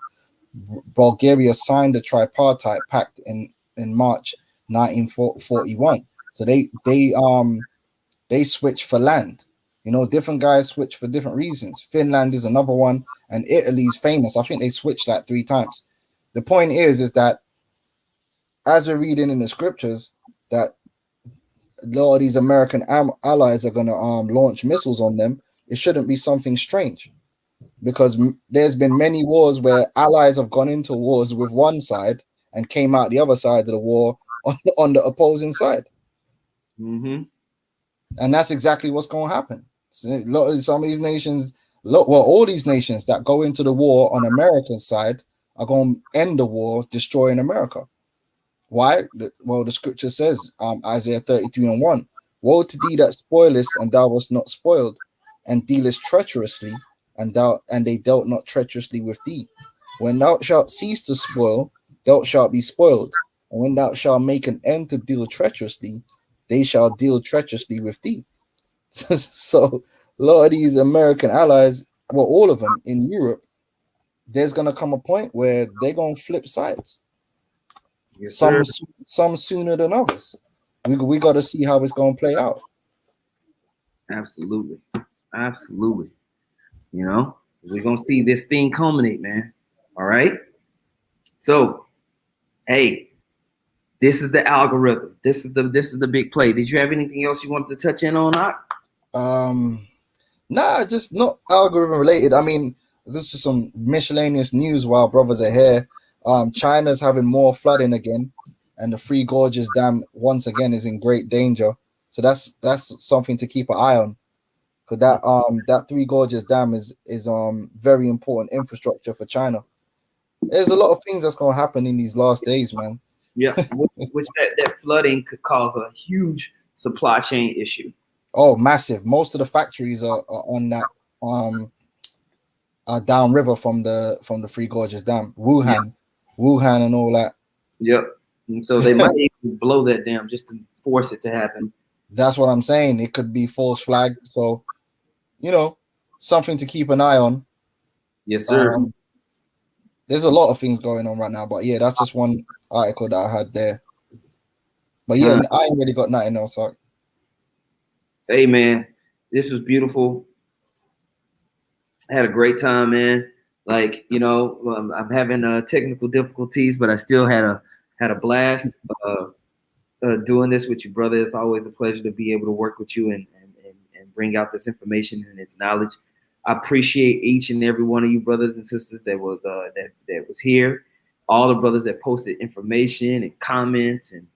Bulgaria signed the tripartite pact in March 1941. So they switched for land. You know, different guys switch for different reasons. Finland is another one, and Italy's famous. I think they switched like 3 times. The point is that as we're reading in the scriptures, that a lot of these American allies are going to launch missiles on them. It shouldn't be something strange, because there's been many wars where allies have gone into wars with one side and came out the other side of the war on the opposing side. Mm-hmm. And that's exactly what's going to happen. Some of these nations, all these nations that go into the war on American side are going to end the war destroying America. Why? Well, the scripture says, Isaiah 33:1, woe to thee that spoilest, and thou wast not spoiled, and dealest treacherously, and they dealt not treacherously with thee. When thou shalt cease to spoil, thou shalt be spoiled, and when thou shalt make an end to deal treacherously, they shall deal treacherously with thee. So a lot of these American allies, well, all of them in Europe, there's gonna come a point where they're gonna flip sides. Yes, some sooner than others. We got to see how it's gonna play out. Absolutely. You know, we're gonna see this thing culminate, man. All right. So, hey, this is the algorithm. This is the big play. Did you have anything else you wanted to touch in on, Ak? Nah, just not algorithm related. I mean, this is some miscellaneous news while brothers are here. China's having more flooding again, and the Three Gorges Dam once again is in great danger. So that's something to keep an eye on, because that Three Gorges Dam is very important infrastructure for China. There's a lot of things that's gonna happen in these last days, man. Yeah, which that flooding could cause a huge supply chain issue. Oh, massive! Most of the factories are on that downriver from the Three Gorges Dam, Wuhan and all that. Yep. And so they might even blow that dam just to force it to happen. That's what I'm saying. It could be false flag. So, something to keep an eye on. Yes, sir. There's a lot of things going on right now, but yeah, that's just one article that I had there. But yeah, I ain't really got nothing else. Hey, man, this was beautiful. I had a great time, man. Like, I'm having technical difficulties, but I still had a blast doing this with you, brother. It's always a pleasure to be able to work with you and bring out this information and its knowledge. I appreciate each and every one of you brothers and sisters that was here. All the brothers that posted information and comments, and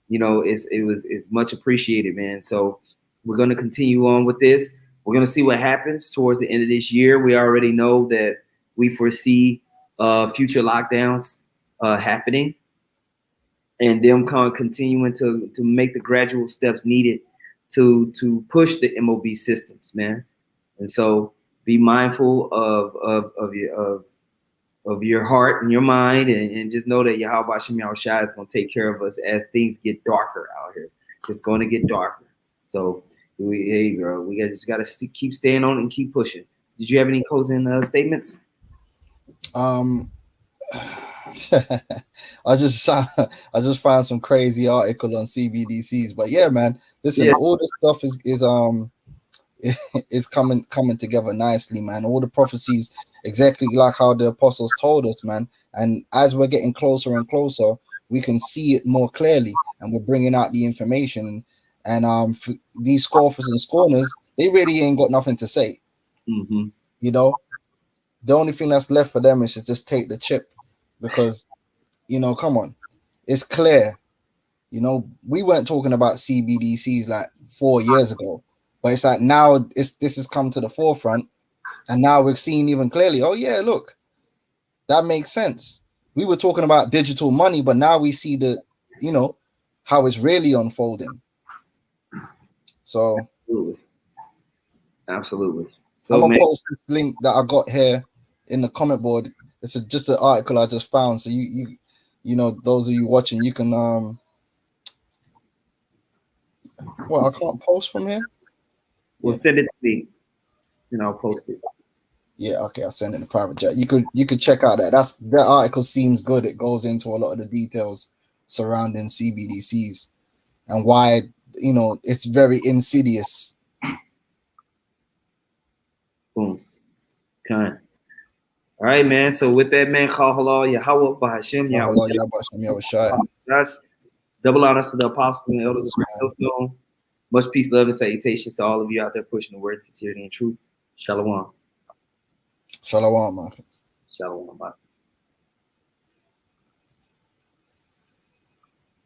it's much appreciated, man. So we're going to continue on with this. We're going to see what happens towards the end of this year. We already know that we foresee future lockdowns happening, and them continuing to make the gradual steps needed to push the MOB systems, man. And so be mindful of your heart and your mind, and just know that Yahweh Shem Yahushua is going to take care of us as things get darker out here. It's going to get darker. So we just got to keep staying on and keep pushing. Did you have any closing statements? I just found some crazy article on CBDCs, but yeah, man, listen, all this stuff is coming together nicely, man. All the prophecies exactly like how the apostles told us, man. And as we're getting closer and closer, we can see it more clearly, and we're bringing out the information. And these scoffers and scorners, they really ain't got nothing to say. Mm-hmm. You know, the only thing that's left for them is to just take the chip, because, you know, come on, it's clear. You know, we weren't talking about CBDCs like 4 years ago, but it's like now this has come to the forefront, and now we're seeing even clearly. Oh yeah, look, that makes sense. We were talking about digital money, but now we see the, you know, how it's really unfolding. So Absolutely. So, I'm gonna man, post this link that I got here in the comment board. It's just an article I just found. So you know, those of you watching, you can well, I can't post from here. Well, send it to me, and I'll post it. Yeah, okay, I'll send it in the private chat. You could check out that article seems good. It goes into a lot of the details surrounding CBDCs and why, you know, it's very insidious. Boom. Okay. All right, man. So with that, man, call halal Yahweh Bahashim Yahweh. Double honors to the apostles and elders of Great Millstone. Much peace, love, and salutations to all of you out there pushing the word, sincerity, and truth. Shalom. Shalom, man. Shalom, man.